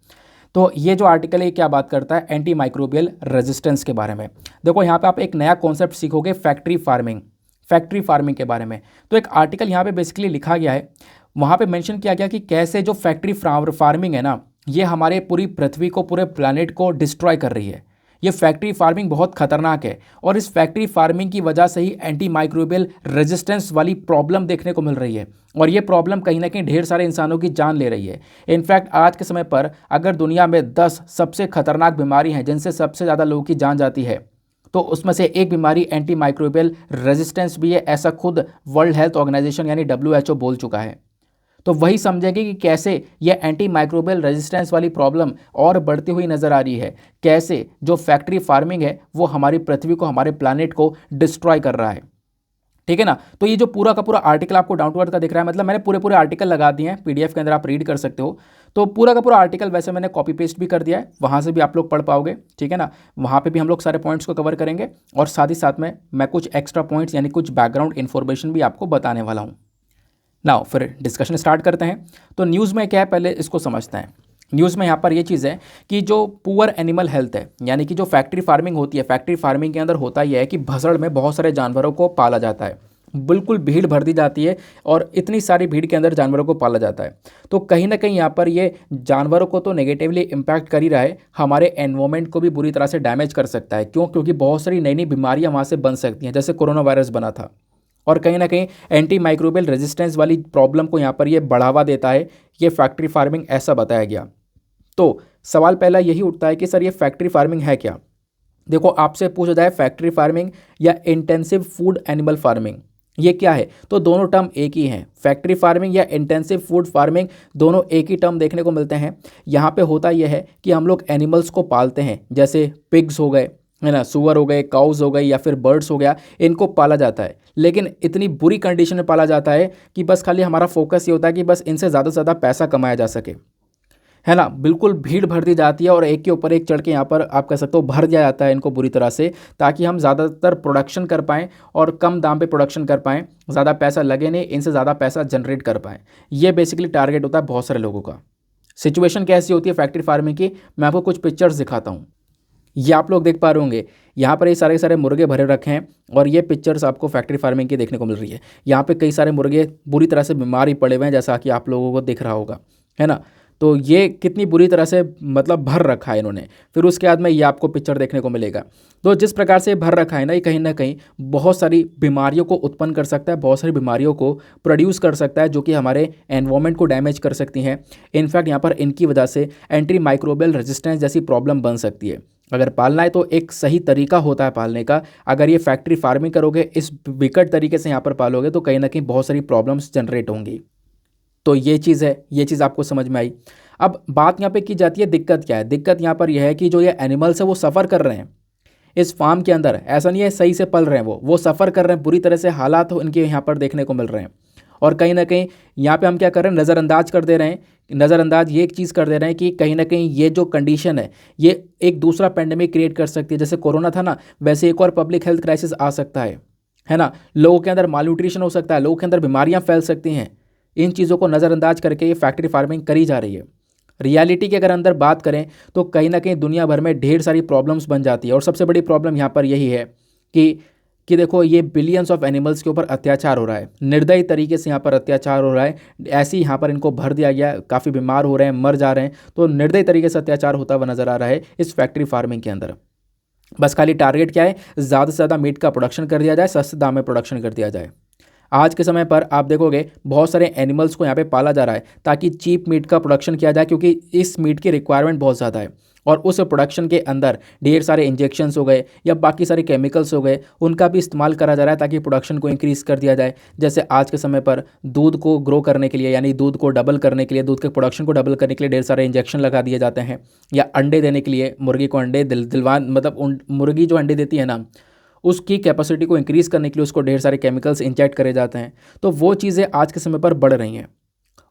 S1: तो ये जो आर्टिकल है क्या बात करता है? एंटी माइक्रोबियल रेजिस्टेंस के बारे में। देखो यहाँ पे आप एक नया कॉन्सेप्ट सीखोगे, फैक्ट्री फार्मिंग के बारे में। तो एक आर्टिकल यहाँ पे बेसिकली लिखा गया है, वहाँ पे मेंशन किया गया कि कैसे जो फैक्ट्री फार्मिंग है ना, ये हमारे पूरी पृथ्वी को, पूरे प्लानट को डिस्ट्रॉय कर रही है। ये फैक्ट्री फार्मिंग बहुत खतरनाक है और इस फैक्ट्री फार्मिंग की वजह से ही एंटी माइक्रोबियल रेजिस्टेंस वाली प्रॉब्लम देखने को मिल रही है और ये प्रॉब्लम कहीं ना कहीं ढेर सारे इंसानों की जान ले रही है। इनफैक्ट आज के समय पर अगर दुनिया में 10 सबसे खतरनाक बीमारी हैं जिनसे सबसे ज़्यादा लोगों की जान जाती है, तो उसमें से एक बीमारी एंटी माइक्रोबियल रेजिस्टेंस भी है, ऐसा खुद वर्ल्ड हेल्थ ऑर्गेनाइजेशन यानी WHO बोल चुका है। तो वही समझेंगे कि कैसे ये एंटी माइक्रोबियल रेजिस्टेंस वाली प्रॉब्लम और बढ़ती हुई नज़र आ रही है, कैसे जो फैक्ट्री फार्मिंग है वो हमारी पृथ्वी को, हमारे प्लानट को डिस्ट्रॉय कर रहा है। ठीक है ना। तो ये जो पूरा का पूरा आर्टिकल आपको डाउन टू अर्थ का दिख रहा है, मतलब मैंने पूरे आर्टिकल लगा दिए हैं PDF के अंदर, आप रीड कर सकते हो। तो पूरा का पूरा आर्टिकल वैसे मैंने कॉपी पेस्ट भी कर दिया है, वहाँ से भी आप लोग पढ़ पाओगे। ठीक है ना, वहाँ पे भी हम लोग सारे पॉइंट्स को कवर करेंगे और साथ ही साथ में मैं कुछ एक्स्ट्रा पॉइंट्स यानी कुछ बैकग्राउंड इन्फॉर्मेशन भी आपको बताने वाला हूँ। नाउ फिर डिस्कशन स्टार्ट करते हैं। तो न्यूज़ में क्या है पहले इसको समझते हैं। न्यूज़ में यहाँ पर ये चीज़ है कि जो पुअर एनिमल हेल्थ है, यानी कि जो फैक्ट्री फार्मिंग होती है, फैक्ट्री फार्मिंग के अंदर होता यह है कि भसड़ में बहुत सारे जानवरों को पाला जाता है, बिल्कुल भीड़ भर दी जाती है और इतनी सारी भीड़ के अंदर जानवरों को पाला जाता है। तो कहीं ना कहीं यहाँ पर ये जानवरों को तो नेगेटिवली इम्पैक्ट कर ही रहा है, हमारे एनवायरमेंट को भी बुरी तरह से डैमेज कर सकता है। क्यों? क्योंकि बहुत सारी नई नई बीमारियाँ वहाँ से बन सकती हैं, जैसे कोरोना वायरस बना था। और कहीं ना कहीं एंटी माइक्रोबियल रेजिस्टेंस वाली प्रॉब्लम को यहाँ पर ये बढ़ावा देता है, ये फैक्ट्री फार्मिंग, ऐसा बताया गया। तो सवाल पहला यही उठता है कि सर ये फैक्ट्री फार्मिंग है क्या? देखो, आपसे पूछा जाए फैक्ट्री फार्मिंग या इंटेंसिव फूड एनिमल फार्मिंग, ये क्या है? तो दोनों टर्म एक ही हैं। फैक्ट्री फार्मिंग या इंटेंसिव फूड फार्मिंग दोनों एक ही टर्म देखने को मिलते हैं। यहाँ पे होता यह है कि हम लोग एनिमल्स को पालते हैं, जैसे पिग्स हो गए, है ना, सुअर हो गए, काउज हो गए या फिर बर्ड्स हो गया, इनको पाला जाता है। लेकिन इतनी बुरी कंडीशन में पाला जाता है कि बस खाली हमारा फोकस ये होता है कि बस इनसे ज़्यादा से ज़्यादा पैसा कमाया जा सके, है ना। बिल्कुल भीड़ भर दी जाती है और एक के ऊपर एक चढ़ के यहाँ पर आप कह सकते हो भर दिया जाता है इनको बुरी तरह से, ताकि हम ज़्यादातर प्रोडक्शन कर पाएँ और कम दाम पे प्रोडक्शन कर पाएँ, ज़्यादा पैसा लगे नहीं, इनसे ज़्यादा पैसा जनरेट कर पाएँ। ये बेसिकली टारगेट होता है बहुत सारे लोगों का। सिचुएशन कैसी होती है फैक्ट्री फार्मिंग की, मैं आपको कुछ पिक्चर्स दिखाता हूँ। ये आप लोग देख पा रहे होंगे, यहाँ पर ये सारे सारे मुर्गे भरे रखे हैं और ये पिक्चर्स आपको फैक्ट्री फार्मिंग की देखने को मिल रही है। यहाँ पे कई सारे मुर्गे बुरी तरह से बीमार ही पड़े हुए हैं, जैसा कि आप लोगों को दिख रहा होगा, है ना। तो ये कितनी बुरी तरह से मतलब भर रखा है इन्होंने। फिर उसके बाद में ये आपको पिक्चर देखने को मिलेगा। तो जिस प्रकार से भर रखा है ना, ये ना कहीं बहुत सारी बीमारियों को उत्पन्न कर सकता है, बहुत सारी बीमारियों को प्रोड्यूस कर सकता है, जो कि हमारे एनवायरनमेंट को डैमेज कर सकती हैं। इनफैक्ट यहाँ पर इनकी वजह से एंटी माइक्रोबियल रेजिस्टेंस जैसी प्रॉब्लम बन सकती है। अगर पालना है तो एक सही तरीका होता है पालने का। अगर ये फैक्ट्री फार्मिंग करोगे, इस विकट तरीके से यहाँ पर पालोगे, तो कहीं ना कहीं बहुत सारी प्रॉब्लम्स जनरेट होंगी। तो ये चीज़ है, ये चीज़ आपको समझ में आई। अब बात यहाँ पे की जाती है दिक्कत क्या है। दिक्कत यहाँ पर यह है कि जो ये एनिमल्स है वो सफ़र कर रहे हैं इस फार्म के अंदर। ऐसा नहीं है सही से पल रहे हैं, वो सफ़र कर रहे हैं, बुरी तरह से हालात इनके यहाँ पर देखने को मिल रहे हैं। और कहीं ना कहीं यहाँ पे हम क्या कर रहे हैं, नज़रअंदाज कर दे रहे हैं। नज़रअंदाज ये एक चीज़ कर दे रहे हैं कि कहीं ना कहीं ये जो कंडीशन है ये एक दूसरा पेंडेमिक क्रिएट कर सकती है। जैसे कोरोना था ना, वैसे एक और पब्लिक हेल्थ क्राइसिस आ सकता है ना। लोगों के अंदर मालन्यूट्रिशन हो सकता है, लोगों के अंदर बीमारियाँ फैल सकती हैं। इन चीज़ों को नज़रअंदाज करके ये फैक्ट्री फार्मिंग करी जा रही है। रियलिटी के अगर अंदर बात करें तो कहीं ना कहीं दुनिया भर में ढेर सारी प्रॉब्लम्स बन जाती है। और सबसे बड़ी प्रॉब्लम यहाँ पर यही है कि देखो, ये बिलियंस ऑफ एनिमल्स के ऊपर अत्याचार हो रहा है, निर्दयी तरीके से यहाँ पर अत्याचार हो रहा है। ऐसे ही यहाँ पर इनको भर दिया गया, काफ़ी बीमार हो रहे हैं, मर जा रहे हैं। तो निर्दयी तरीके से अत्याचार होता हुआ नज़र आ रहा है इस फैक्ट्री फार्मिंग के अंदर। बस खाली टारगेट क्या है, ज़्यादा से ज़्यादा मीट का प्रोडक्शन कर दिया जाए, सस्ते दाम में प्रोडक्शन कर दिया जाए। आज के समय पर आप देखोगे बहुत सारे एनिमल्स को यहाँ पे पाला जा रहा है ताकि चीप मीट का प्रोडक्शन किया जाए, क्योंकि इस मीट की रिक्वायरमेंट बहुत ज़्यादा है। और उस प्रोडक्शन के अंदर ढेर सारे इंजेक्शंस हो गए या बाकी सारे केमिकल्स हो गए, उनका भी इस्तेमाल करा जा रहा है ताकि प्रोडक्शन को इंक्रीज़ कर दिया जाए। जैसे आज के समय पर दूध को ग्रो करने के लिए, यानी दूध को डबल करने के लिए, दूध के प्रोडक्शन को डबल करने के लिए ढेर सारे इंजेक्शन लगा दिए जाते हैं। या अंडे देने के लिए मुर्गी को अंडे दिलवान, मतलब मुर्गी जो अंडे देती है ना, उसकी कैपेसिटी को इंक्रीज़ करने के लिए उसको ढेर सारे केमिकल्स इंजेक्ट करे जाते हैं। तो वो चीज़ें आज के समय पर बढ़ रही हैं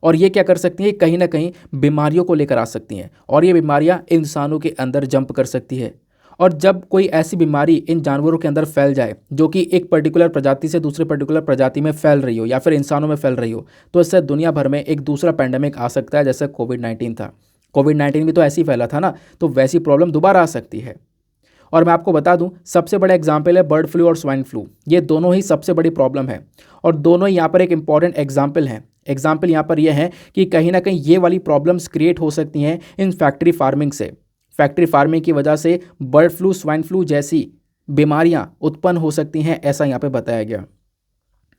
S1: और ये क्या कर सकती हैं, कहीं ना कहीं बीमारियों को लेकर आ सकती हैं और ये बीमारियां इंसानों के अंदर जंप कर सकती है। और जब कोई ऐसी बीमारी इन जानवरों के अंदर फैल जाए जो कि एक पर्टिकुलर प्रजाति से दूसरे पर्टिकुलर प्रजाति में फैल रही हो या फिर इंसानों में फैल रही हो, तो इससे दुनिया भर में एक दूसरा पैंडेमिक आ सकता है, जैसे कोविड-19 था। कोविड-19 भी तो ऐसे ही फैला था ना, तो वैसी प्रॉब्लम दोबारा आ सकती है। और मैं आपको बता दूं, सबसे बड़ा एग्जाम्पल है बर्ड फ्लू और स्वाइन फ्लू। ये दोनों ही सबसे बड़ी प्रॉब्लम है और दोनों ही यहाँ पर एक इंपॉर्टेंट एग्जाम्पल हैं। एग्जाम्पल यहाँ पर यह है कि कहीं ना कहीं ये वाली प्रॉब्लम्स क्रिएट हो सकती हैं इन फैक्ट्री फार्मिंग से। फैक्ट्री फार्मिंग की वजह से बर्ड फ्लू, स्वाइन फ्लू जैसी बीमारियां उत्पन्न हो सकती हैं, ऐसा यहाँ पे बताया गया।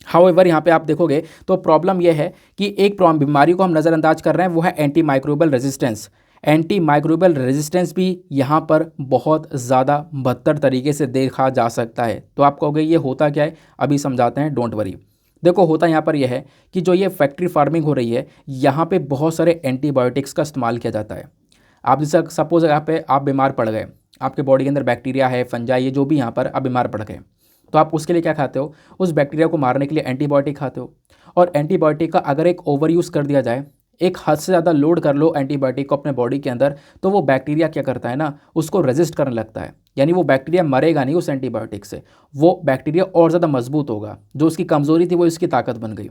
S1: हाउएवर यहाँ पे आप देखोगे तो प्रॉब्लम यह है कि एक बीमारी को हम नज़रअंदाज कर रहे हैं, वो है anti microbial resistance. Anti microbial resistance भी यहाँ पर बहुत ज़्यादा बदतर तरीके से देखा जा सकता है। तो आप कहोगे ये होता क्या है, अभी समझाते हैं, डोंट वरी। देखो, होता यहाँ पर यह है कि जो ये फैक्ट्री फार्मिंग हो रही है, यहाँ पे बहुत सारे एंटीबायोटिक्स का इस्तेमाल किया जाता है। आप जैसे सपोज यहाँ पे आप बीमार पड़ गए, आपके बॉडी के अंदर बैक्टीरिया है, फंजाई, ये जो भी यहाँ पर आप बीमार पड़ गए, तो आप उसके लिए क्या खाते हो, उस बैक्टीरिया को मारने के लिए एंटीबायोटिक खाते हो। और एंटीबायोटिक का अगर एक ओवर यूज़ कर दिया जाए, एक हद से ज़्यादा लोड कर लो एंटीबायोटिक को अपने बॉडी के अंदर, तो वो बैक्टीरिया क्या करता है ना, उसको रेजिस्ट करने लगता है। यानी वो बैक्टीरिया मरेगा नहीं उस एंटीबायोटिक से, वो बैक्टीरिया और ज़्यादा मजबूत होगा। जो उसकी कमज़ोरी थी वो इसकी ताकत बन गई।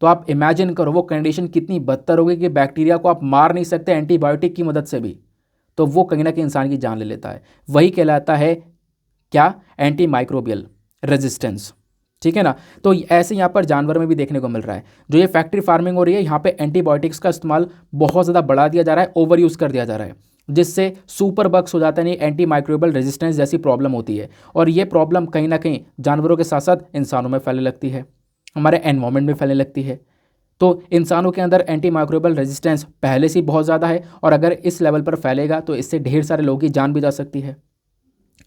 S1: तो आप इमेजिन करो वो कंडीशन कितनी बदतर होगी कि बैक्टीरिया को आप मार नहीं सकते एंटीबायोटिक की मदद से भी, तो वो कहीं ना कहीं इंसान की जान ले लेता है। वही कहलाता है क्या, एंटी माइक्रोबियल रेजिस्टेंस। ठीक है ना। तो ऐसे यहाँ पर जानवर में भी देखने को मिल रहा है। जो ये फैक्ट्री फार्मिंग हो रही है, यहाँ पे एंटीबायोटिक्स का इस्तेमाल बहुत ज़्यादा बढ़ा दिया जा रहा है, ओवर यूज़ कर दिया जा रहा है, जिससे सुपर बग्स हो जाता है, नहीं एंटी माइक्रोबियल रेजिस्टेंस जैसी प्रॉब्लम होती है। और ये प्रॉब्लम कहीं ना कहीं जानवरों के साथ साथ इंसानों में फैलने लगती है, हमारे एनवायरमेंट में फैलने लगती है। तो इंसानों के अंदर एंटी माइक्रोबियल रेजिस्टेंस पहले से ही बहुत ज़्यादा है और अगर इस लेवल पर फैलेगा तो इससे ढेर सारे लोगों की जान भी जा सकती है।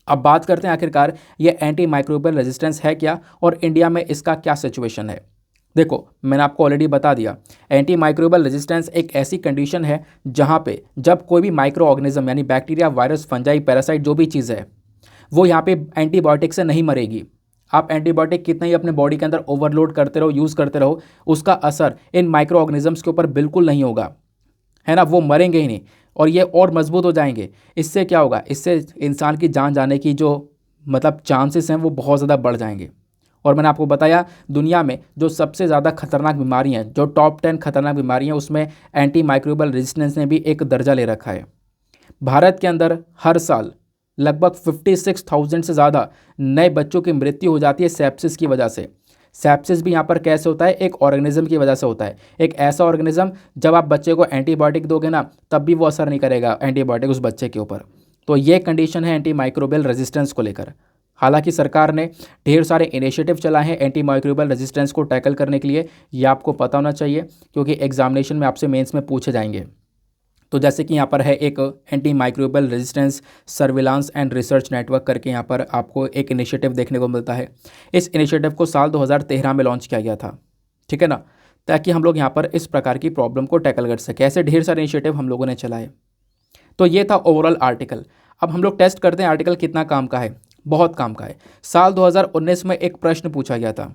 S1: अब बात करते हैं आखिरकार ये एंटी माइक्रोबियल रेजिस्टेंस है क्या और इंडिया में इसका क्या सिचुएशन है। देखो, मैंने आपको ऑलरेडी बता दिया, एंटी माइक्रोबियल रेजिस्टेंस एक ऐसी कंडीशन है जहाँ पे जब कोई भी माइक्रो ऑर्गेनिज्म यानी बैक्टीरिया, वायरस, फंजाई, पैरासाइट जो भी चीज़ है, वो यहाँ पे एंटीबायोटिक से नहीं मरेगी। आप एंटीबायोटिक कितना ही अपने बॉडी के अंदर ओवरलोड करते रहो, यूज़ करते रहो, उसका असर इन माइक्रो ऑर्गेनिजम्स के ऊपर बिल्कुल नहीं होगा, है ना। वो मरेंगे ही नहीं और ये और मजबूत हो जाएंगे। इससे क्या होगा, इससे इंसान की जान जाने की जो मतलब चांसेस हैं वो बहुत ज़्यादा बढ़ जाएंगे। और मैंने आपको बताया दुनिया में जो सबसे ज़्यादा खतरनाक बीमारियाँ हैं, जो टॉप 10 खतरनाक बीमारियाँ, उसमें एंटी माइक्रोबियल रेजिस्टेंस ने भी एक दर्जा ले रखा है। भारत के अंदर हर साल लगभग 56,000 से ज़्यादा नए बच्चों की मृत्यु हो जाती है सेप्सिस की वजह से। सेप्सिस भी यहाँ पर कैसे होता है, एक ऑर्गेनिज्म की वजह से होता है। एक ऐसा ऑर्गेनिज्म, जब आप बच्चे को एंटीबायोटिक दोगे ना, तब भी वो असर नहीं करेगा एंटीबायोटिक उस बच्चे के ऊपर। तो ये कंडीशन है एंटी माइक्रोबियल रेजिस्टेंस को लेकर। हालांकि सरकार ने ढेर सारे इनिशिएटिव चलाए हैं एंटी माइक्रोबियल रेजिस्टेंस को टैकल करने के लिए, ये आपको पता होना चाहिए क्योंकि एग्जामिनेशन में आपसे मेंस में पूछे जाएंगे। तो जैसे कि यहाँ पर है एक anti microbial resistance surveillance and research network करके यहाँ पर आपको एक इनिशिएटिव देखने को मिलता है। इस इनिशिएटिव को साल 2013 में लॉन्च किया गया था, ठीक है ना, ताकि हम लोग यहाँ पर इस प्रकार की प्रॉब्लम को टैकल कर सकें। ऐसे ढेर सारे इनिशिएटिव हम लोगों ने चलाए। तो ये था ओवरऑल आर्टिकल। अब हम लोग टेस्ट करते हैं आर्टिकल कितना काम का है। बहुत काम का है। साल 2019 में एक प्रश्न पूछा गया था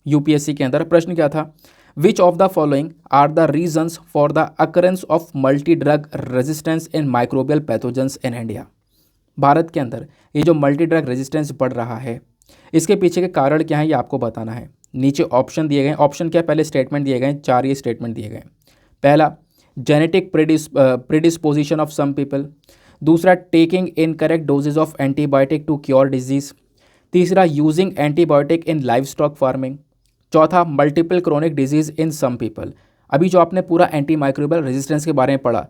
S1: यूपीएससी के अंदर। प्रश्न क्या था, Which of the following are the reasons for the occurrence of multi-drug resistance in microbial pathogens in India? Bharat के अंदर ये जो मल्टी ड्रग रेजिस्टेंस बढ़ रहा है, इसके पीछे के कारण क्या है ये आपको बताना है। नीचे ऑप्शन दिए गए। ऑप्शन क्या, पहले स्टेटमेंट दिए गए, 4 ये स्टेटमेंट दिए गए। पहला, genetic predisposition of some people. दूसरा, taking incorrect dosages of antibiotic to cure disease. तीसरा, using antibiotic in livestock farming. चौथा, multiple chronic disease in some people. अभी जो आपने पूरा एंटी माइक्रोबियल रेजिस्टेंस के बारे में पढ़ा,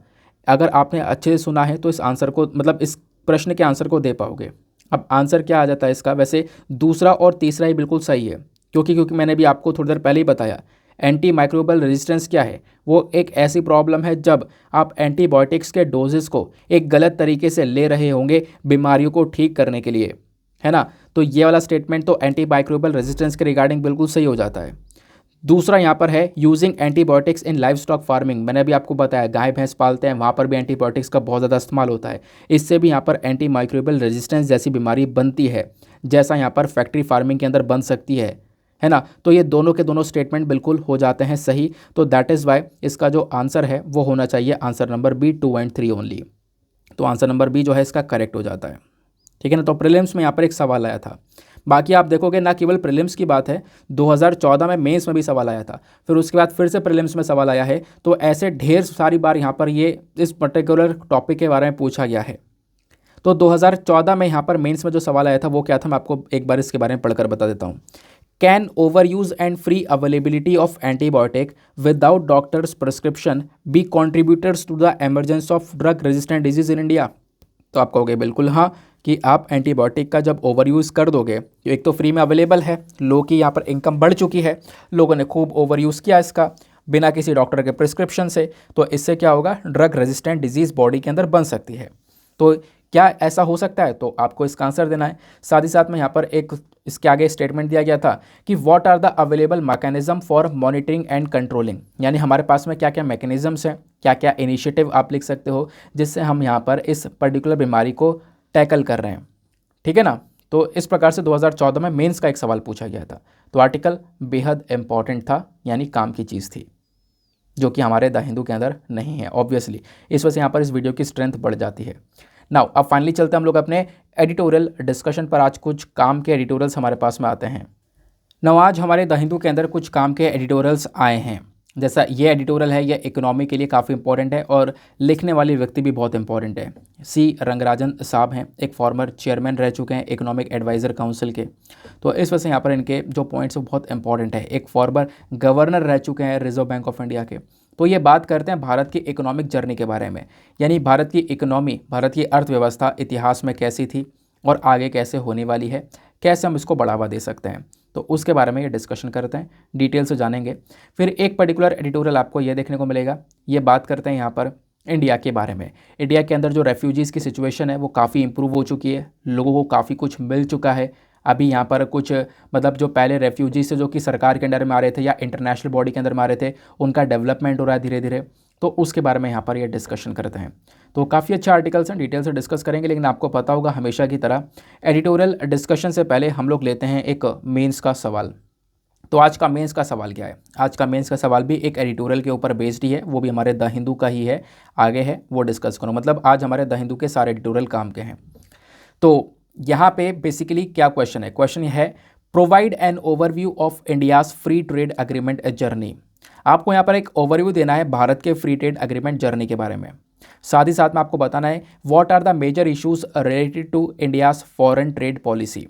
S1: अगर आपने अच्छे से सुना है तो इस आंसर को, मतलब इस प्रश्न के आंसर को दे पाओगे। अब आंसर क्या आ जाता है इसका, वैसे दूसरा और तीसरा ही बिल्कुल सही है, क्योंकि मैंने भी आपको थोड़ी देर पहले ही बताया एंटी माइक्रोबियल रेजिस्टेंस क्या है। वो एक ऐसी प्रॉब्लम है जब आप एंटीबायोटिक्स के डोजेस को एक गलत तरीके से ले रहे होंगे बीमारियों को ठीक करने के लिए, है ना। तो ये वाला स्टेटमेंट तो एंटी माइक्रोबियल रेजिस्टेंस के रिगार्डिंग बिल्कुल सही हो जाता है। दूसरा यहाँ पर है यूजिंग एंटीबायोटिक्स इन लाइव स्टॉक फार्मिंग। मैंने अभी आपको बताया गाय भैंस पालते हैं, वहाँ पर भी एंटीबायोटिक्स का बहुत ज़्यादा इस्तेमाल होता है। इससे भी यहाँ पर एंटी माइक्रोबियल रेजिस्टेंस जैसी बीमारी बनती है, जैसा यहाँ पर फैक्ट्री फार्मिंग के अंदर बन सकती है ना। तो ये दोनों के दोनों स्टेटमेंट बिल्कुल हो जाते हैं सही। तो दैट इज़ वाई इसका जो आंसर है वो होना चाहिए answer number B 2 and 3 only. तो आंसर नंबर बी जो है इसका करेक्ट हो जाता है, ठीक है ना। तो प्रीलिम्स में यहाँ पर एक सवाल आया था। बाकी आप देखोगे ना केवल प्रीलिम्स की बात है, 2014 में मेंस में भी सवाल आया था, फिर उसके बाद फिर से प्रीलिम्स में सवाल आया है। तो ऐसे ढेर सारी बार यहाँ पर ये इस पर्टिकुलर टॉपिक के बारे में पूछा गया है। तो 2014 में यहाँ पर मेंस में जो सवाल आया था वो क्या था, मैं आपको एक बार इसके बारे में पढ़कर बता देता हूँ। Can over use and free availability of antibiotic without doctor's prescription be contributors to the emergence of drug resistant disease in India. तो आप कहोगे बिल्कुल हाँ, कि आप एंटीबायोटिक का जब ओवर यूज़ कर दोगे, तो एक तो फ्री में अवेलेबल है, लोगों की यहाँ पर इनकम बढ़ चुकी है, लोगों ने खूब ओवर यूज़ किया इसका बिना किसी डॉक्टर के प्रिस्क्रिप्शन से, तो इससे क्या होगा, ड्रग रेजिस्टेंट डिजीज़ बॉडी के अंदर बन सकती है। तो क्या ऐसा हो सकता है, तो आपको इसका आंसर देना है। साथ ही साथ में यहाँ पर एक इसके आगे स्टेटमेंट दिया गया था कि what are the available mechanism for monitoring and controlling, यानी हमारे पास में क्या क्या मैकेनिज्म्स हैं, क्या क्या इनिशिएटिव आप लिख सकते हो जिससे हम यहाँ पर इस पर्टिकुलर बीमारी को टैकल कर रहे हैं, ठीक है ना। तो इस प्रकार से 2014 में मेंस का एक सवाल पूछा गया था। तो आर्टिकल बेहद इंपॉर्टेंट था, यानी काम की चीज़ थी, जो कि हमारे द हिंदू के अंदर नहीं है ऑब्वियसली। इस वजह से यहाँ पर इस वीडियो की स्ट्रेंथ बढ़ जाती है। नाउ अब फाइनली चलते हैं हम लोग अपने एडिटोरियल डिस्कशन पर। आज कुछ काम के एडिटोरियल्स हमारे पास में आते हैं। नाउ आज हमारे द हिंदू के अंदर कुछ काम के एडिटोरियल्स आए हैं। जैसा ये एडिटोरियल है, ये इकोनॉमी के लिए काफ़ी इंपॉर्टेंट है और लिखने वाले व्यक्ति भी बहुत इंपॉर्टेंट है। सी रंगराजन साहब हैं, एक फॉर्मर चेयरमैन रह चुके हैं इकोनॉमिक एडवाइज़र काउंसिल के। तो इस वजह से यहाँ पर इनके जो पॉइंट्स वो बहुत इंपॉर्टेंट है। एक फॉर्मर गवर्नर रह चुके हैं रिजर्व बैंक ऑफ इंडिया के। तो ये बात करते हैं भारत की इकोनॉमिक जर्नी के बारे में, यानी भारत की इकोनॉमी, भारत की अर्थव्यवस्था इतिहास में कैसी थी और आगे कैसे होने वाली है, कैसे हम इसको बढ़ावा दे सकते हैं। तो उसके बारे में ये डिस्कशन करते हैं, डिटेल से जानेंगे। फिर एक पर्टिकुलर एडिटोरियल आपको ये देखने को मिलेगा, ये बात करते हैं यहाँ पर इंडिया के बारे में। इंडिया के अंदर जो रेफ्यूजीज़ की सिचुएशन है वो काफ़ी इंप्रूव हो चुकी है, लोगों को काफ़ी कुछ मिल चुका है। अभी यहाँ पर कुछ मतलब जो पहले रेफ्यूजीज से जो कि सरकार के अंडर में आ रहे थे या इंटरनेशनल बॉडी के अंदर में आ रहे थे, उनका डेवलपमेंट हो रहा है धीरे धीरे। तो उसके बारे में यहाँ पर ये डिस्कशन करते हैं। तो काफ़ी अच्छा आर्टिकल्स हैं, डिटेल से डिस्कस करेंगे। लेकिन आपको पता होगा हमेशा की तरह एडिटोरियल डिस्कशन से पहले हम लोग लेते हैं एक मेंस का सवाल। तो आज का मेंस का सवाल क्या है? आज का मेंस का सवाल भी एक एडिटोरियल के ऊपर बेस्ड ही है, वो भी हमारे द हिंदू का ही है, आगे है वो डिस्कस करो। मतलब आज हमारे द हिंदू के सारे एडिटोरियल काम के हैं। तो यहाँ पे बेसिकली क्या क्वेश्चन है? क्वेश्चन यह है, provide an overview of India's free trade agreement journey. आपको यहाँ पर एक ओवरव्यू देना है भारत के फ्री ट्रेड एग्रीमेंट जर्नी के बारे में। साथ ही साथ में आपको बताना है what are the major issues related to India's foreign trade policy.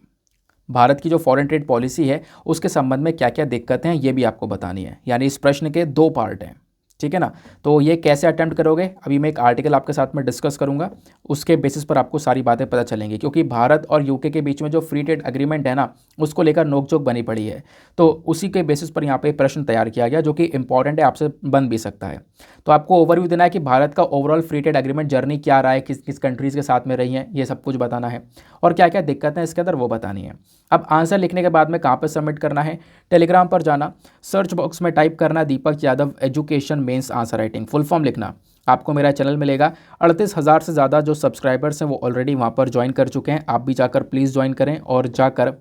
S1: भारत की जो फॉरेन ट्रेड पॉलिसी है उसके संबंध में क्या क्या दिक्कतें हैं ये भी आपको बतानी है। यानी इस प्रश्न के दो पार्ट हैं, ठीक है ना। तो ये कैसे अटेम्प्ट करोगे, अभी मैं एक आर्टिकल आपके साथ में डिस्कस करूंगा, उसके बेसिस पर आपको सारी बातें पता चलेंगी। क्योंकि भारत और यूके के बीच में जो फ्री ट्रेड एग्रीमेंट है ना, उसको लेकर नोकझोंक बनी पड़ी है। तो उसी के बेसिस पर यहाँ पे प्रश्न तैयार किया गया जो कि इंपॉर्टेंट है, आपसे बन भी सकता है। तो आपको ओवरव्यू देना है कि भारत का overall free trade agreement journey क्या रहा है, किस किस कंट्रीज़ के साथ में रही है, ये सब कुछ बताना है। और क्या क्या दिक्कतें इसके अंदर वो बतानी है। अब आंसर लिखने के बाद में कहाँ पर सबमिट करना है? टेलीग्राम पर जाना, सर्च बॉक्स में टाइप करना Deepak Yadav education mains answer writing, full form लिखना। आपको मेरा चैनल मिलेगा, 38,000 से ज़्यादा जो सब्सक्राइबर्स हैं वो ऑलरेडी वहाँ पर ज्वाइन कर चुके हैं। आप भी जाकर प्लीज़ ज्वाइन करें और जाकर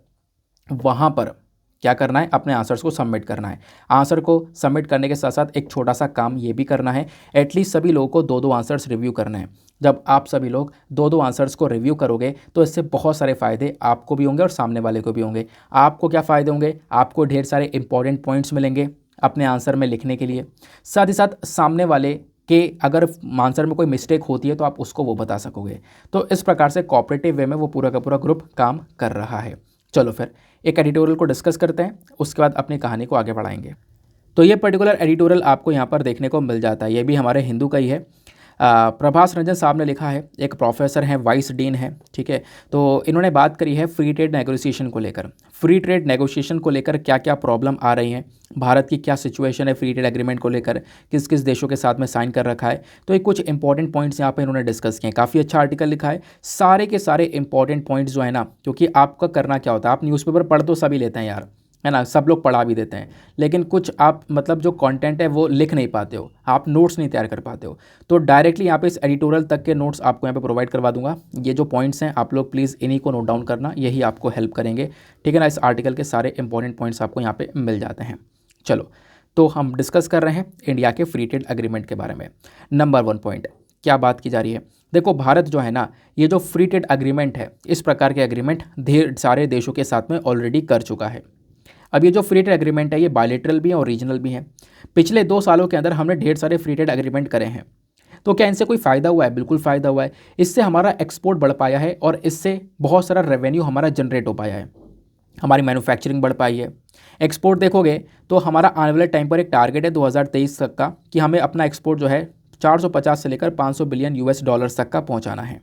S1: वहाँ पर क्या करना है, अपने आंसर्स को सबमिट करना है। आंसर को सबमिट करने के साथ साथ एक छोटा सा काम ये भी करना है, एटलीस्ट सभी लोगों को 2-2 आंसर्स रिव्यू करने हैं। जब आप सभी लोग 2-2 आंसर्स को रिव्यू करोगे तो इससे बहुत सारे फ़ायदे आपको भी होंगे और सामने वाले को भी होंगे। आपको क्या फ़ायदे होंगे? आपको ढेर सारे इंपॉर्टेंट पॉइंट्स मिलेंगे अपने आंसर में लिखने के लिए। साथ ही साथ सामने वाले के अगर आंसर में कोई मिस्टेक होती है तो आप उसको वो बता सकोगे। तो इस प्रकार से कोऑपरेटिव वे में वो पूरा का पूरा ग्रुप काम कर रहा है। चलो फिर एक एडिटोरियल को डिस्कस करते हैं, उसके बाद अपनी कहानी को आगे बढ़ाएंगे। तो ये पर्टिकुलर एडिटोरियल आपको यहाँ पर देखने को मिल जाता है, ये भी हमारे हिंदू का ही है। प्रभास रंजन साहब ने लिखा है, एक प्रोफेसर हैं, वाइस डीन है, ठीक है। तो इन्होंने बात करी है फ्री ट्रेड नेगोशिएशन को लेकर। फ्री ट्रेड नेगोशिएशन को लेकर क्या क्या प्रॉब्लम आ रही हैं, भारत की क्या सिचुएशन है फ्री ट्रेड एग्रीमेंट को लेकर, किस किस देशों के साथ में साइन कर रखा है। तो ये कुछ इंपॉर्टेंट पॉइंट्स यहाँ पे इन्होंने डिस्कस किए हैं। काफ़ी अच्छा आर्टिकल लिखा है, सारे के सारे इंपॉर्टेंट पॉइंट्स जो है ना, क्योंकि आपका करना क्या होता है, आप न्यूज़पेपर पढ़ तो सभी लेते हैं यार, है ना, सब लोग पढ़ा भी देते हैं, लेकिन कुछ आप मतलब जो कंटेंट है वो लिख नहीं पाते हो, आप नोट्स नहीं तैयार कर पाते हो, तो डायरेक्टली यहाँ पे इस एडिटोरियल तक के नोट्स आपको यहाँ पे प्रोवाइड करवा दूंगा। ये जो पॉइंट्स हैं आप लोग प्लीज़ इन्हीं को नोट डाउन करना, यही आपको हेल्प करेंगे, ठीक है ना। इस आर्टिकल के सारे इंपॉर्टेंट पॉइंट्स आपको यहाँ पे मिल जाते हैं। चलो, तो हम डिस्कस कर रहे हैं इंडिया के फ्री ट्रेड एग्रीमेंट के बारे में। नंबर 1 पॉइंट क्या बात की जा रही है, देखो भारत जो है ना, ये जो फ्री ट्रेड एग्रीमेंट है, इस प्रकार के एग्रीमेंट ढेर सारे देशों के साथ में ऑलरेडी कर चुका है। अब ये जो फ्री ट्रेड एग्रीमेंट है ये बायलैटरल भी है और रीजनल भी है। पिछले 2 सालों के अंदर हमने ढेर सारे फ्री ट्रेड एग्रीमेंट करे हैं। तो क्या इनसे कोई फ़ायदा हुआ है? बिल्कुल फ़ायदा हुआ है। इससे हमारा एक्सपोर्ट बढ़ पाया है और इससे बहुत सारा रेवेन्यू हमारा जनरेट हो पाया है, हमारी मैन्युफैक्चरिंग बढ़ पाई है। एक्सपोर्ट देखोगे तो हमारा आने वाले टाइम पर एक टारगेट है 2023 तक का कि हमें अपना एक्सपोर्ट जो है 450 से लेकर 500 बिलियन यूएस डॉलर्स तक का पहुंचाना है।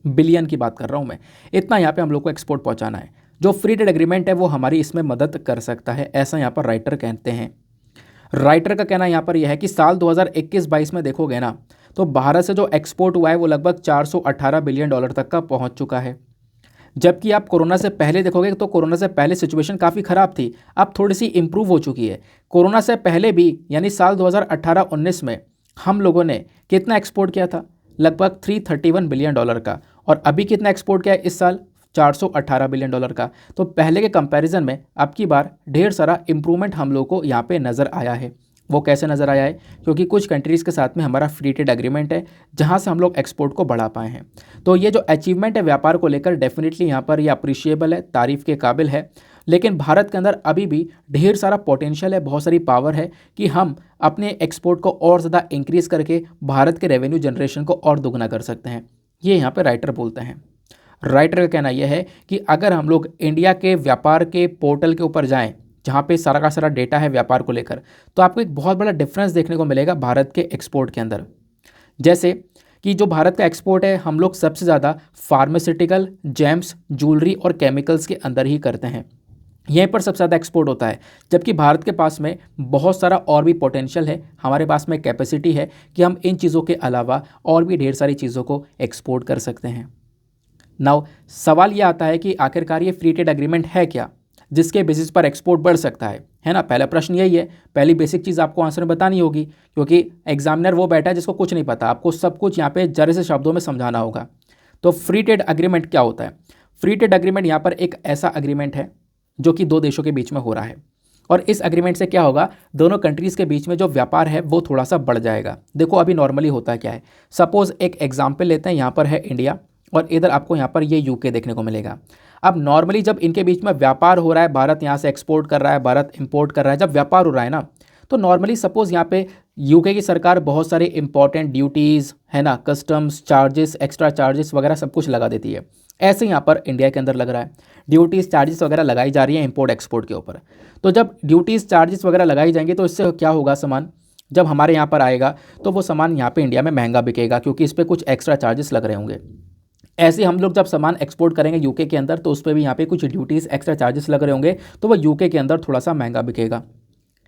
S1: बिलियन की बात कर रहा हूं मैं, इतना यहाँ पे हम लोग को एक्सपोर्ट पहुंचाना है। जो फ्री ट्रेड एग्रीमेंट है वो हमारी इसमें मदद कर सकता है, ऐसा यहाँ पर राइटर कहते हैं। राइटर का कहना यहाँ पर यह है कि साल 2021-22 में देखोगे ना, तो भारत से जो एक्सपोर्ट हुआ है वो लगभग 418 बिलियन डॉलर तक का पहुँच चुका है। जबकि आप कोरोना से पहले देखोगे तो कोरोना से पहले सिचुएशन काफ़ी ख़राब थी, अब थोड़ी सी इंप्रूव हो चुकी है। कोरोना से पहले भी यानी साल 2018-19 में हम लोगों ने कितना एक्सपोर्ट किया था? लगभग 331 बिलियन डॉलर का। और अभी कितना एक्सपोर्ट किया है इस साल? 418 बिलियन डॉलर का। तो पहले के कंपैरिजन में अब की बार ढेर सारा इंप्रूवमेंट हम लोग को यहाँ पे नज़र आया है। वो कैसे नज़र आया है? क्योंकि कुछ कंट्रीज़ के साथ में हमारा फ्री ट्रेड एग्रीमेंट है, जहाँ से हम लोग एक्सपोर्ट को बढ़ा पाए हैं। तो ये जो अचीवमेंट है व्यापार को लेकर, डेफिनेटली यहाँ पर ये अप्रिशिएबल है, तारीफ़ के काबिल है। लेकिन भारत के अंदर अभी भी ढेर सारा पोटेंशियल है, बहुत सारी पावर है कि हम अपने एक्सपोर्ट को और ज़्यादा इंक्रीज़ करके भारत के रेवेन्यू जनरेशन को और दोगुना कर सकते हैं। ये यहाँ पर राइटर बोलते हैं। राइटर का कहना यह है कि अगर हम लोग इंडिया के व्यापार के पोर्टल के ऊपर जाएं, जहाँ पे सारा का सारा डेटा है व्यापार को लेकर, तो आपको एक बहुत बड़ा डिफरेंस देखने को मिलेगा भारत के एक्सपोर्ट के अंदर। जैसे कि जो भारत का एक्सपोर्ट है, हम लोग सबसे ज़्यादा फार्मास्यूटिकल, जेम्स, ज्वेलरी और केमिकल्स के अंदर ही करते हैं, यहीं पर सबसे ज़्यादा एक्सपोर्ट होता है। जबकि भारत के पास में बहुत सारा और भी पोटेंशियल है, हमारे पास में कैपेसिटी है कि हम इन चीज़ों के अलावा और भी ढेर सारी चीज़ों को एक्सपोर्ट कर सकते हैं। नाउ सवाल ये आता है कि आखिरकार ये फ्री ट्रेड एग्रीमेंट है क्या जिसके बेसिस पर एक्सपोर्ट बढ़ सकता है ना। पहला प्रश्न यही है, पहली बेसिक चीज़ आपको आंसर में बतानी होगी, क्योंकि एग्जामिनर वो बैठा है जिसको कुछ नहीं पता, आपको सब कुछ यहाँ पे जरा से शब्दों में समझाना होगा। तो फ्री ट्रेड एग्रीमेंट क्या होता है? फ्री ट्रेड एग्रीमेंट यहाँ पर एक ऐसा एग्रीमेंट है जो कि 2 देशों के बीच में हो रहा है, और इस एग्रीमेंट से क्या होगा, दोनों कंट्रीज़ के बीच में जो व्यापार है वो थोड़ा सा बढ़ जाएगा। देखो अभी नॉर्मली होता है क्या है, सपोज़ एक एग्जाम्पल लेते हैं, यहाँ पर है इंडिया और इधर आपको यहाँ पर ये यूके देखने को मिलेगा। अब नॉर्मली जब इनके बीच में व्यापार हो रहा है, भारत यहाँ से एक्सपोर्ट कर रहा है, भारत इंपोर्ट कर रहा है, जब व्यापार हो रहा है ना, तो नॉर्मली सपोज़ यहाँ पे यूके की सरकार बहुत सारे इंपॉर्टेंट ड्यूटीज़ है ना, कस्टम्स चार्जेस, एक्स्ट्रा चार्जेस वगैरह सब कुछ लगा देती है। ऐसे यहाँ पर इंडिया के अंदर लग रहा है, ड्यूटीज़ चार्जेस वगैरह लगाई जा रही है इंपोर्ट एक्सपोर्ट के ऊपर। तो जब ड्यूटीज़ चार्जेस वगैरह लगाई जाएंगी तो इससे क्या होगा, सामान जब हमारे यहाँ पर आएगा तो वो सामान यहाँ पे इंडिया में महंगा बिकेगा, क्योंकि इस पर कुछ एक्स्ट्रा चार्जेस लग रहे होंगे। ऐसे हम लोग जब सामान एक्सपोर्ट करेंगे यूके के अंदर, तो उस पर भी यहाँ पे कुछ ड्यूटीज़ एक्स्ट्रा चार्जेस लग रहे होंगे, तो वो यूके के अंदर थोड़ा सा महंगा बिकेगा,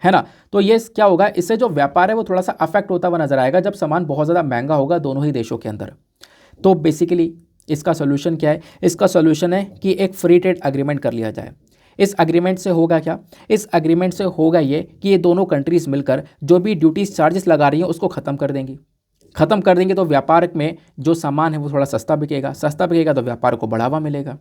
S1: है ना। तो ये क्या होगा, इससे जो व्यापार है वो थोड़ा सा अफेक्ट होता हुआ नजर आएगा जब सामान बहुत ज़्यादा महंगा होगा दोनों ही देशों के अंदर। तो बेसिकली इसका सोल्यूशन क्या है? इसका सोल्यूशन है कि एक फ्री ट्रेड एग्रीमेंट कर लिया जाए। इस एग्रीमेंट से होगा क्या? इस एग्रीमेंट से होगा ये कि ये दोनों कंट्रीज़ मिलकर जो भी ड्यूटीज़ चार्जेस लगा रही हैं उसको ख़त्म कर देंगी। ख़त्म कर देंगे तो व्यापार में जो सामान है वो थोड़ा सस्ता बिकेगा, सस्ता बिकेगा तो व्यापार को बढ़ावा मिलेगा।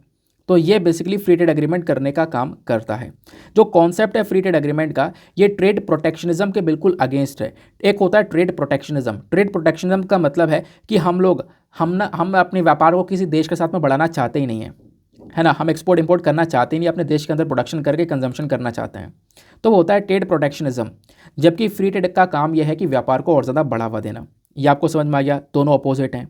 S1: तो ये बेसिकली फ्री ट्रेड एग्रीमेंट करने का काम करता है। जो कॉन्सेप्ट है फ्री ट्रेड एग्रीमेंट का, ये ट्रेड प्रोटेक्शनिज्म के बिल्कुल अगेंस्ट है। एक होता है ट्रेड प्रोटेक्शनिज्म। ट्रेड प्रोटेक्शनिज्म का मतलब है कि हम अपने व्यापार को किसी देश के साथ में बढ़ाना चाहते ही नहीं है ना, हम एक्सपोर्ट इंपोर्ट करना चाहते ही नहीं, अपने देश के अंदर प्रोडक्शन करके कंजम्पशन करना चाहते हैं, तो वो होता है ट्रेड प्रोटेक्शनिज्म। जबकि फ्री ट्रेड का काम यह है कि व्यापार को और ज़्यादा बढ़ावा देना। ये आपको समझ में आ गया, दोनों अपोजिट हैं।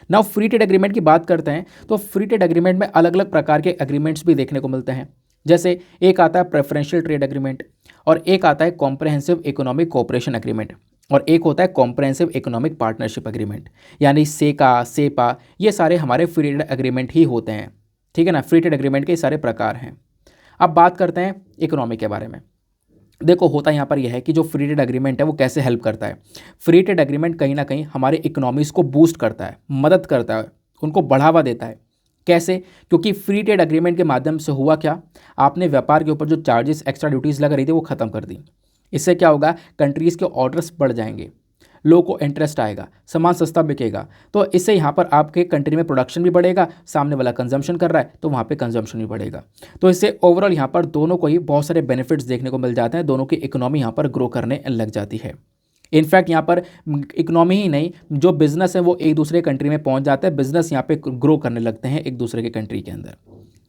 S1: नाउ फ्री ट्रेड एग्रीमेंट की बात करते हैं, तो फ्री ट्रेड एग्रीमेंट में अलग अलग प्रकार के एग्रीमेंट्स भी देखने को मिलते हैं। जैसे एक आता है प्रेफरेंशियल ट्रेड एग्रीमेंट, और एक आता है कॉम्प्रहेंसिव इकोनॉमिक कोऑपरेशन एग्रीमेंट, और एक होता है कॉम्प्रहेंसिव इकोनॉमिक पार्टनरशिप एग्रीमेंट, यानी सेका, सेपा, ये सारे हमारे फ्री ट्रेड एग्रीमेंट ही होते हैं, ठीक है ना। फ्री ट्रेड एग्रीमेंट के सारे प्रकार हैं। अब बात करते हैं इकोनॉमी के बारे में। देखो होता यहाँ पर यह है कि जो फ्री ट्रेड एग्रीमेंट है वो कैसे हेल्प करता है। फ्री ट्रेड एग्रीमेंट कहीं ना कहीं हमारे इकोनॉमीज़ को बूस्ट करता है, मदद करता है, उनको बढ़ावा देता है। कैसे? क्योंकि फ्री ट्रेड एग्रीमेंट के माध्यम से हुआ क्या, आपने व्यापार के ऊपर जो चार्जेस एक्स्ट्रा ड्यूटीज़ लग रही थी वो ख़त्म कर दी। इससे क्या होगा, कंट्रीज़ के ऑर्डर्स बढ़ जाएंगे, लोगों को इंटरेस्ट आएगा, सामान सस्ता बिकेगा, तो इससे यहाँ पर आपके कंट्री में प्रोडक्शन भी बढ़ेगा, सामने वाला कंजम्पशन कर रहा है तो वहाँ पे कंजम्पशन भी बढ़ेगा। तो इससे ओवरऑल यहाँ पर दोनों को ही बहुत सारे बेनिफिट्स देखने को मिल जाते हैं, दोनों की इकोनॉमी यहाँ पर ग्रो करने लग जाती है। इनफैक्ट यहाँ पर इकोनॉमी ही नहीं, जो बिजनेस है वो एक दूसरे कंट्री में पहुँच जाते हैं, बिजनेस यहाँ पे ग्रो करने लगते हैं एक दूसरे के कंट्री के अंदर।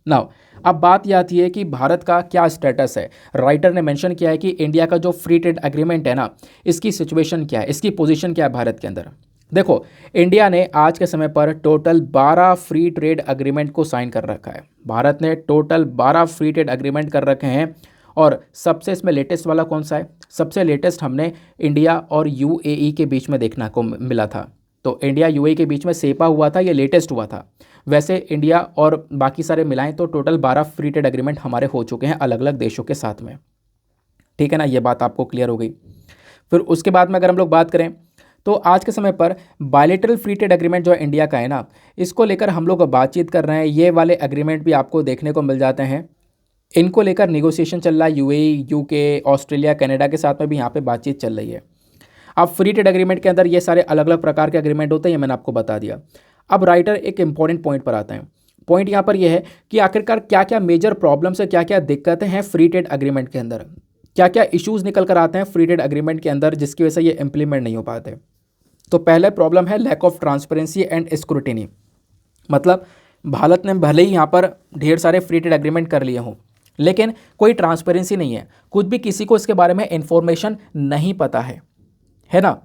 S1: नाउ अब बात यह आती है कि भारत का क्या स्टेटस है। राइटर ने मेंशन किया है कि इंडिया का जो फ्री ट्रेड एग्रीमेंट है ना, इसकी सिचुएशन क्या है, इसकी पोजीशन क्या है भारत के अंदर। देखो, इंडिया ने आज के समय पर टोटल 12 फ्री ट्रेड एग्रीमेंट को साइन कर रखा है। भारत ने टोटल 12 फ्री ट्रेड एग्रीमेंट कर रखे हैं। और सबसे इसमें लेटेस्ट वाला कौन सा है? सबसे लेटेस्ट हमने इंडिया और यूएई के बीच में देखने को मिला था। तो इंडिया यूएई के बीच में सेपा हुआ था, ये लेटेस्ट हुआ था। वैसे इंडिया और बाकी सारे मिलाएं तो टोटल 12 फ्री ट्रेड एग्रीमेंट हमारे हो चुके हैं अलग अलग देशों के साथ में। ठीक है ना, ये बात आपको क्लियर हो गई। फिर उसके बाद में अगर हम लोग बात करें तो आज के समय पर बायलैटरल फ्री ट्रेड एग्रीमेंट जो इंडिया का है ना, इसको लेकर हम लोग बातचीत कर रहे हैं। ये वाले एग्रीमेंट भी आपको देखने को मिल जाते हैं। इनको लेकर नेगोशिएशन चल रहा है यूएई, यूके, ऑस्ट्रेलिया, कनाडा के साथ में भी यहाँ पे बातचीत चल रही है। अब फ्री ट्रेड एग्रीमेंट के अंदर ये सारे अलग अलग प्रकार के एग्रीमेंट होते हैं, ये मैंने आपको बता दिया। अब राइटर एक इंपॉर्टेंट पॉइंट पर आते हैं। पॉइंट यहाँ पर यह है कि आखिरकार क्या क्या मेजर प्रॉब्लम्स है, क्या क्या दिक्कतें हैं फ्री ट्रेड एग्रीमेंट के अंदर, क्या क्या इश्यूज निकल कर आते हैं फ्री ट्रेड एग्रीमेंट के अंदर जिसकी वजह से ये इंप्लीमेंट नहीं हो पाते। तो पहले प्रॉब्लम है lack of transparency and scrutiny. मतलब भारत ने भले ही यहाँ पर ढेर सारे फ्री ट्रेड एग्रीमेंट कर लिए हों, लेकिन कोई ट्रांसपेरेंसी नहीं है, कुछ भी किसी को इसके बारे में इंफॉर्मेशन नहीं पता है ना।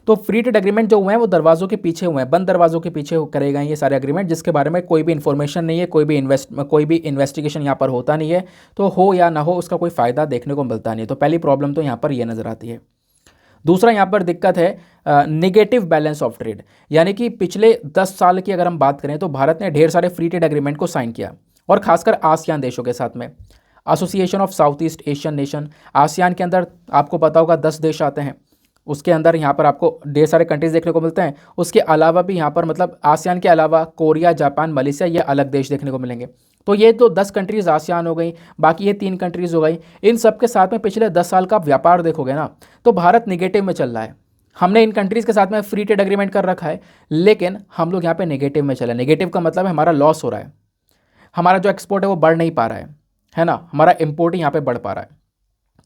S1: तो फ्री ट्रेड एग्रीमेंट जो हुए हैं वो दरवाज़ों के पीछे हुए हैं, बंद दरवाज़ों के पीछे करे गए ये सारे एग्रीमेंट, जिसके बारे में कोई भी इन्फॉर्मेशन नहीं है, कोई भी इन्वेस्टिगेशन यहाँ पर होता नहीं है। तो हो या ना हो उसका कोई फ़ायदा देखने को मिलता नहीं है। तो पहली प्रॉब्लम तो यहाँ पर ये नज़र आती है। दूसरा यहाँ पर दिक्कत है नेगेटिव बैलेंस ऑफ ट्रेड, यानी कि पिछले 10 साल की अगर हम बात करें तो भारत ने ढेर सारे फ्री ट्रेड एग्रीमेंट को साइन किया, और खासकर आसियान देशों के साथ में। Association of south east Asian nation, ASEAN के अंदर आपको पता होगा 10 देश आते हैं। उसके अंदर यहाँ पर आपको ढेर सारे कंट्रीज देखने को मिलते हैं। उसके अलावा भी यहाँ पर मतलब आसियान के अलावा कोरिया, जापान, मलेशिया, ये अलग देश देखने को मिलेंगे। तो ये तो 10 कंट्रीज़ आसियान हो गई, बाकी ये 3 कंट्रीज़ हो गई। इन सब के साथ में पिछले 10 साल का व्यापार देखोगे ना तो भारत निगेटिव में चल रहा है। हमने इन कंट्रीज़ के साथ में फ्री ट्रेड एग्रीमेंट कर रखा है, लेकिन हम लोग यहाँ पे नेगेटिव में चले। नेगेटिव का मतलब है हमारा लॉस हो रहा है, हमारा जो एक्सपोर्ट है वो बढ़ नहीं पा रहा है ना, हमारा इम्पोर्ट ही यहाँ पे बढ़ पा रहा है।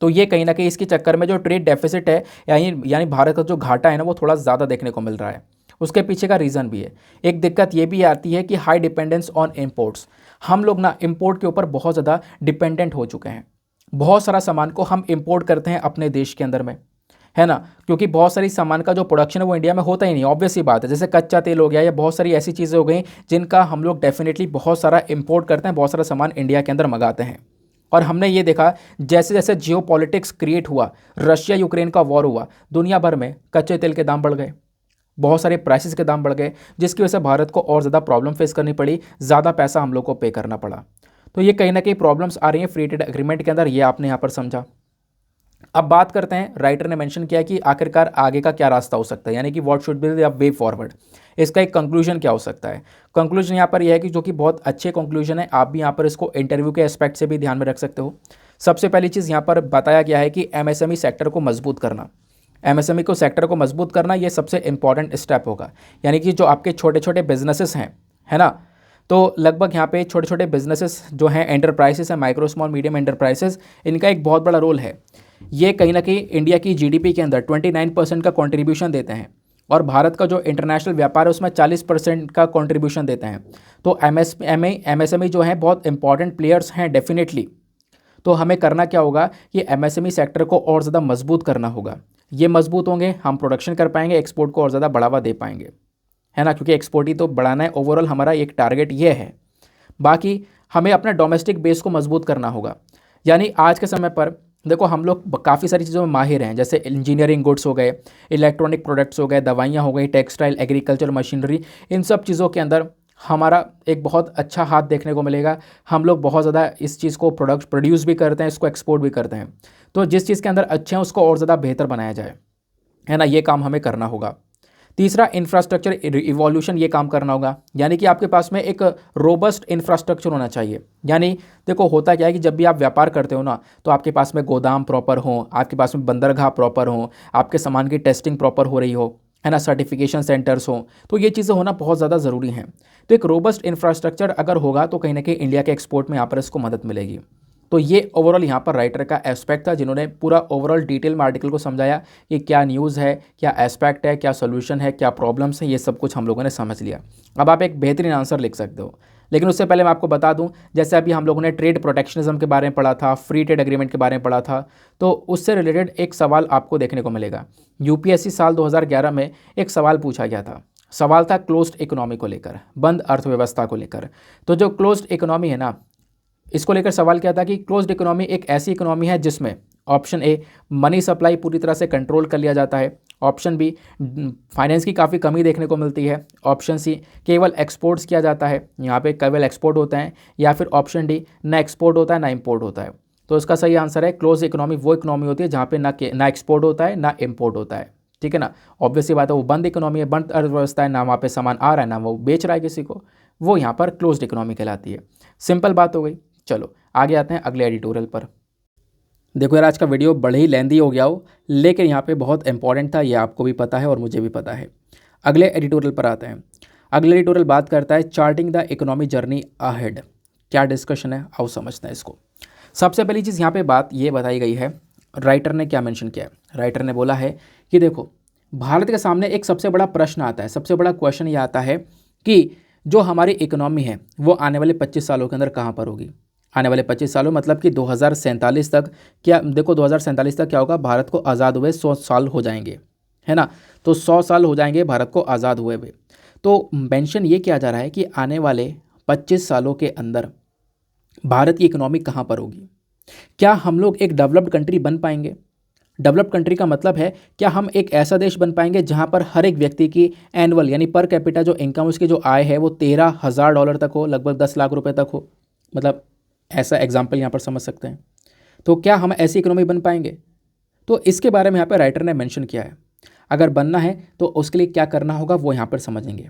S1: तो ये कहीं ना कहीं इसके चक्कर में जो ट्रेड डेफिसिट है यानी भारत का जो घाटा है ना वो थोड़ा ज़्यादा देखने को मिल रहा है। उसके पीछे का रीज़न भी है। एक दिक्कत ये भी आती है कि हाई डिपेंडेंस ऑन इम्पोर्ट्स। हम लोग ना इम्पोर्ट के ऊपर बहुत ज़्यादा डिपेंडेंट हो चुके हैं। बहुत सारा सामान को हम इम्पोर्ट करते हैं अपने देश के अंदर में, है ना, क्योंकि बहुत सारी सामान का जो प्रोडक्शन है वो इंडिया में होता ही नहीं, ऑब्वियस सी बात है। जैसे कच्चा तेल हो गया या बहुत सारी ऐसी चीज़ें हो गई जिनका हम लोग डेफिनेटली बहुत सारा इम्पोर्ट करते हैं, बहुत सारा सामान इंडिया के अंदर मंगाते हैं। और हमने ये देखा जैसे जैसे जियोपॉलिटिक्स क्रिएट हुआ, रशिया यूक्रेन का वॉर हुआ, दुनिया भर में कच्चे तेल के दाम बढ़ गए, बहुत सारे प्राइसेस के दाम बढ़ गए, जिसकी वजह से भारत को और ज़्यादा प्रॉब्लम फेस करनी पड़ी, ज़्यादा पैसा हम लोग को पे करना पड़ा। तो ये कहीं ना कहीं प्रॉब्लम्स आ रही हैं फ्री ट्रेड एग्रीमेंट के अंदर, ये आपने यहाँ पर समझा। अब बात करते हैं, राइटर ने मेंशन किया कि आखिरकार आगे का क्या रास्ता हो सकता है, यानी कि what should be the way forward. इसका एक कंक्लूजन क्या हो सकता है। कंक्लूजन यहाँ पर यह है कि जो कि बहुत अच्छे कंक्लूजन है, आप भी यहाँ पर इसको इंटरव्यू के एस्पेक्ट से भी ध्यान में रख सकते हो। सबसे पहली चीज़ यहाँ पर बताया गया है कि एमएसएमई सेक्टर को मजबूत करना, एमएसएमई को सेक्टर को मजबूत करना, ये सबसे इंपॉर्टेंट स्टेप होगा। यानी कि जो आपके छोटे छोटे बिजनेसेस हैं, है ना, तो लगभग यहाँ पे छोटे छोटे बिजनेसेस जो हैं, एंटरप्राइजेस हैं, माइक्रो स्मॉल मीडियम एंटरप्राइजेस, इनका एक बहुत बड़ा रोल है। ये कहीं ना कहीं इंडिया की जीडीपी के अंदर 29% का कंट्रीब्यूशन देते हैं, और भारत का जो इंटरनेशनल व्यापार है उसमें 40% का कंट्रीब्यूशन देते हैं। तो एमएसएमई जो है बहुत इंपॉर्टेंट प्लेयर्स हैं डेफिनेटली। तो हमें करना क्या होगा कि एमएसएमई सेक्टर को और ज़्यादा मजबूत करना होगा। ये मजबूत होंगे, हम प्रोडक्शन कर पाएंगे, एक्सपोर्ट को और ज़्यादा बढ़ावा दे पाएंगे, है ना, क्योंकि एक्सपोर्ट ही तो बढ़ाना है। ओवरऑल हमारा एक टारगेट ये है। बाकी हमें अपना डोमेस्टिक बेस को मजबूत करना होगा। यानी आज के समय पर देखो, हम लोग काफ़ी सारी चीज़ों में माहिर हैं, जैसे इंजीनियरिंग गुड्स हो गए, इलेक्ट्रॉनिक प्रोडक्ट्स हो गए, दवाइयाँ हो गई, टेक्सटाइल, एग्रीकल्चर, मशीनरी, इन सब चीज़ों के अंदर हमारा एक बहुत अच्छा हाथ देखने को मिलेगा। हम लोग बहुत ज़्यादा इस चीज़ को प्रोड्यूस भी करते हैं, इसको एक्सपोर्ट भी करते हैं। तो जिस चीज़ के अंदर अच्छे हैं उसको और ज़्यादा बेहतर बनाया जाए, है ना, ये काम हमें करना होगा। तीसरा, इंफ्रास्ट्रक्चर इवोल्यूशन, ये काम करना होगा, यानी कि आपके पास में एक रोबस्ट इंफ्रास्ट्रक्चर होना चाहिए। यानी देखो होता क्या है कि जब भी आप व्यापार करते हो ना, तो आपके पास में गोदाम प्रॉपर हो, आपके पास में बंदरगाह प्रॉपर हो, आपके सामान की टेस्टिंग प्रॉपर हो रही हो, है ना, सर्टिफिकेशन सेंटर्स हो, तो ये चीज़ें होना बहुत ज़्यादा ज़रूरी हैं। तो एक रोबस्ट इंफ्रास्ट्रक्चर अगर होगा तो कहीं ना कहीं इंडिया के एक्सपोर्ट में यहाँ पर इसको मदद मिलेगी। तो ये ओवरऑल यहाँ पर राइटर का एस्पेक्ट था, जिन्होंने पूरा ओवरऑल डिटेल में आर्टिकल को समझाया कि क्या न्यूज़ है, क्या एस्पेक्ट है, क्या सोल्यूशन है, क्या प्रॉब्लम्स है, ये सब कुछ हम लोगों ने समझ लिया। अब आप एक बेहतरीन आंसर लिख सकते हो। लेकिन उससे पहले मैं आपको बता दूं, जैसे अभी हम लोगों ने ट्रेड प्रोटेक्शनिज्म के बारे में पढ़ा था, फ्री ट्रेड एग्रीमेंट के बारे में पढ़ा था, तो उससे रिलेटेड एक सवाल आपको देखने को मिलेगा। यूपीएससी साल 2011 में एक सवाल पूछा गया था। सवाल था क्लोज्ड इकोनॉमी को लेकर, बंद अर्थव्यवस्था को लेकर। तो जो क्लोज्ड इकोनॉमी है ना, इसको लेकर सवाल क्या था कि क्लोज्ड इकोनॉमी एक ऐसी इकोनॉमी है जिसमें ऑप्शन ए, मनी सप्लाई पूरी तरह से कंट्रोल कर लिया जाता है, ऑप्शन बी, फाइनेंस की काफ़ी कमी देखने को मिलती है, ऑप्शन सी, केवल एक्सपोर्ट्स किया जाता है, यहाँ पे केवल एक्सपोर्ट होते हैं, या फिर ऑप्शन डी, ना एक्सपोर्ट होता है ना इम्पोर्ट होता है। तो इसका सही आंसर है क्लोज इकोनॉमी वो इकोनॉमी होती है जहाँ पे ना एक्सपोर्ट होता है ना इम्पोर्ट होता है। ठीक है ना, ऑब्वियसली बात है, वो बंद इकोनॉमी है, बंद अर्थव्यवस्था है, ना वहाँ पे सामान आ रहा है ना वो बेच रहा है किसी को, वो यहाँ पर क्लोज्ड इकोनॉमी कहलाती है। सिंपल बात हो गई। चलो आगे आते हैं अगले एडिटोरियल पर। देखो यार, आज का वीडियो बड़े ही लेंदी हो गया हो, लेकिन यहाँ पे बहुत इंपॉर्टेंट था, ये आपको भी पता है और मुझे भी पता है। अगले एडिटोरियल पर आते हैं। अगले एडिटोरियल बात करता है charting the economy journey ahead. क्या डिस्कशन है, आओ समझते हैं इसको। सबसे पहली चीज़ यहाँ पे बात ये बताई गई है, राइटर ने क्या मेंशन किया है। राइटर ने बोला है कि देखो, भारत के सामने एक सबसे बड़ा प्रश्न आता है, सबसे बड़ा क्वेश्चन ये आता है कि जो हमारी इकोनॉमी है वो आने वाले 25 सालों के अंदर कहाँ पर होगी। आने वाले 25 सालों मतलब कि 2047 तक, क्या देखो 2047 तक क्या होगा, भारत को आज़ाद हुए 100 साल हो जाएंगे, है ना। तो 100 साल हो जाएंगे भारत को आज़ाद हुए हुए। तो मेंशन ये किया जा रहा है कि आने वाले 25 सालों के अंदर भारत की इकोनॉमी कहाँ पर होगी। क्या हम लोग एक डेवलप्ड कंट्री बन पाएंगे। डेवलप्ड कंट्री का मतलब है क्या हम एक ऐसा देश बन पाएंगे जहाँ पर हर एक व्यक्ति की एनुअल यानी पर कैपिटा जो इनकम, उसकी जो आय है वो $13,000 तक हो, लगभग 10 लाख रुपए तक हो। मतलब ऐसा एग्जाम्पल यहाँ पर समझ सकते हैं। तो क्या हम ऐसी इकोनॉमी बन पाएंगे, तो इसके बारे में यहाँ पर राइटर ने मेंशन किया है। अगर बनना है तो उसके लिए क्या करना होगा वो यहाँ पर समझेंगे।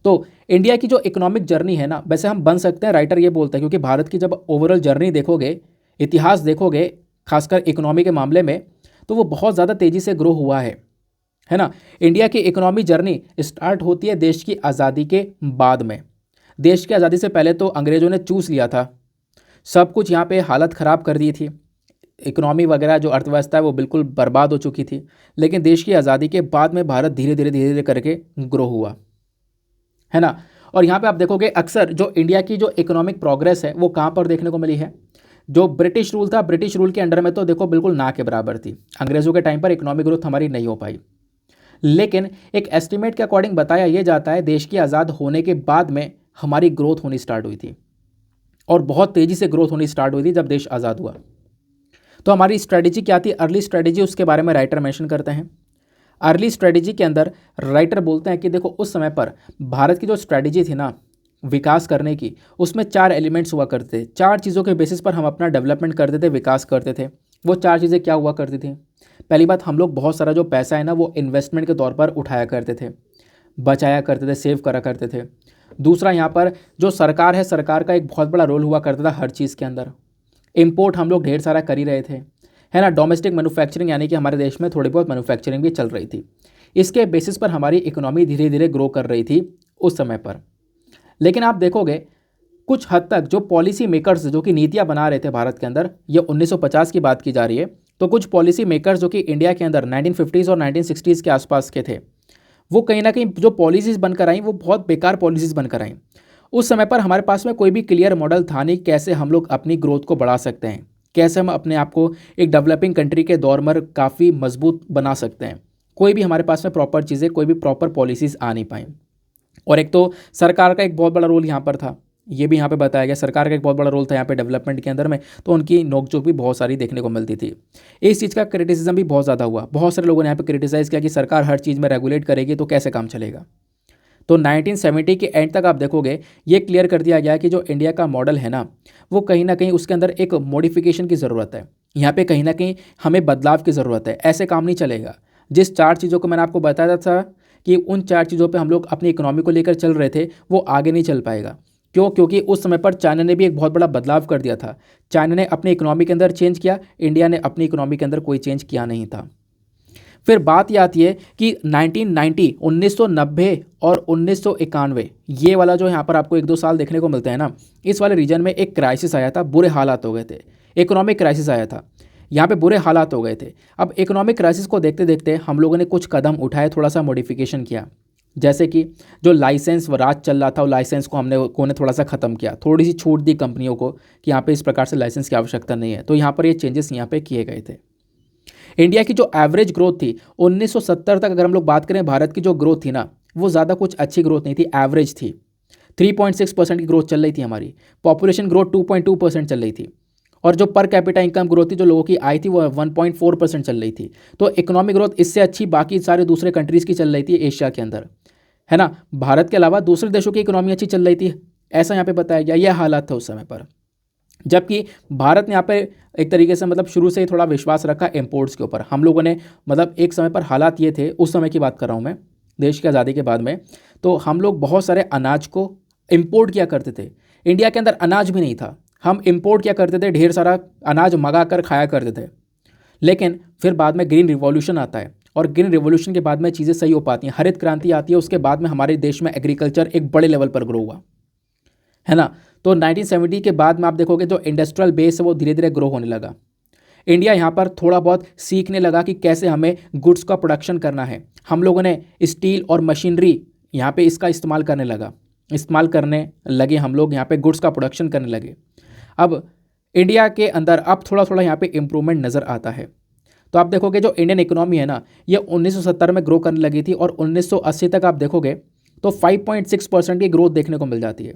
S1: तो इंडिया की जो इकोनॉमिक जर्नी है ना, वैसे हम बन सकते हैं, राइटर ये बोलता है, क्योंकि भारत की जब ओवरऑल जर्नी देखोगे, इतिहास देखोगे, खासकर इकोनॉमी के मामले में, तो वो बहुत ज़्यादा तेज़ी से ग्रो हुआ है ना। इंडिया की इकोनॉमी जर्नी स्टार्ट होती है देश की आज़ादी के बाद में। देश की आज़ादी से पहले तो अंग्रेज़ों ने चूस लिया था, सब कुछ यहाँ पे हालत ख़राब कर दी थी, इकोनॉमी वगैरह जो अर्थव्यवस्था है वो बिल्कुल बर्बाद हो चुकी थी। लेकिन देश की आज़ादी के बाद में भारत धीरे धीरे करके ग्रो हुआ, है ना। और यहाँ पे आप देखोगे अक्सर जो इंडिया की जो इकोनॉमिक प्रोग्रेस है वो कहाँ पर देखने को मिली है। जो ब्रिटिश रूल था, ब्रिटिश रूल के अंडर में तो देखो बिल्कुल ना के बराबर थी, अंग्रेज़ों के टाइम पर इकोनॉमिक ग्रोथ हमारी नहीं हो पाई। लेकिन एक एस्टिमेट के अकॉर्डिंग बताया यह जाता है देश की आज़ाद होने के बाद में हमारी ग्रोथ होनी स्टार्ट हुई थी, और बहुत तेज़ी से ग्रोथ होनी स्टार्ट हुई थी जब देश आज़ाद हुआ। तो हमारी स्ट्रेटेजी क्या थी, अर्ली स्ट्रेटेजी, उसके बारे में राइटर मेंशन करते हैं। अर्ली स्ट्रेटेजी के अंदर राइटर बोलते हैं कि देखो उस समय पर भारत की जो स्ट्रेटेजी थी ना विकास करने की, उसमें 4 एलिमेंट्स हुआ करते थे। 4 चीज़ों के बेसिस पर हम अपना डेवलपमेंट करते थे, विकास करते थे। वो 4 चीज़ें क्या हुआ करती थी। पहली बात, हम लोग बहुत सारा जो पैसा है ना वो इन्वेस्टमेंट के तौर पर उठाया करते थे, बचाया करते थे, सेव करा करते थे। दूसरा, यहाँ पर जो सरकार है, सरकार का एक बहुत बड़ा रोल हुआ करता था हर चीज़ के अंदर। इम्पोर्ट हम लोग ढेर सारा कर ही रहे थे, है ना। डोमेस्टिक मैन्युफैक्चरिंग यानी कि हमारे देश में थोड़ी बहुत मैन्युफैक्चरिंग भी चल रही थी। इसके बेसिस पर हमारी इकोनॉमी धीरे धीरे ग्रो कर रही थी उस समय पर। लेकिन आप देखोगे कुछ हद तक जो पॉलिसी मेकर्स जो कि नीतियाँ बना रहे थे भारत के अंदर, ये 1950 की बात की जा रही है, तो कुछ पॉलिसी मेकर्स जो कि इंडिया के अंदर 1950s और 1960s के आसपास के थे, वो कहीं ना कहीं जो पॉलिसीज़ बनकर आई वो बहुत बेकार पॉलिसीज़ बनकर आई। उस समय पर हमारे पास में कोई भी क्लियर मॉडल था नहीं कैसे हम लोग अपनी ग्रोथ को बढ़ा सकते हैं, कैसे हम अपने आप को एक डेवलपिंग कंट्री के दौर में काफ़ी मजबूत बना सकते हैं। कोई भी हमारे पास में प्रॉपर चीज़ें, कोई भी प्रॉपर पॉलिसीज़ आ नहीं पाई। और एक तो सरकार का एक बहुत बड़ा रोल यहाँ पर था, ये भी यहाँ पे बताया गया, सरकार का एक बहुत बड़ा रोल था यहाँ पे डेवलपमेंट के अंदर में, तो उनकी नोकझोंक भी बहुत सारी देखने को मिलती थी। इस चीज़ का क्रिटिसिज्म भी बहुत ज़्यादा हुआ, बहुत सारे लोगों ने यहाँ पे क्रिटिसाइज़ किया कि सरकार हर चीज़ में रेगुलेट करेगी तो कैसे काम चलेगा। तो 1970 के एंड तक आप देखोगे ये क्लियर कर दिया गया कि जो इंडिया का मॉडल है ना वो कहीं ना कहीं उसके अंदर एक मॉडिफिकेशन की ज़रूरत है, यहाँ पे कहीं ना कहीं हमें बदलाव की ज़रूरत है, ऐसे काम नहीं चलेगा। जिस 4 चीज़ों को मैंने आपको बताया था कि उन 4 चीज़ों पे हम लोग अपनी इकोनॉमी को लेकर चल रहे थे वो आगे नहीं चल पाएगा। क्यों? क्योंकि उस समय पर चाइना ने भी एक बहुत बड़ा बदलाव कर दिया था। चाइना ने अपनी इकोनॉमी के अंदर चेंज किया, इंडिया ने अपनी इकोनॉमी के अंदर कोई चेंज किया नहीं था। फिर बात ये आती है कि 1990 1990 और 1991 ये वाला जो यहाँ पर आपको 1-2 साल देखने को मिलते हैं ना, इस वाले रीजन में एक क्राइसिस आया था, बुरे हालात हो गए थे, इकोनॉमिक क्राइसिस आया था, यहाँ पे बुरे हालात हो गए थे। अब इकोनॉमिक क्राइसिस को देखते देखते हम लोगों ने कुछ कदम उठाए, थोड़ा सा मॉडिफिकेशन किया, जैसे कि जो लाइसेंस राज चल रहा था वो लाइसेंस को हमने थोड़ा सा ख़त्म किया, थोड़ी सी छूट दी कंपनियों को कि यहाँ पे इस प्रकार से लाइसेंस की आवश्यकता नहीं है, तो यहाँ पर ये चेंजेस यहाँ पे किए गए थे। इंडिया की जो एवरेज ग्रोथ थी 1970 तक, अगर हम लोग बात करें भारत की जो ग्रोथ थी ना, वो ज़्यादा कुछ अच्छी ग्रोथ नहीं थी, एवरेज थी। 3.6% की ग्रोथ चल रही थी हमारी, पॉपुलेशन ग्रोथ 2.2% चल रही थी, और जो पर कैपिटा इनकम ग्रोथ थी, जो लोगों की आय थी, वो 1.4% चल रही थी। तो इकोनॉमिक ग्रोथ इससे अच्छी बाकी सारे दूसरे कंट्रीज़ की चल रही थी एशिया के अंदर, है ना। भारत के अलावा दूसरे देशों की इकोनॉमी अच्छी चल रही थी, ऐसा यहाँ पे बताया गया, यह हालात था उस समय पर। जबकि भारत ने यहाँ पे एक तरीके से मतलब शुरू से ही थोड़ा विश्वास रखा इंपोर्ट्स के ऊपर। हम लोगों ने मतलब एक समय पर हालात ये थे, उस समय की बात कर रहा हूँ मैं, देश की आज़ादी के बाद में, तो हम लोग बहुत सारे अनाज को इम्पोर्ट किया करते थे। इंडिया के अंदर अनाज भी नहीं था, हम इम्पोर्ट किया करते थे, ढेर सारा अनाज मंगा कर खाया करते थे। लेकिन फिर बाद में ग्रीन रिवॉल्यूशन आता है, और ग्रीन रिवॉल्यूशन के बाद में चीज़ें सही हो पाती हैं, हरित क्रांति आती है, उसके बाद में हमारे देश में एग्रीकल्चर एक बड़े लेवल पर ग्रो हुआ, है ना। तो 1970 के बाद में आप देखोगे जो इंडस्ट्रियल बेस है वो धीरे धीरे ग्रो होने लगा। इंडिया यहाँ पर थोड़ा बहुत सीखने लगा कि कैसे हमें गुड्स का प्रोडक्शन करना है। हम लोगों ने स्टील और मशीनरी यहाँ पे इसका इस्तेमाल करने लगे, हम लोग यहाँ पे गुड्स का प्रोडक्शन करने लगे। अब इंडिया के अंदर अब थोड़ा थोड़ा यहाँ पे इम्प्रूवमेंट नज़र आता है। तो आप देखोगे जो इंडियन इकोनॉमी है ना, ये 1970 में ग्रो करने लगी थी, और 1980 तक आप देखोगे तो 5.6% की ग्रोथ देखने को मिल जाती है।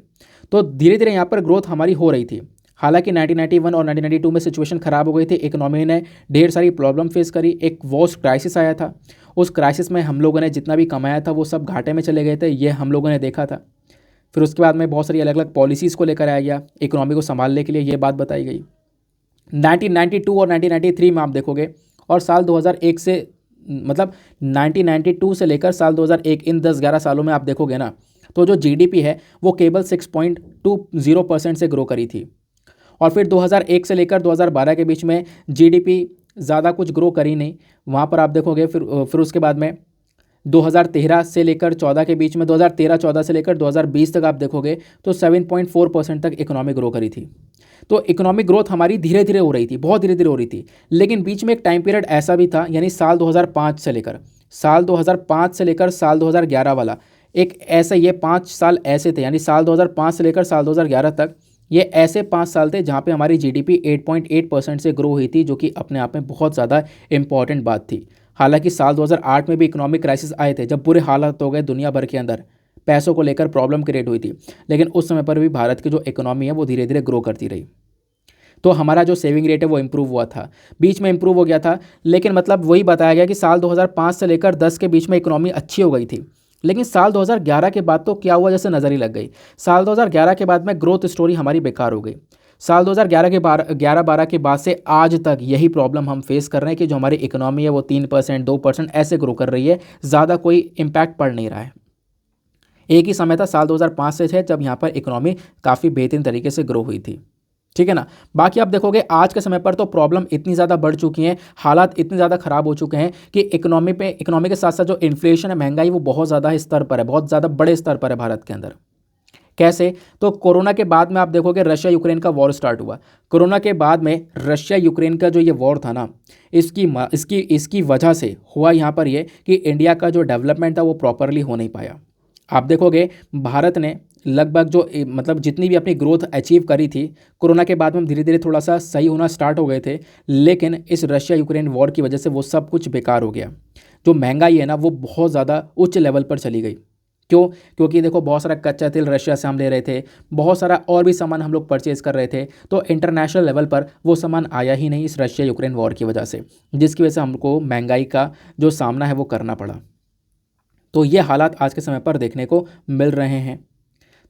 S1: तो धीरे धीरे यहाँ पर ग्रोथ हमारी हो रही थी। हालांकि 1991 और 1992 में सिचुएशन ख़राब हो गई थी, इकोनॉमी ने ढेर सारी प्रॉब्लम फेस करी, एक वॉर्स क्राइसिस आया था। उस क्राइसिस में हम लोगों ने जितना भी कमाया था वो सब घाटे में चले गए थे, ये हम लोगों ने देखा था। फिर उसके बाद में बहुत सारी अलग अलग पॉलिसीज़ को लेकर आया गया इकोनॉमी को संभालने के लिए, ये बात बताई गई। 1992 और 1993 में आप देखोगे, और साल 2001 से मतलब 1992 से लेकर साल 2001, इन 10-11 सालों में आप देखोगे ना, तो जो जीडीपी है वो केवल 6.20% से ग्रो करी थी। और फिर 2001 से लेकर 2012 के बीच में जीडीपी ज़्यादा कुछ ग्रो करी नहीं। वहाँ पर आप देखोगे फिर उसके बाद में 2013 से लेकर 14 के बीच में, 2013-14 से लेकर 2020 तक आप देखोगे तो 7.4% तक इकोनॉमी ग्रो करी थी। तो इकोनॉमिक ग्रोथ हमारी धीरे धीरे हो रही थी, बहुत धीरे धीरे हो रही थी। लेकिन बीच में एक टाइम पीरियड ऐसा भी था, यानी साल 2005 से लेकर साल 2011 वाला एक ऐसा, ये 5 साल ऐसे थे, यानी साल 2005 से लेकर साल 2011 तक ये ऐसे 5 साल थे जहाँ पे हमारी जीडीपी 8.8% से ग्रो हुई थी, जो कि अपने आप में बहुत ज़्यादा इंपॉर्टेंट बात थी। हालांकि साल 2008 में भी इकोनॉमिक क्राइसिस आए थे, जब बुरे हालात हो गए दुनिया भर के अंदर, पैसों को लेकर प्रॉब्लम क्रिएट हुई थी, लेकिन उस समय पर भी भारत की जो इकोनॉमी है वो धीरे धीरे ग्रो करती रही। तो हमारा जो सेविंग रेट है वो इम्प्रूव हुआ था, बीच में इम्प्रूव हो गया था। लेकिन मतलब वही बताया गया कि साल 2005 से लेकर 10 के बीच में इकोनॉमी अच्छी हो गई थी। लेकिन साल 2011 के बाद तो क्या हुआ, जैसे नज़र ही लग गई। साल 2011 के बाद में ग्रोथ स्टोरी हमारी बेकार हो गई। साल 2011 के 11-12 के बाद से आज तक यही प्रॉब्लम हम फेस कर रहे हैं कि जो हमारी इकोनॉमी है वो 3% 2% ऐसे ग्रो कर रही है, ज़्यादा कोई इम्पैक्ट पड़ नहीं रहा है। एक ही समय था साल 2005 से है जब यहाँ पर इकोनॉमी काफ़ी बेहतरीन तरीके से ग्रो हुई थी, ठीक है ना। बाकी आप देखोगे आज के समय पर तो प्रॉब्लम इतनी ज़्यादा बढ़ चुकी हैं, हालात इतने ज़्यादा ख़राब हो चुके हैं कि इकोनॉमी के साथ साथ जो इन्फ्लेशन है, महंगाई, वो बहुत ज़्यादा स्तर पर है, बहुत ज़्यादा बड़े स्तर पर है भारत के अंदर। कैसे? तो कोरोना के बाद में आप देखोगे रशिया यूक्रेन का वॉर स्टार्ट हुआ। कोरोना के बाद में रशिया यूक्रेन का जो ये वॉर था ना, इसकी वजह से हुआ यहाँ पर ये कि इंडिया का जो डेवलपमेंट था वो प्रॉपरली हो नहीं पाया। आप देखोगे भारत ने लगभग जो मतलब जितनी भी अपनी ग्रोथ अचीव करी थी, कोरोना के बाद में धीरे धीरे थोड़ा सा सही होना स्टार्ट हो गए थे, लेकिन इस रशिया यूक्रेन वॉर की वजह से वो सब कुछ बेकार हो गया। जो महंगाई है ना वो बहुत ज़्यादा उच्च लेवल पर चली गई। क्यों? क्योंकि देखो बहुत सारा कच्चा तेल रशिया से हम ले रहे थे, बहुत सारा और भी सामान हम लोग परचेज़ कर रहे थे, तो इंटरनेशनल लेवल पर वो सामान आया ही नहीं इस रशिया यूक्रेन वॉर की वजह से, जिसकी वजह से हमको महंगाई का जो सामना है वो करना पड़ा। तो ये हालात आज के समय पर देखने को मिल रहे हैं।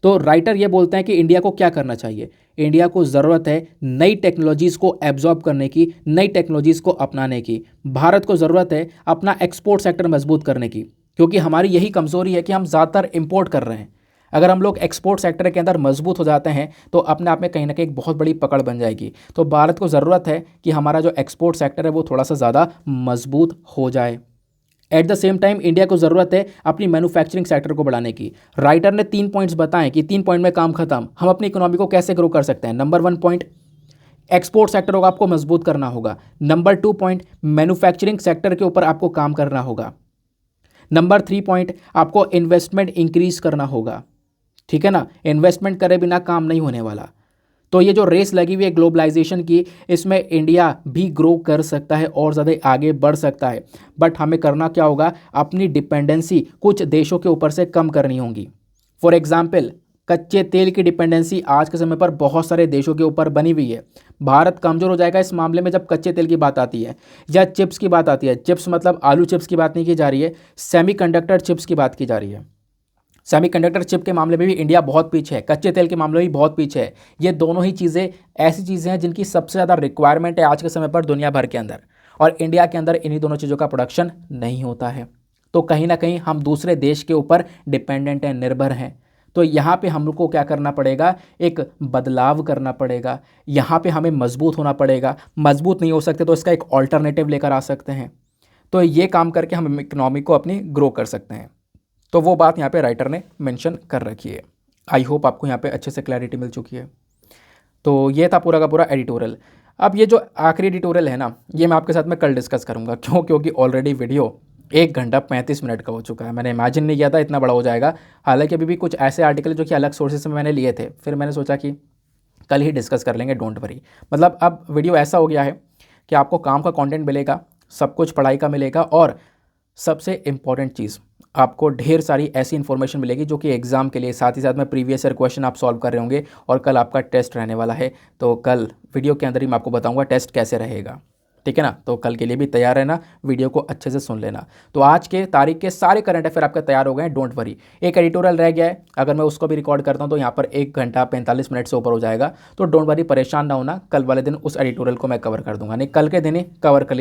S1: तो राइटर ये बोलते हैं कि इंडिया को क्या करना चाहिए। इंडिया को ज़रूरत है नई टेक्नोलॉजीज़ को एब्जॉर्ब करने की, नई टेक्नोलॉजीज़ को अपनाने की। भारत को ज़रूरत है अपना एक्सपोर्ट सेक्टर मजबूत करने की। क्योंकि हमारी यही कमज़ोरी है कि हम ज़्यादातर इंपोर्ट कर रहे हैं। अगर हम लोग एक्सपोर्ट सेक्टर के अंदर मजबूत हो जाते हैं तो अपने आप में कहीं ना कहीं एक बहुत बड़ी पकड़ बन जाएगी। तो भारत को ज़रूरत है कि हमारा जो एक्सपोर्ट सेक्टर है वो थोड़ा सा ज़्यादा मजबूत हो जाए। At the same time India को ज़रूरत है अपनी मैन्युफैक्चरिंग सेक्टर को बढ़ाने की। राइटर ने 3 पॉइंट्स बताएं कि 3 पॉइंट में काम खत्म। हम अपनी इकोनॉमी को कैसे ग्रो कर सकते हैं? नंबर 1 पॉइंट, एक्सपोर्ट सेक्टर को आपको मजबूत करना होगा। नंबर 2 पॉइंट, मैन्युफैक्चरिंग सेक्टर के ऊपर आपको काम करना होगा। नंबर 3 पॉइंट, आपको इन्वेस्टमेंट इंक्रीज करना होगा। ठीक है ना, इन्वेस्टमेंट करे बिना काम नहीं होने वाला। तो ये जो रेस लगी हुई है ग्लोबलाइजेशन की, इसमें इंडिया भी ग्रो कर सकता है और ज़्यादा आगे बढ़ सकता है। बट हमें करना क्या होगा? अपनी डिपेंडेंसी कुछ देशों के ऊपर से कम करनी होगी। फॉर एग्जाम्पल, कच्चे तेल की डिपेंडेंसी आज के समय पर बहुत सारे देशों के ऊपर बनी हुई है। भारत कमज़ोर हो जाएगा इस मामले में जब कच्चे तेल की बात आती है या चिप्स की बात आती है। चिप्स मतलब आलू चिप्स की बात नहीं की जा रही है, सेमीकंडक्टर चिप्स की बात की जा रही है। सेमीकंडक्टर चिप के मामले में भी इंडिया बहुत पीछे है, कच्चे तेल के मामले में भी बहुत पीछे है। ये दोनों ही चीज़ें ऐसी चीज़ें हैं जिनकी सबसे ज़्यादा रिक्वायरमेंट है आज के समय पर दुनिया भर के अंदर, और इंडिया के अंदर इन्हीं दोनों चीज़ों का प्रोडक्शन नहीं होता है। तो कहीं ना कहीं हम दूसरे देश के ऊपर डिपेंडेंट हैं, निर्भर हैं। तो यहाँ पे हम लोग को क्या करना पड़ेगा? एक बदलाव करना पड़ेगा। यहाँ पे हमें मजबूत होना पड़ेगा। मजबूत नहीं हो सकते तो इसका एक ऑल्टरनेटिव लेकर आ सकते हैं। तो ये काम करके हम इकोनॉमी को अपनी ग्रो कर सकते हैं। तो वो बात यहाँ पे राइटर ने मेंशन कर रखी है। आई होप आपको यहाँ पे अच्छे से क्लैरिटी मिल चुकी है। तो ये था पूरा का पूरा एडिटोरियल। अब ये जो आखिरी एडिटोरियल है ना, ये मैं आपके साथ में कल डिस्कस करूँगा। क्यों? क्योंकि ऑलरेडी वीडियो 1 घंटा 35 मिनट का हो चुका है। मैंने इमेजिन नहीं किया था इतना बड़ा हो जाएगा। हालांकि अभी भी कुछ ऐसे आर्टिकल जो कि अलग सोर्सेज से मैंने लिए थे, फिर मैंने सोचा कि कल ही डिस्कस कर लेंगे, डोंट वरी। मतलब अब वीडियो ऐसा हो गया है कि आपको काम का कंटेंट मिलेगा, सब कुछ पढ़ाई का मिलेगा, और सबसे इम्पॉर्टेंट चीज़, आपको ढेर सारी ऐसी इन्फॉर्मेशन मिलेगी जो कि एग्ज़ाम के लिए, साथ ही साथ में प्रीवियस ईयर क्वेश्चन आप सॉल्व कर रहे होंगे। और कल आपका टेस्ट रहने वाला है, तो कल वीडियो के अंदर ही मैं आपको बताऊंगा टेस्ट कैसे रहेगा। ठीक है ना? तो कल के लिए भी तैयार रहना, वीडियो को अच्छे से सुन लेना। तो आज के तारीख के सारे करंट अफेयर आपके तैयार हो गए हैं, डोंट वरी। एक एडिटोरियल रह गया है, अगर मैं उसको भी रिकॉर्ड करता हूं तो यहाँ पर 1 घंटा 45 मिनट से ऊपर हो जाएगा। तो डोंट वरी, परेशान ना होना, कल वाले दिन उस एडिटोरियल को मैं कवर कर दूंगा। नहीं, कल के दिन ही कवर कर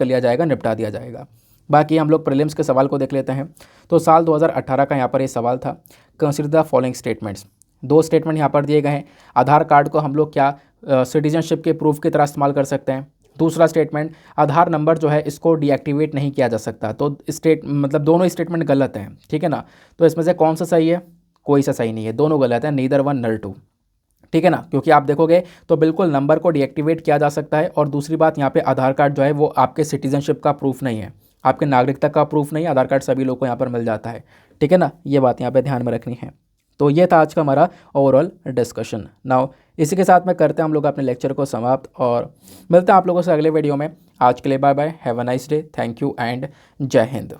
S1: लिया जाएगा, निपटा दिया जाएगा। बाकी हम लोग प्रीलिम्स के सवाल को देख लेते हैं। तो साल 2018 का यहाँ पर ये सवाल था, consider the following statements. 2 statement यहाँ पर दिए गए हैं। आधार कार्ड को हम लोग क्या सिटीजनशिप के प्रूफ की तरह इस्तेमाल कर सकते हैं। दूसरा स्टेटमेंट, आधार नंबर जो है इसको डीएक्टिवेट नहीं किया जा सकता। तो दोनों स्टेटमेंट गलत हैं। ठीक है ना? तो इसमें से कौन सा सही है? कोई सा सही नहीं है, दोनों गलत है, नीदर वन नर टू। ठीक है ना? क्योंकि आप देखोगे तो बिल्कुल नंबर को डीएक्टिवेट किया जा सकता है। और दूसरी बात, यहाँ पे आधार कार्ड जो है वो आपके सिटीजनशिप का प्रूफ नहीं है, आपके नागरिकता का प्रूफ नहीं है। आधार कार्ड सभी लोग को यहाँ पर मिल जाता है। ठीक है ना? ये बात यहाँ पे ध्यान में रखनी है। तो ये था आज का हमारा ओवरऑल डिस्कशन। नाउ इसी के साथ में करते हैं हम लोग अपने लेक्चर को समाप्त, और मिलते हैं आप लोगों से अगले वीडियो में। आज के लिए bye bye, have a nice day, thank you एंड जय हिंद।